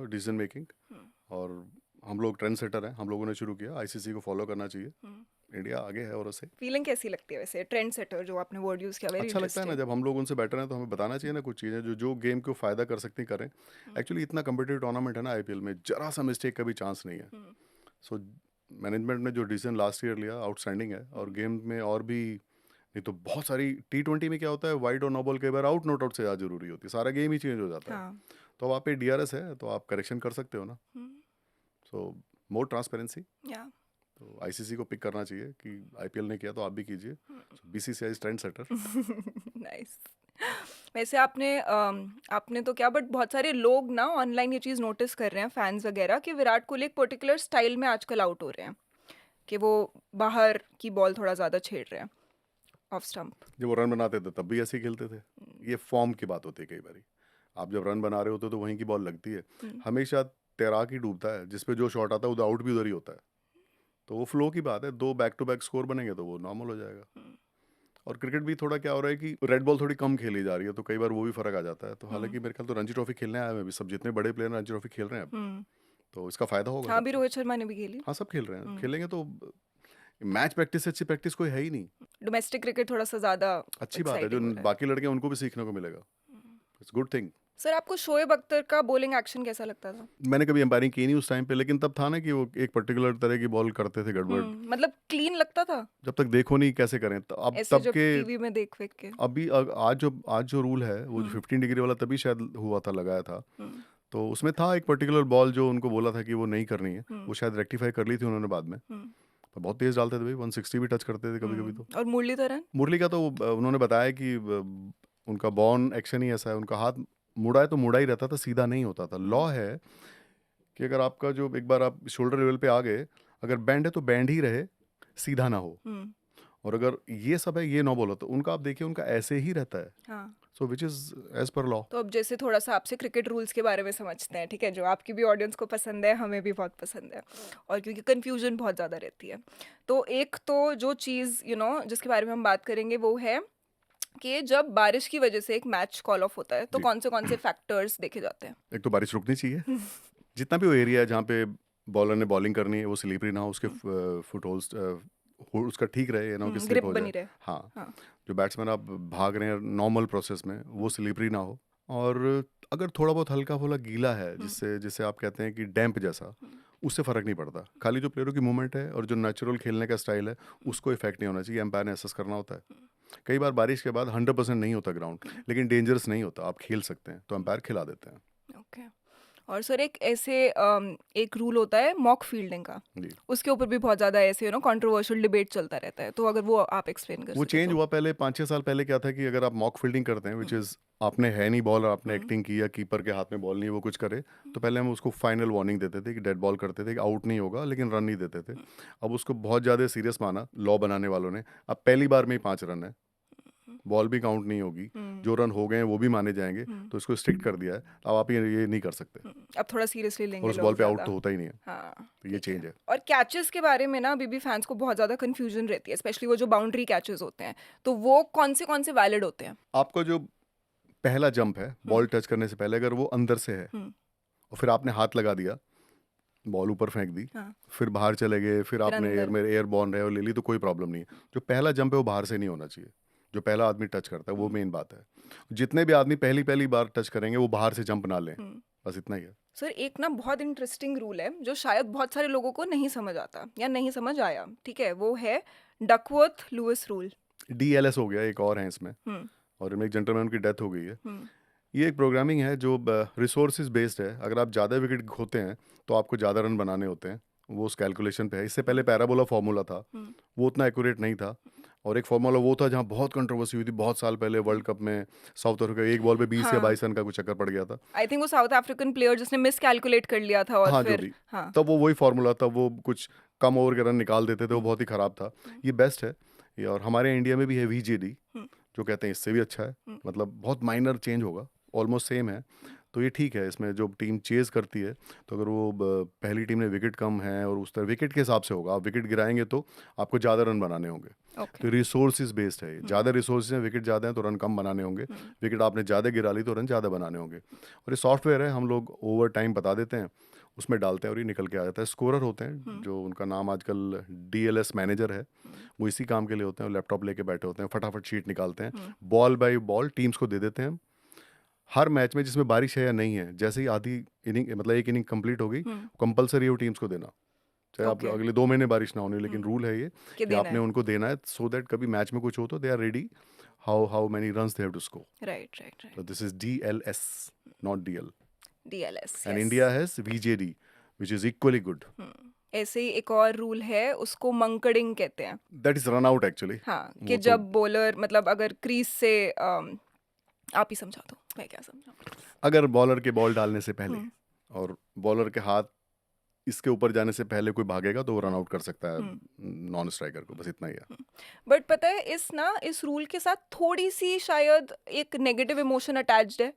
decision making, hmm, और हम लोग ट्रेंड सेटर हैं, हम लोगों ने शुरू किया, आईसीसी को फॉलो करना चाहिए, हम्म। इंडिया आगे है और उसे। फीलिंग कैसी लगती है वैसे, ट्रेंड सेटर जो आपने वर्ड यूज किया, वेरी अच्छा लगता है ना इंटरेस्टिंग। जब हम लोग उनसे बेटर हैं, तो हमें बताना चाहिए ना कुछ चीज़ें जो जो गेम को फ़ायदा कर सकती करें। एक्चुअली इतना कम्पिटिटिव टूर्नामेंट है ना आईपीएल में, जरा सा मिस्टेक का भी चांस नहीं है। सो मैनेजमेंट ने जो डिसीजन लास्ट ईयर लिया आउटस्टैंडिंग है, और गेम में और भी, नहीं तो बहुत सारी T20 में क्या होता है, वाइड और नो बॉल कई बार आउट नॉट आउट से ज़्यादा जरूरी होती है, सारा गेम ही चेंज हो जाता है। हाँ। तो अब आप पे डीआरएस है तो आप करेक्शन कर सकते हो ना। हम्म, सो मोर ट्रांसपेरेंसी, या। तो आईसीसी को पिक करना चाहिए कि आईपीएल ने किया तो आप भी कीजिए। So BCCI is trend setter. Nice. वैसे आपने तो क्या, बट बहुत सारे लोग ना ऑनलाइन ये चीज़ नोटिस कर रहे हैं, फैंस वगैरह, कि विराट कोहली एक पर्टिकुलर स्टाइल में आजकल आउट हो रहे हैं, कि वो बाहर की बॉल थोड़ा ज़्यादा छेड़ रहे हैं ऑफ स्टंप। जब वो रन बनाते थे तब भी ऐसे ही खेलते थे, ये फॉर्म की बात होती है कई बारी। आप जब रन बना रहे होते हो तो वहीं की बॉल लगती है, हमेशा तैराक ही डूबता है, जिस पे जो शॉट आता है उधर आउट भी उधर ही होता है। तो वो फ्लो की बात है, दो बैक टू बैक स्कोर बनेंगे तो वो नॉर्मल हो जाएगा। और क्रिकेट भी थोड़ा क्या हो रहा है कि रेड बॉल थोड़ी कम खेली जा रही है, तो कई बार वो भी फर्क आ जाता है। तो हालांकि मेरे ख्याल तो रणजी ट्रॉफी खेलने आए हैं अभी सब, जितने बड़े प्लेयर रणजी ट्रॉफी खेल रहे हैं अब, हम्म। तो इसका फायदा होगा हाँ, अभी सबको। रोहित शर्मा ने भी खेली। हाँ, सब खेल रहे हैं, हम्म। खेलेंगे तो मैच प्रैक्टिस से अच्छी प्रैक्टिस कोई है ही नहीं। डोमेस्टिक क्रिकेट थोड़ा सा ज़्यादा अच्छी बात है, जो एक्साइटिंग हो रहा है। बाकी लड़के हैं उनको भी सीखने को मिलेगा, इट्स गुड थिंग। सर आपको शोएब अख्तर का बॉलिंग एक्शन कैसा लगता था? मैंने कभी एम्पायरिंग की नहीं उस टाइम पे, लेकिन तब था ना कि वो एक पर्टिकुलर तरह की बॉल करते थे गड़बड़। मतलब क्लीन लगता था जब तक देखो नहीं कैसे करें, तो अब ऐसे तब जब के टीवी में देख के। अभी आज जो रूल है वो जो हम्म 15 डिग्री वाला तभी शायद हुआ था, लगाया था। हम्म तो उसमें था एक पर्टिकुलर बॉल जो उनको बोला था कि वो नहीं करनी है, हम्म वो शायद रेक्टिफाई कर ली थी उन्होंने बाद में। हम्म तो बहुत तेज डालते थे भाई, 160 भी टच करते थे कभी कभी तो। और मुरलीधरन? मुरली का तो उन्होंने बताया कि उनका बॉर्न एक्शन ही ऐसा है, उनका हाथ मुड़ा है तो मुड़ा ही रहता था, सीधा नहीं होता था। लॉ हम्म है कि अगर आपका जो एक बार आप शोल्डर लेवल पे आ गए, अगर बैंड है तो बैंड ही रहे, सीधा ना हो। हम्म और अगर ये सब है, ये नो बॉल, तो उनका आप देखिए उनका ऐसे ही रहता है। हाँ। So which is as per law. तो अब जैसे थोड़ा सा आपसे क्रिकेट रूल्स के बारे में समझते हैं, ठीक है, जो आपकी भी ऑडियंस को पसंद है, हमें भी बहुत पसंद है, और क्योंकि कंफ्यूजन बहुत ज़्यादा रहती है। तो एक तो जो चीज़ जिसके बारे में हम बात करेंगे वो है कि जब बारिश की वजह से एक मैच कॉल ऑफ होता है तो जी, कौन से फैक्टर्स देखे जाते हैं? एक तो बारिश रुकनी चाहिए, जितना भी वो एरिया है जहाँ पे बॉलर ने बॉलिंग करनी है वो स्लिपरी ना हो, उसके फुट होल्स उसका ठीक रहे, ना कि स्लिप ग्रिप हो बनी जाए। रहे। हाँ, हाँ। जो बैट्समैन आप भाग रहे हैं नॉर्मल प्रोसेस में वो स्लिपरी ना हो। और अगर थोड़ा बहुत हल्का फुल्का गीला है, हम्म जिससे जिसे आप कहते हैं कि डैम्प जैसा, हम्म उससे फ़र्क नहीं पड़ता। खाली जो प्लेयरों की मूवमेंट है और जो नेचुरल खेलने का स्टाइल है, उसको इफेक्ट नहीं होना चाहिए, एम्पायर ने एसेस करना होता है। कई बार बारिश के बाद 100% नहीं होता ग्राउंड, लेकिन डेंजरस नहीं होता, आप खेल सकते हैं, तो एम्पायर खिला देते हैं। ओके। और सर एक ऐसे एक रूल होता है मॉक फील्डिंग का, जी, उसके ऊपर भी बहुत ज़्यादा ऐसे कंट्रोवर्शियल डिबेट चलता रहता है, तो अगर वो आप एक्सप्लेन कर वो सके चेंज तो। हुआ पहले 5-6 साल पहले। क्या था कि अगर आप मॉक फील्डिंग करते हैं, विच हम्म इज़ आपने है नहीं बॉल और आपने हम्म एक्टिंग की या कीपर के हाथ में बॉल नहीं है, वो कुछ करे, तो पहले हम उसको फाइनल वार्निंग देते थे कि डेड बॉल करते थे कि आउट नहीं होगा, लेकिन रन नहीं देते थे। अब उसको बहुत ज़्यादा सीरियस माना लॉ बनाने वालों ने। अब पहली बार में ही 5 रन है, बॉल भी काउंट नहीं होगी, हम्म जो रन हो गए हैं वो भी माने जाएंगे, हम्म तो इसको स्ट्रिक्ट कर दिया है। अब आप ये नहीं कर सकते, अब थोड़ा सीरियसली और लेंगे उस बॉल लोग पे आउट ज़्यादा। तो होता ही नहीं है। हाँ। तो ये ठीक है। चेंज है। और कैचेस के बारे में ना अभी भी फैंस को बहुत ज़्यादा कंफ्यूजन रहती है, स्पेशली वो जो बाउंड्री कैचेस होते हैं, तो वो कौन से वैलिड होते हैं? आपका जो पहला जंप है हम्म बॉल टच करने से पहले, अगर वो अंदर से है हम्म और फिर आपने हाथ लगा दिया, बॉल ऊपर फेंक दी, हाँ। फिर बाहर चले गए, फिर फिर आपने अंदर। एयर बॉर्न रहे और ले ली, तो कोई प्रॉब्लम नहीं है। जो पहला जंप है वो बाहर से नहीं होना चाहिए, जो पहला आदमी टच करता है वो हम्म मेन बात है। जितने भी आदमी पहली पहली बार टच करेंगे वो बाहर से जंप ना लें, हम्म बस इतना ही है। सर एक ना बहुत इंटरेस्टिंग रूल है जो शायद बहुत सारे लोगों को नहीं समझ आता या नहीं समझ आया, ठीक है, वो है डकवर्थ लुइस रूल। DLS हो गया एक और है इसमें, हम्म और इनमें एक जेंटलमैन की डेथ हो गई है। हम्म ये एक प्रोग्रामिंग है जो रिसोर्सेज बेस्ड है। अगर आप ज़्यादा विकेट खोते हैं तो आपको ज़्यादा रन बनाने होते हैं, वो उस कैलकुलेशन पे है। इससे पहले पैराबोला फार्मूला था, हम्म वो उतना एक्यूरेट नहीं था। और एक फार्मूला वो था जहाँ बहुत कंट्रोवर्सी हुई थी बहुत साल पहले, वर्ल्ड कप में साउथ अफ्रीका एक बॉल पे 20 या हाँ। 22 रन का कुछ चक्कर पड़ गया था। आई थिंक वो साउथ अफ्रीकन प्लेयर जिसने मिस कैलकुलेट कर लिया था और हाँ, जो फिर। भी, हाँ। तब वो वही फार्मूला था, वो कुछ कम ओवर के रन निकाल देते थे, वो हम्म बहुत ही ख़राब था। हम्म ये बेस्ट है। ये और हमारे इंडिया में भी है VJD, हम्म जो कहते हैं इससे भी अच्छा है। हम्म मतलब बहुत माइनर चेंज होगा, ऑलमोस्ट सेम है। तो ये ठीक है। इसमें जो टीम चेज़ करती है, तो अगर वो पहली टीम ने विकेट कम है और उस तरह विकेट के हिसाब से होगा, आप विकेट गिराएंगे तो आपको ज़्यादा रन बनाने होंगे। ओके। तो रिसोर्सेज बेस्ड है ये। हम्म ज़्यादा रिसोर्सेज हैं, विकेट ज़्यादा हैं तो रन कम बनाने होंगे। हम्म विकेट आपने ज़्यादा गिरा ली तो रन ज़्यादा बनाने होंगे। और ये सॉफ्टवेयर है, हम लोग ओवर टाइम बता देते हैं, उसमें डालते हैं और ये निकल के आ जाता है। स्कोरर होते हैं हम्म जो, उनका नाम आजकल DLS मैनेजर है, हम्म वो इसी काम के लिए होते हैं। लैपटॉप लेके बैठे होते हैं, फटाफट शीट निकालते हैं, हम्म बॉल बाय बॉल टीम्स को दे देते हैं। हर मैच में जिसमें बारिश है या नहीं है, जैसे ही आधी इनिंग, मतलब एक इनिंग कंप्लीट होगी, हम्म कंपलसरी है वो टीम्स को देना, चाहे आप ओके। अगले 2 महीने बारिश ना होनी, लेकिन रूल है ये कि कि देना आपने है। उनको देना है, सो दैट कभी मैच में कुछ हो तो they are ready, how many runs they have to score. Right right So right. this is DLS, not DL. DLS, And yes. India has VJD, which is equally good. ऐसे ही एक और रूल है, उसको मंकडिंग कहते हैं। That is run out actually. हाँ, कि वो तो जब बॉलर मतलब अगर क्रीज से आप ही समझा दो, मैं क्या समझाऊं। अगर बॉलर के बॉल डालने से पहले हम्म और बॉलर के हाथ इसके ऊपर जाने से पहले कोई भागेगा तो वो रन आउट कर सकता है हम्म नॉन स्ट्राइकर को, बस इतना ही है। बट पता है इस रूल के साथ थोड़ी सी शायद एक नेगेटिव इमोशन अटैच्ड है,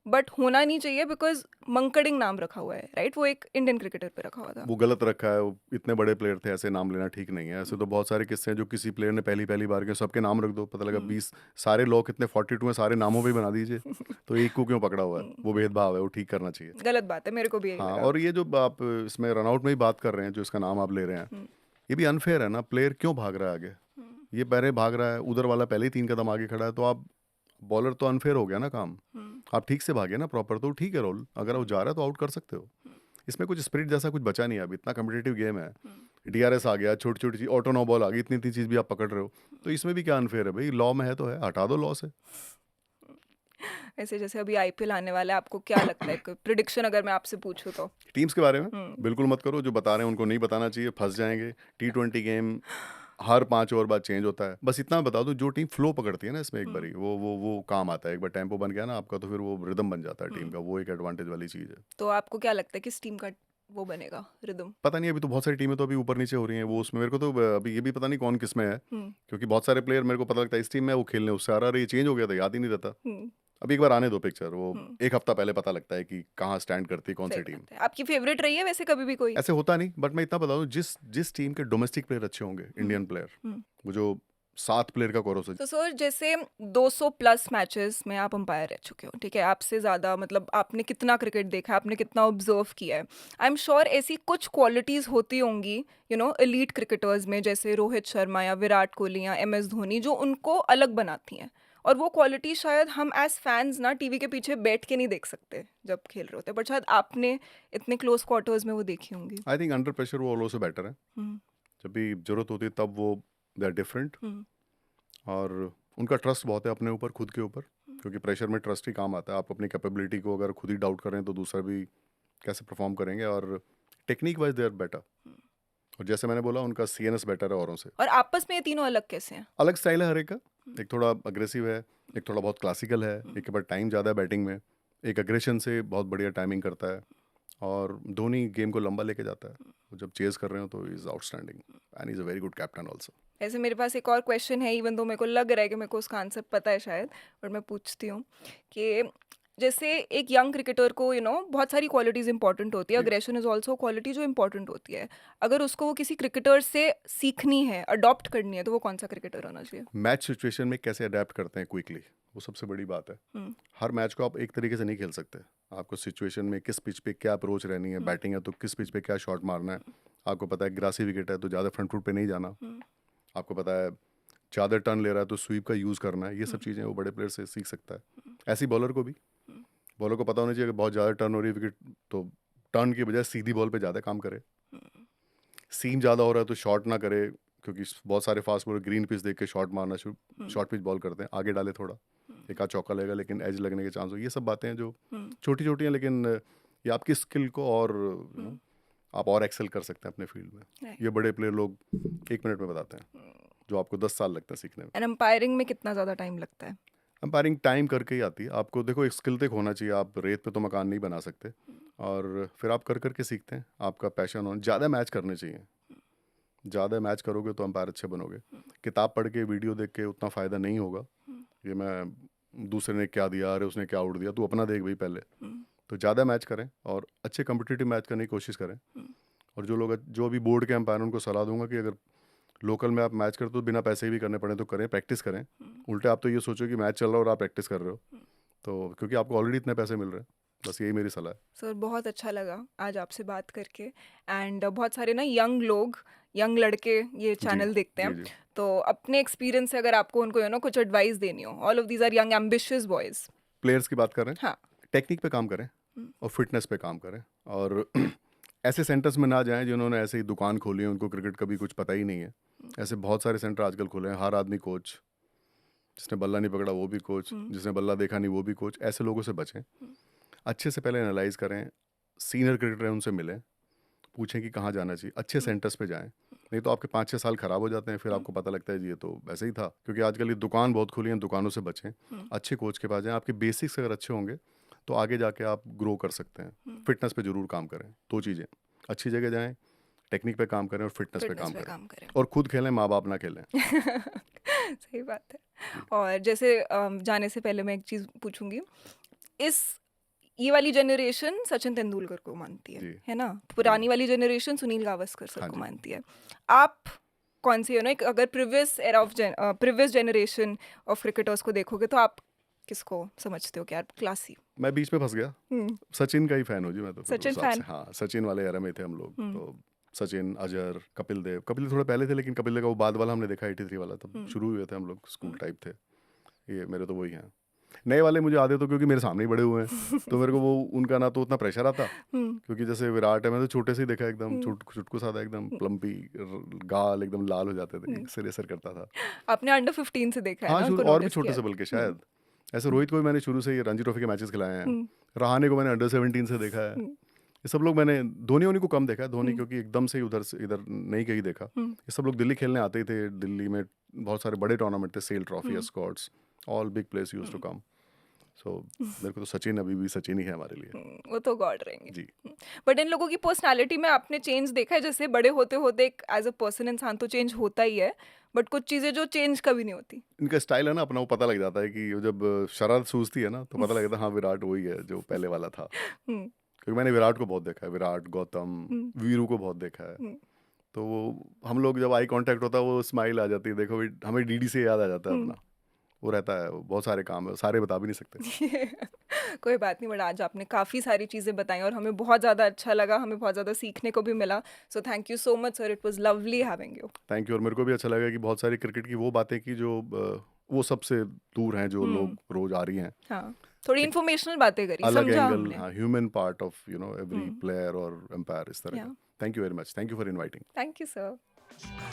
बट होना नहीं चाहिए बिकॉज मंकडिंग नाम रखा हुआ है, राइट, वो एक इंडियन क्रिकेटर पे रखा हुआ था। वो गलत रखा है, वो इतने बड़े प्लेयर थे, ऐसे नाम लेना ठीक नहीं है। ऐसे तो बहुत सारे किस्से हैं जो किसी प्लेयर ने पहली पहली बार के सबके नाम रख दो, पता लगा 20 सारे लोग कितने 42 हैं, सारे नामों पे ही बना दीजिए, तो एक को क्यों पकड़ा हुआ है? वो भेदभाव है, वो ठीक करना चाहिए। गलत बात है, मेरे को भी यही हाँ, लगा। और ये जो आप इसमें रनआउट में ही बात कर रहे हैं, जो इसका नाम आप ले रहे हैं, हम्म ये भी अनफेयर है ना। प्लेयर क्यों भाग रहा है आगे? हम्म ये पहले भाग रहा है, उधर वाला पहले ही 3 कदम आगे खड़ा है, तो आप बॉलर तो अनफेयर हो गया ना काम। आप ठीक से भागे ना प्रॉपर तो ठीक है रोल, अगर वो जा रहा है तो आउट कर सकते हो। इसमें कुछ स्पिरिट जैसा कुछ बचा नहीं है, अभी इतना कम्पिटेटिव गेम है। डीआरएस आ गया, छोटी छोटी चीज, ऑटो नो बॉल आ गई, इतनी इतनी चीज भी आप पकड़ रहे हो, तो इसमें भी क्या अनफेयर है भाई? लॉ में है तो है, हटा दो लॉ से। ऐसे जैसे अभी आईपीएल आने वाला है, आपको क्या लगता है, कोई प्रिडिक्शन अगर मैं आपसे पूछूं तो? टीम्स के बारे में हम्म। बिल्कुल मत करो, जो बता रहे हैं उनको नहीं बताना चाहिए, फंस जाएंगे। T20 गेम हर 5 ओवर बाद चेंज होता है। बस इतना बता दो, जो टीम फ्लो पकड़ती है ना इसमें, एक बारी वो काम आता है। एक बार टेम्पो बन गया ना आपका, तो फिर वो रिदम बन जाता है टीम का, वो एक एडवांटेज वाली चीज़ है। तो आपको क्या लगता है किस टीम का वो बनेगा रिदम? पता नहीं, अभी तो बहुत सारी टीमें तो अभी ऊपर नीचे हो रही हैं, वो उसमें मेरे को तो अभी ये भी पता नहीं कौन किस में है, हम्म। क्योंकि बहुत सारे प्लेयर मेरे को पता लगता है इस टीम में, वो खेलने उससे आ रहा है, ये चेंज हो गया था, याद ही नहीं रहता। हम्म। अभी एक बार आने दो पिक्चर, वो हम्म। एक हफ्ता पहले पता लगता है कि कहाँ स्टैंड करती है कौन सही सी टीम। बात है। आपकी फेवरेट रही है वैसे कभी भी कोई? ऐसे होता नहीं, बट मैं इतना बता दूं, जिस जिस टीम के डोमेस्टिक प्लेयर अच्छे होंगे, इंडियन प्लेयर, हम्म। वो जो 7 प्लेयर का कोरस है। तो सर जैसे 200 प्लस मैचेस में आप अंपायर रह चुके हो, ठीक है, आपसे ज़्यादा मतलब आपने कितना क्रिकेट देखा है, आपने कितना ऑब्जर्व किया है, आई एम श्योर ऐसी कुछ क्वालिटीज़ होती होंगी एलीट क्रिकेटर्स में, जैसे रोहित शर्मा या विराट कोहली या एम एस धोनी, जो उनको अलग बनाती हैं। और वो क्वालिटी शायद हम एज फैंस ना टीवी के पीछे बैठ के नहीं देख सकते जब खेल रहे होते, बट शायद आपने इतने क्लोज क्वार्टर्स में वो देखी होंगी। आई थिंक अंडर प्रेशर वो ऑलो से बेटर है। हम्म। जब भी जरूरत होती है तब वो दे आर डिफरेंट, हम्म। और उनका ट्रस्ट बहुत है अपने ऊपर, खुद के ऊपर, क्योंकि प्रेशर में ट्रस्ट ही काम आता है। आप अपनी कैपेबिलिटी को अगर खुद ही डाउट करें तो दूसरा भी कैसे परफॉर्म करेंगे। और technique wise they are better, और जैसे मैंने बोला उनका सीएनएस बेटर है औरों से। और आपस में ये तीनों अलग कैसे हैं? अलग स्टाइल है हर एक का, एक थोड़ा अग्रेसिव है, एक थोड़ा बहुत क्लासिकल है, एक के पास टाइम ज़्यादा है बैटिंग में, एक अग्रेशन से बहुत बढ़िया टाइमिंग करता है, और धोनी गेम को लंबा लेके जाता है। वो जब चेज कर रहे हो तो is outstanding, and is a very good captain also. ऐसे मेरे पास एक और क्वेश्चन है, इवन दो मेरे को लग रहा है कि मेरे को उसका आंसर पता है शायद, बट मैं पूछती हूँ कि जैसे एक यंग क्रिकेटर को बहुत सारी क्वालिटीज़ इंपॉर्टेंट होती है, जी। अग्रेशन इज ऑल्सो क्वालिटी जो इंपॉर्टेंट होती है, अगर उसको वो किसी क्रिकेटर से सीखनी है, अडॉप्ट करनी है, तो वो कौन सा क्रिकेटर होना चाहिए? मैच सिचुएशन में कैसे अडेप्ट करते हैं क्विकली, वो सबसे बड़ी बात है। हम्म। हर मैच को आप एक तरीके से नहीं खेल सकते। आपको सिचुएशन में किस पिच पे क्या अप्रोच रहनी है, बैटिंग है तो किस पिच पे क्या शॉट मारना है। आपको पता है ग्रासी विकेट है तो ज़्यादा फ्रंट फुट पे नहीं जाना। आपको पता है ज़्यादा टर्न ले रहा है तो स्वीप का यूज़ करना है। ये सब चीज़ें वो बड़े प्लेयर से सीख सकता है। ऐसी बॉलर को भी, बॉलर को पता होना चाहिए कि बहुत ज़्यादा टर्न हो रही है विकेट, तो टर्न की बजाय सीधी बॉल पे ज़्यादा काम करे। सीम ज़्यादा हो रहा है तो शॉट ना करे, क्योंकि बहुत सारे फास्ट बॉलर ग्रीन पिच देख के शॉट मारना शुरू, शॉर्ट पिच बॉल करते हैं, आगे डाले थोड़ा, एक आध चौका लगेगा लेकिन एज लगने के चांस हो। ये सब बातें हैं जो छोटी छोटी हैं, लेकिन ये आपकी स्किल को और आप और एक्सेल कर सकते हैं अपने फील्ड में। Right. ये बड़े प्लेयर लोग 1 मिनट में बताते हैं, जो आपको 10 साल लगता है सीखने में। एंड अंपायरिंग में कितना ज़्यादा टाइम लगता है? अंपायरिंग टाइम करके ही आती है। आपको देखो एक स्किल तक होना चाहिए, आप रेत पे तो मकान नहीं बना सकते, और फिर आप कर करके सीखते हैं। आपका पैशन हो, ज़्यादा मैच करने चाहिए। ज़्यादा मैच करोगे तो अंपायर अच्छे बनोगे। किताब पढ़ के वीडियो देख के उतना फ़ायदा नहीं होगा। ये मैं दूसरे ने क्या दिया, अरे उसने क्या आउट दिया, तू अपना देख भाई पहले। तो ज़्यादा मैच करें और अच्छे कम्पिटिटिव मैच करने की कोशिश करें। और जो अभी बोर्ड के अंपायर उनको सलाह दूंगा कि अगर लोकल में आप मैच करते हो, बिना पैसे भी करने पड़े तो करें, प्रैक्टिस करें। उल्टे आप तो ये सोचो कि मैच चल रहा है और आप प्रैक्टिस कर रहे हो, तो क्योंकि आपको ऑलरेडी इतने पैसे मिल रहे हैं। बस यही मेरी सलाह है। सर बहुत अच्छा लगा आज आपसे बात करके, एंड बहुत सारे ना यंग लड़के ये जी चैनल देखते जी हैं, जी। तो अपने एक्सपीरियंस से अगर आपको उनको कुछ एडवाइस देनी हो, all of these are young ambitious boys. Players की बात करें, हाँ। टेक्निक पे काम करें और फिटनेस पे काम करें, और ऐसे सेंटर्स में ना जाएं जिन्होंने ऐसे ही दुकान खोली है, उनको क्रिकेट का भी कुछ पता ही नहीं है। ऐसे बहुत सारे सेंटर आजकल खुले हैं, हर आदमी कोच, जिसने बल्ला नहीं पकड़ा वो भी कोच, जिसने बल्ला देखा नहीं वो भी कोच। ऐसे लोगों से बचें। अच्छे से पहले एनालाइज करें, सीनियर क्रिकेटर हैं उनसे मिलें, पूछें कि कहाँ जाना चाहिए, अच्छे सेंटर्स पे जाएं। नहीं तो आपके 5-6 साल ख़राब हो जाते हैं, फिर आपको पता लगता है जी ये तो ऐसे ही था। क्योंकि आजकल ये दुकान बहुत खुली हैं, दुकानों से बचें, अच्छे कोच के पास जाएं। आपके बेसिक्स अगर अच्छे होंगे तो आगे जाके आप ग्रो कर सकते हैं। फिटनेस पे ज़रूर काम करें। 2 चीज़ें, अच्छी जगह जाएं, टेक्निक पे काम करें और फिटनेस पे काम करें। और खुद खेलें, माँ बाप ना खेलें। सही बात है। और जैसे जाने से पहले मैं एक चीज़ पूछूंगी, इस ये वाली जनरेशन सचिन तेंदुलकर को मानती जी है ना? पुरानी वाली जनरेशन सुनील गावस्कर सर हाँ को जी। मानती है। आप कौन सी अगर प्रीवियस जनरेशन ऑफ क्रिकेटर्स को देखोगे तो आप किसको समझते हो कि यार क्लासी? मैं बीच में फंस गया, सचिन का ही फैन हूँ जी मैं तो फिर उस सचिन हिसाब से। फैन? हाँ, सचिन वाले एरा में थे हम लोग, तो सचिन, अजहर, कपिल देव थोड़े पहले थे, लेकिन कपिल देव का वो बाद वाला हमने देखा 83 वाला, तब शुरू हुए थे हम लोग, स्कूल टाइप थे। ये मेरे तो वही हैं। नए वाले मुझे आते तो क्योंकि मेरे सामने ही बड़े हुए हैं तो मेरे को वो उनका ना तो उतना प्रेशर आता, क्योंकि जैसे विराट है, मैं तो छोटे से ही देखा, एकदम छुटकू सा था, एकदम प्लम्पी, गाल एकदम लाल हो जाते थे, सिर असर करता था। आपने अंडर 15 से देखा है हाँ ना शुरू, उनको, और भी नोटिस छोटे किया से है? बल्कि शायद, ऐसे रोहित को भी मैंने शुरू से ही रणजी ट्रॉफी के मैचेस खिलाए हैं, रहाणे को मैंने अंडर 17 से देखा है, ये सब लोग मैंने, धोनी उन्हीं को कम देखा है, धोनी क्योंकि एकदम से ही उधर से इधर नहीं कहीं देखा। ये सब लोग दिल्ली खेलने आते ही थे, दिल्ली में बहुत सारे बड़े टूर्नामेंट थे, SAIL trophy, Escorts, all big place used to come. So मेरे को तो सचिन अभी भी सचिन ही है हमारे लिए। वो तो गॉड रहेंगे। जी। बट इन लोगों की पर्सनालिटी में आपने चेंज देखा है? जैसे बड़े होते होते एक एज अ पर्सन इंसान तो चेंज होता ही है, बट कुछ चीजें जो चेंज कभी नहीं होती। इनका स्टाइल है ना अपना, वो पता लग जाता है कि वो जब शरारत सूझती है ना तो पता लग जाता है हाँ विराट वही है जो पहले वाला था। हम्म, क्योंकि मैंने विराट को बहुत देखा है, विराट, गौतम, हम्म, वीरू को बहुत देखा है। हम्म, तो वो हम लोग जब आई कांटेक्ट होता है वो स्माइल आ जाती है, देखो भाई हमें डीडी से याद आ जाता है हम्म। अपना। वो रहता है, बहुत सारे काम है, सारे बता भी नहीं सकते। कोई बात नहीं, बट आज आपने काफ़ी सारी चीज़ें बताई और हमें बहुत ज़्यादा अच्छा लगा, हमें बहुत ज़्यादा सीखने को भी मिला। So thank you so much sir, it was lovely having you. Thank you. और मेरे को भी अच्छा लगा कि बहुत सारी क्रिकेट की वो बातें की जो वो सबसे दूर हैं, जो लोग रोज आ रही हैं। हाँ, थोड़ी एक इन्फॉर्मेशनल बातें करी, अलग समझा एंगल, हमने। हाँ, human part of every player और एम्पायर, इस तरह या का। Thank you very much, thank you for inviting. Thank you sir.